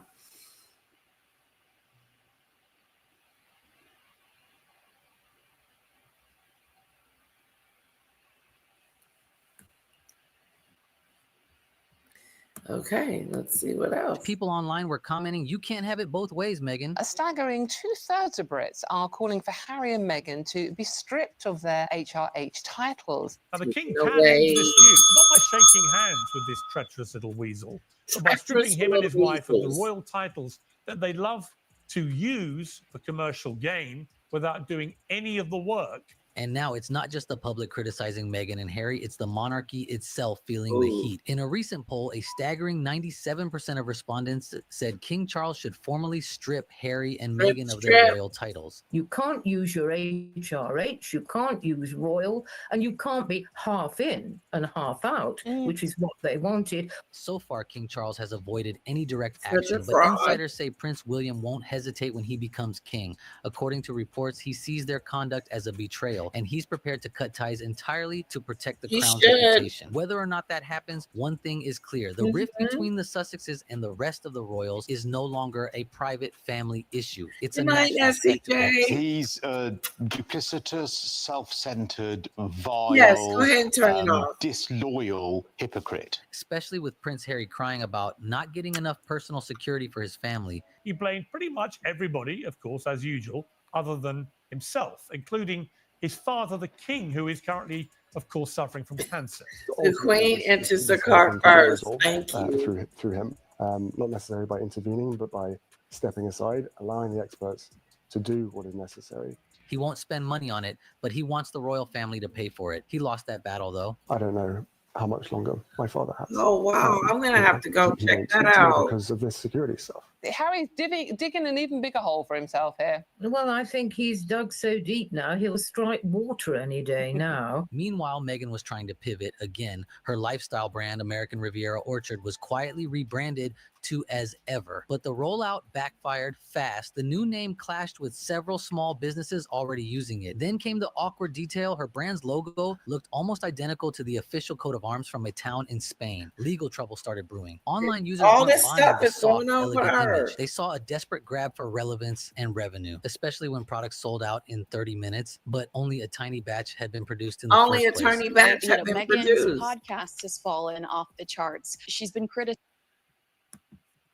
Okay, let's see what else. People online were commenting, "You can't have it both ways, Meghan." A staggering 2/3 of Brits are calling for Harry and Meghan to be stripped of their HRH titles. Now, the king can end this feud, not by shaking hands with this treacherous little weasel, but by stripping him and his wife of the royal titles that they love to use for commercial gain without doing any of the work. And now it's not just the public criticizing Meghan and Harry, it's the monarchy itself feeling the heat. In a recent poll, a staggering 97% of respondents said King Charles should formally strip Harry and Meghan of their royal titles. You can't use your HRH, you can't use royal, and you can't be half in and half out, which is what they wanted. So far, King Charles has avoided any direct action, but insiders say Prince William won't hesitate when he becomes king. According to reports, he sees their conduct as a betrayal, and he's prepared to cut ties entirely to protect the crown's reputation. Whether or not that happens, one thing is clear. The rift between the Sussexes and the rest of the royals is no longer a private family issue. It's a national spectacle. He's a duplicitous, self-centered, vile, go ahead and turn it off. Disloyal hypocrite. Especially with Prince Harry crying about not getting enough personal security for his family. He blamed pretty much everybody, of course, as usual, other than himself, including his father, the king, who is currently, of course, suffering from cancer. The queen enters the car first. Thank you. Through him, not necessarily by intervening, but by stepping aside, allowing the experts to do what is necessary. He won't spend money on it, but he wants the royal family to pay for it. He lost that battle, though. I don't know how much longer my father has. Oh, wow. I'm going to have to go check that out. Because of this security stuff. Harry's digging an even bigger hole for himself here. Well, I think he's dug so deep now, he'll strike water any day now. Meanwhile, Meghan was trying to pivot again. Her lifestyle brand, American Riviera Orchard, was quietly rebranded to As Ever. But the rollout backfired fast. The new name clashed with several small businesses already using it. Then came the awkward detail. Her brand's logo looked almost identical to the official coat of arms from a town in Spain. Legal trouble started brewing. Online users all weren't this buying stuff the is going soft, on with elegant her. work. They saw a desperate grab for relevance and revenue, especially when products sold out in 30 minutes, but only a tiny batch had been produced in the Only first a place. tiny batch had been Meghan's produced. podcast has fallen off the charts. She's been criticized.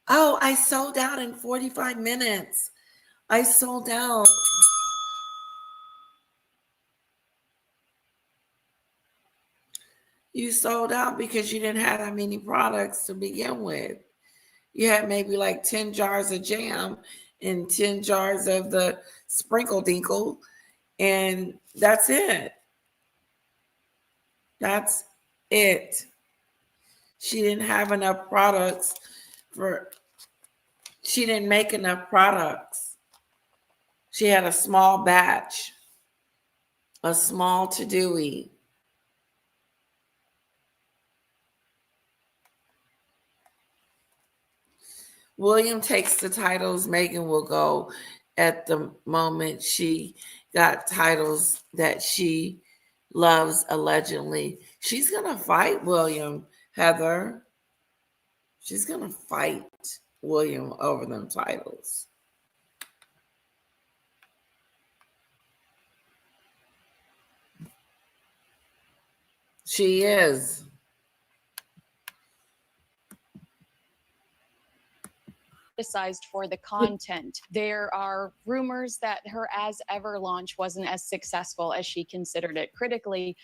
Oh, I sold out in 45 minutes. I sold out. You sold out because you didn't have that many products to begin with. You had maybe like 10 jars of jam and 10 jars of the sprinkle dinkle, and that's it. That's it. She didn't have enough products she didn't make enough products. She had a small batch, a small to-do-y. William takes the titles. Meghan will go at the moment she got titles that she loves, allegedly. She's going to fight William, Heather. She's going to fight William over them titles. She is. Criticized for the content. There are rumors that her As Ever launch wasn't as successful as she considered it. Critically,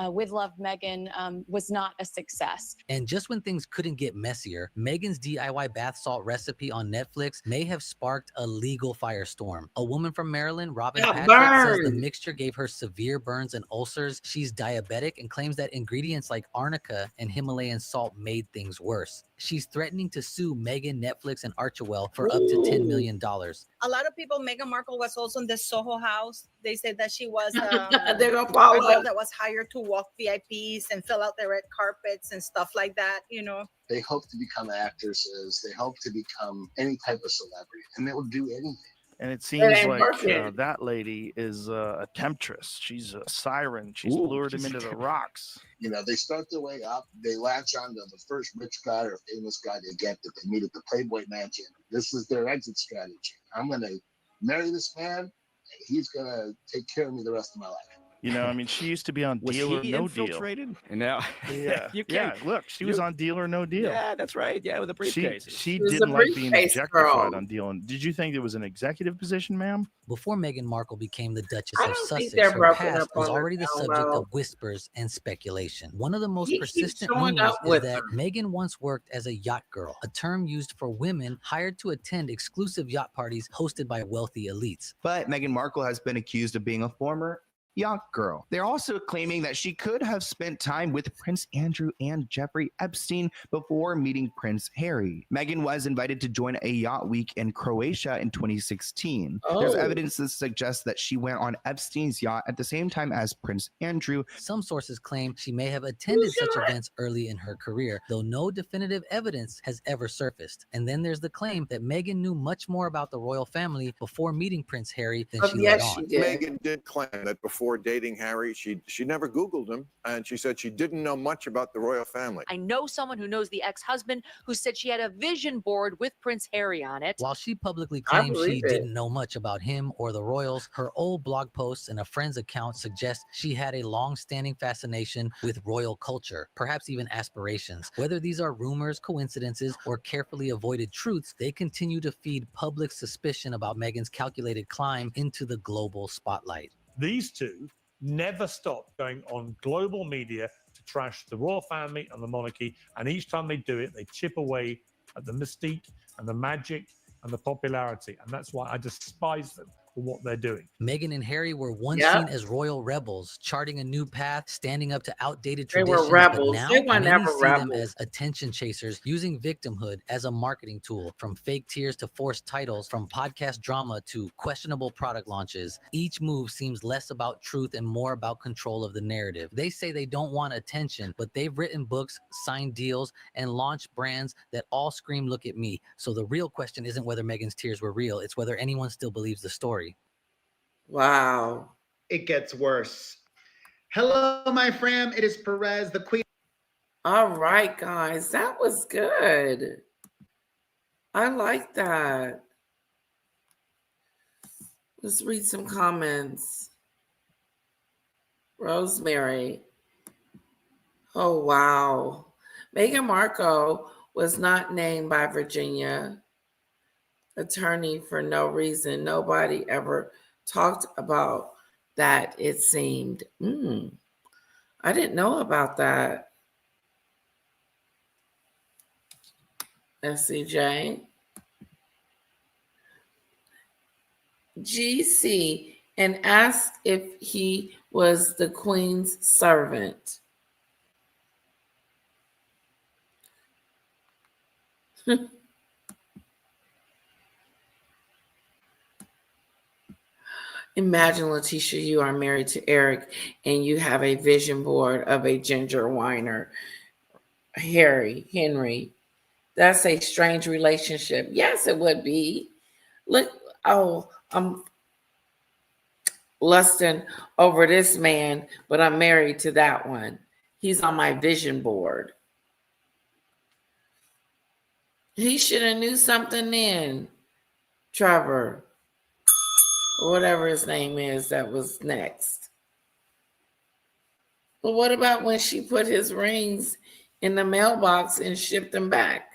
With Love Meghan was not a success. And just when things couldn't get messier, Meghan's DIY bath salt recipe on Netflix may have sparked a legal firestorm. A woman from Maryland, Robin Patrick, says the mixture gave her severe burns and ulcers. She's diabetic and claims that ingredients like arnica and Himalayan salt made things worse. She's threatening to sue Meghan, Netflix, and Archewell for up to $10 million. A lot of people, Meghan Markle was also in the Soho House. They said that she was They're gonna follow a girl us. that was hired to walk VIPs and fill out the red carpets and stuff like that, you know. They hope to become actresses. They hope to become any type of celebrity, and they will do anything. And it seems like that lady is a temptress. She's a siren. She's lured him into the rocks. You know, they start their way up. They latch on to the first rich guy or famous guy they get that they meet at the Playboy Mansion. This is their exit strategy. I'm going to marry this man, and he's going to take care of me the rest of my life. You know, I mean, she used to be on Was Deal or he No infiltrated? Deal. And now, Yeah, you yeah. can't. Look, she was on Deal or No Deal. Yeah, that's right. Yeah, with a briefcase. She was didn't a like being briefcase objectified girl. on Deal. Did you think it was an executive position, ma'am? Before Meghan Markle became the Duchess I of don't think Sussex, they're her broken past up was on the already the down subject low. of whispers and speculation. One of the most He keeps persistent showing rumors up is with that her. Meghan once worked as a yacht girl, a term used for women hired to attend exclusive yacht parties hosted by wealthy elites. But Meghan Markle has been accused of being a former yacht girl. They're also claiming that she could have spent time with Prince Andrew and Jeffrey Epstein before meeting Prince Harry. Meghan was invited to join a yacht week in Croatia in 2016. There's Oh. evidence that suggests that she went on Epstein's yacht at the same time as Prince Andrew. Some sources claim she may have attended such events early in her career, though no definitive evidence has ever surfaced. And then there's the claim that Meghan knew much more about the royal family before meeting Prince Harry than she let on. Meghan did claim that before dating Harry, she never Googled him, and she said she didn't know much about the royal family. I know someone who knows the ex-husband who said she had a vision board with Prince Harry on it. While she publicly I claims she believe it. didn't know much about him or the royals, her old blog posts and a friend's account suggest she had a long-standing fascination with royal culture, perhaps even aspirations. Whether these are rumors, coincidences, or carefully avoided truths, they continue to feed public suspicion about Meghan's calculated climb into the global spotlight. These two never stop going on global media to trash the royal family and the monarchy, and each time they do it, they chip away at the mystique and the magic and the popularity, and that's why I despise them for what they're doing. Meghan and Harry were once Yep. seen as royal rebels, charting a new path, standing up to outdated They were traditions. rebels. But now They were many never see them rebels. as attention chasers, using victimhood as a marketing tool. From fake tears to forced titles, from podcast drama to questionable product launches, each move seems less about truth and more about control of the narrative. They say they don't want attention, but they've written books, signed deals, and launched brands that all scream, "Look at me." So the real question isn't whether Meghan's tears were real, it's whether anyone still believes the story. Wow. It gets worse. Hello, my fam. It is Perez, the queen. All right, guys. That was good. I like that. Let's read some comments. Rosemary. Oh, wow. Meghan Markle was not named by Virginia attorney for no reason. Nobody ever talked about that, it seemed. I didn't know about that. SCJ. GC, and asked if he was the Queen's servant. Imagine, Letitia, you are married to Eric and you have a vision board of a ginger whiner, Henry. That's a strange relationship. Yes, it would be. Look, I'm lusting over this man, but I'm married to that one. He's on my vision board. He should have knew something then, Trevor, or whatever his name is that was next. But what about when she put his rings in the mailbox and shipped them back?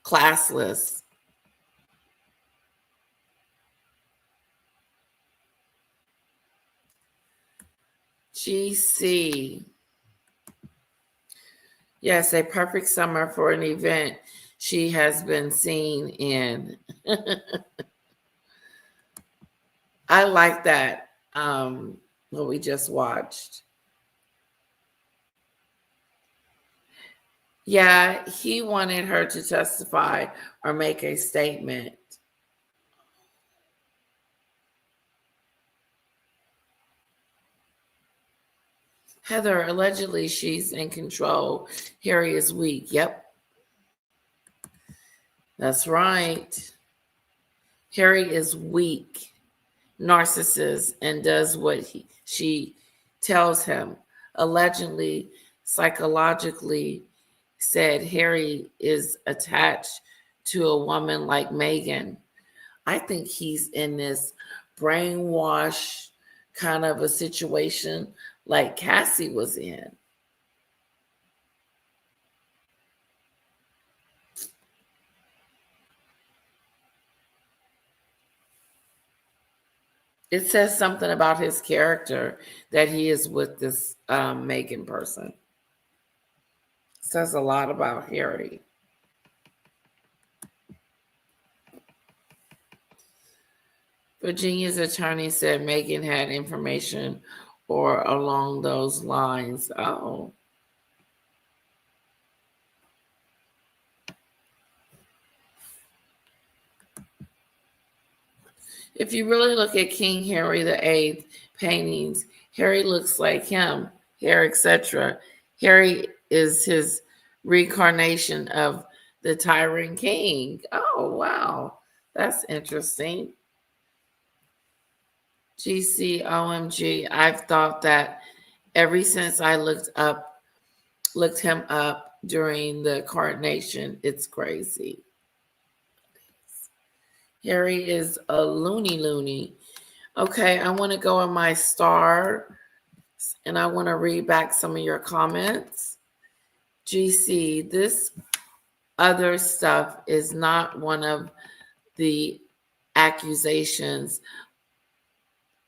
Classless. GC. Yes, a perfect summer for an event she has been seen in. I like that, what we just watched. Yeah, he wanted her to testify or make a statement. Heather, allegedly she's in control. Harry is weak. Yep. That's right. Harry is weak, narcissist, and does what she tells him. Allegedly, psychologically said Harry is attached to a woman like Meghan. I think he's in this brainwash kind of a situation like Cassie was in. It says something about his character that he is with this Meghan person. It says a lot about Harry. Virginia's attorney said Meghan had information or along those lines. Oh. If you really look at King Henry VIII paintings, Harry looks like him, hair, etc. Harry is his reincarnation of the tyrant king. Oh, wow. That's interesting. GC, OMG, I've thought that ever since I looked him up during the coronation. It's crazy. Harry is a loony. Okay, I want to go in my star and I want to read back some of your comments. GC, this other stuff is not one of the accusations,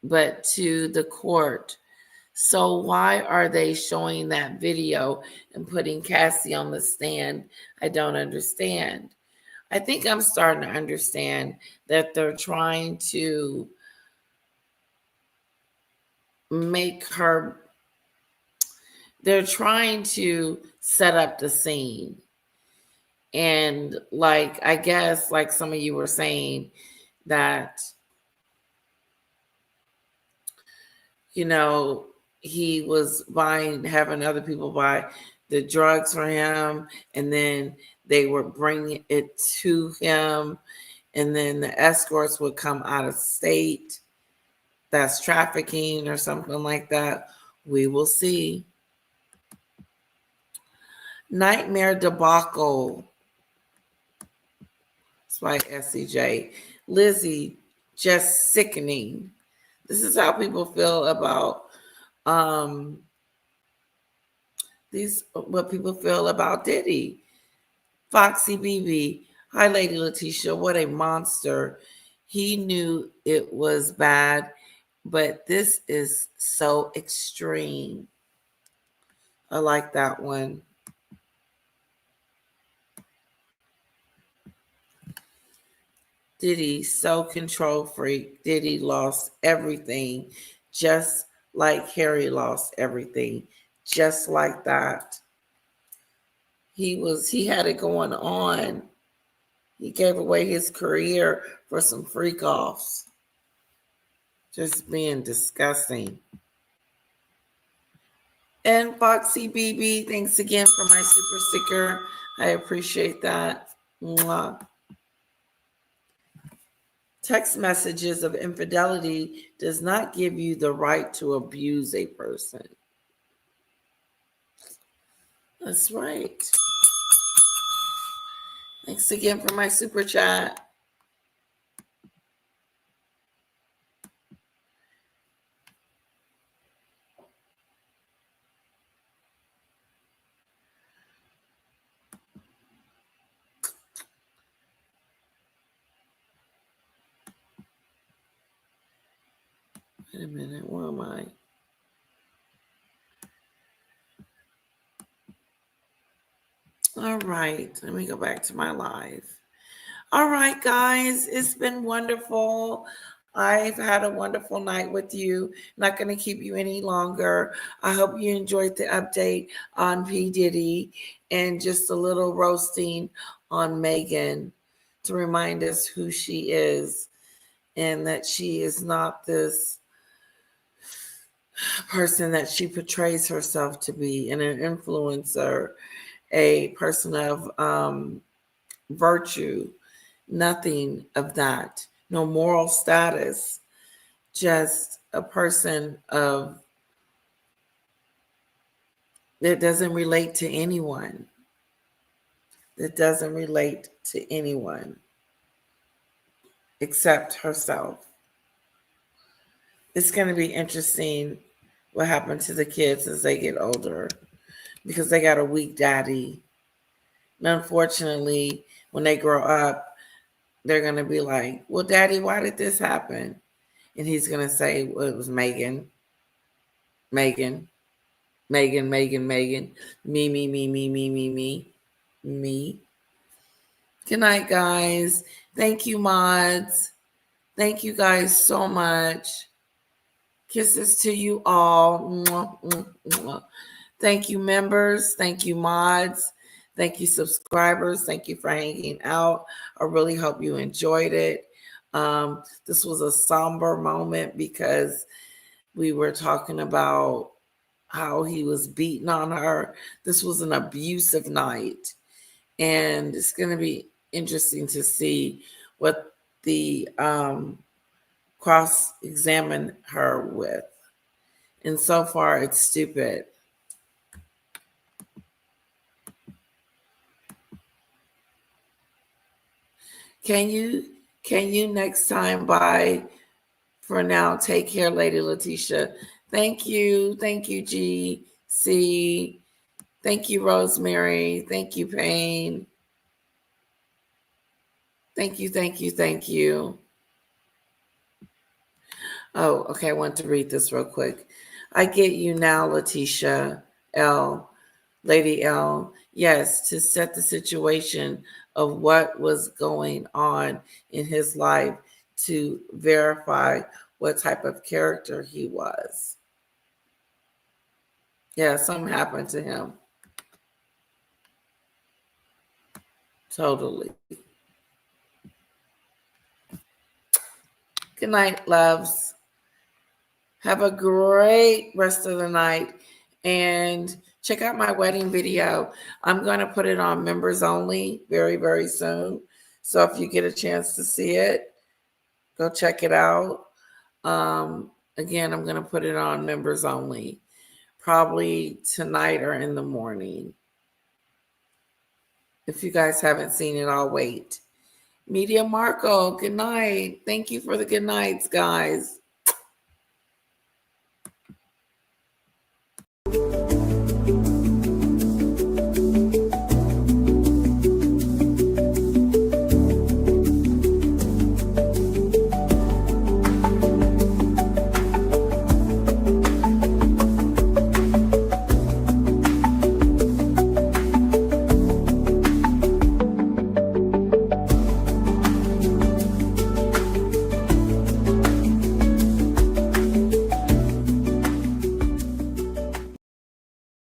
but to the court. So why are they showing that video and putting Cassie on the stand? I don't understand. I think I'm starting to understand that they're trying to they're trying to set up the scene. And I guess like some of you were saying that, he was having other people buy the drugs for him, and then they were bringing it to him, and then the escorts would come out of state. That's trafficking or something like that. We will see. Nightmare debacle. That's right, SCJ. Lizzie, just sickening. This is how people feel about what people feel about Diddy. Foxy BB. Hi, Lady Letitia. What a monster. He knew it was bad, but this is so extreme. I like that one. Diddy, so control freak. Diddy lost everything, just like Harry lost everything, just like that. He had it going on. He gave away his career for some freak offs. Just being disgusting. And Foxy BB, thanks again for my super sticker. I appreciate that. Mwah. Text messages of infidelity does not give you the right to abuse a person. That's right. Thanks again for my super chat. Wait a minute, where am I? All right, let me go back to my live. All right, guys, it's been wonderful. I've had a wonderful night with you. Not going to keep you any longer. I hope you enjoyed the update on P. Diddy and just a little roasting on Meghan to remind us who she is and that she is not this person that she portrays herself to be, and an influencer, a person of virtue. Nothing of that. No moral status. Just a person that doesn't relate to anyone. That doesn't relate to anyone except herself. It's going to be interesting what happened to the kids as they get older because they got a weak daddy. And unfortunately, when they grow up, they're going to be like, well, Daddy, why did this happen? And he's going to say, well, it was Meghan. Meghan. Meghan, Meghan, Meghan. Me, me, me, me, me, me, me. Me. Good night, guys. Thank you, mods. Thank you guys so much. Kisses to you all. Mwah, mwah, mwah. Thank you, members. Thank you, mods. Thank you, subscribers. Thank you for hanging out. I really hope you enjoyed it. This was a somber moment because we were talking about how he was beating on her. This was an abusive night. And it's going to be interesting to see what the cross-examine her with. And so far, it's stupid. Can you next time bye for now? Take care, Lady Letitia. Thank you. Thank you, GC. Thank you, Rosemary. Thank you, Payne. Thank you, thank you, thank you. Oh, okay. I want to read this real quick. I get you now, Letitia L. Lady L. Yes, to set the situation of what was going on in his life to verify what type of character he was. Yeah, something happened to him. Totally. Good night, loves. Have a great rest of the night. And check out my wedding video. I'm going to put it on members only very, very soon. So if you get a chance to see it, go check it out. Again, I'm going to put it on members only, probably tonight or in the morning. If you guys haven't seen it, I'll wait. Media Marco, good night. Thank you for the good nights, guys.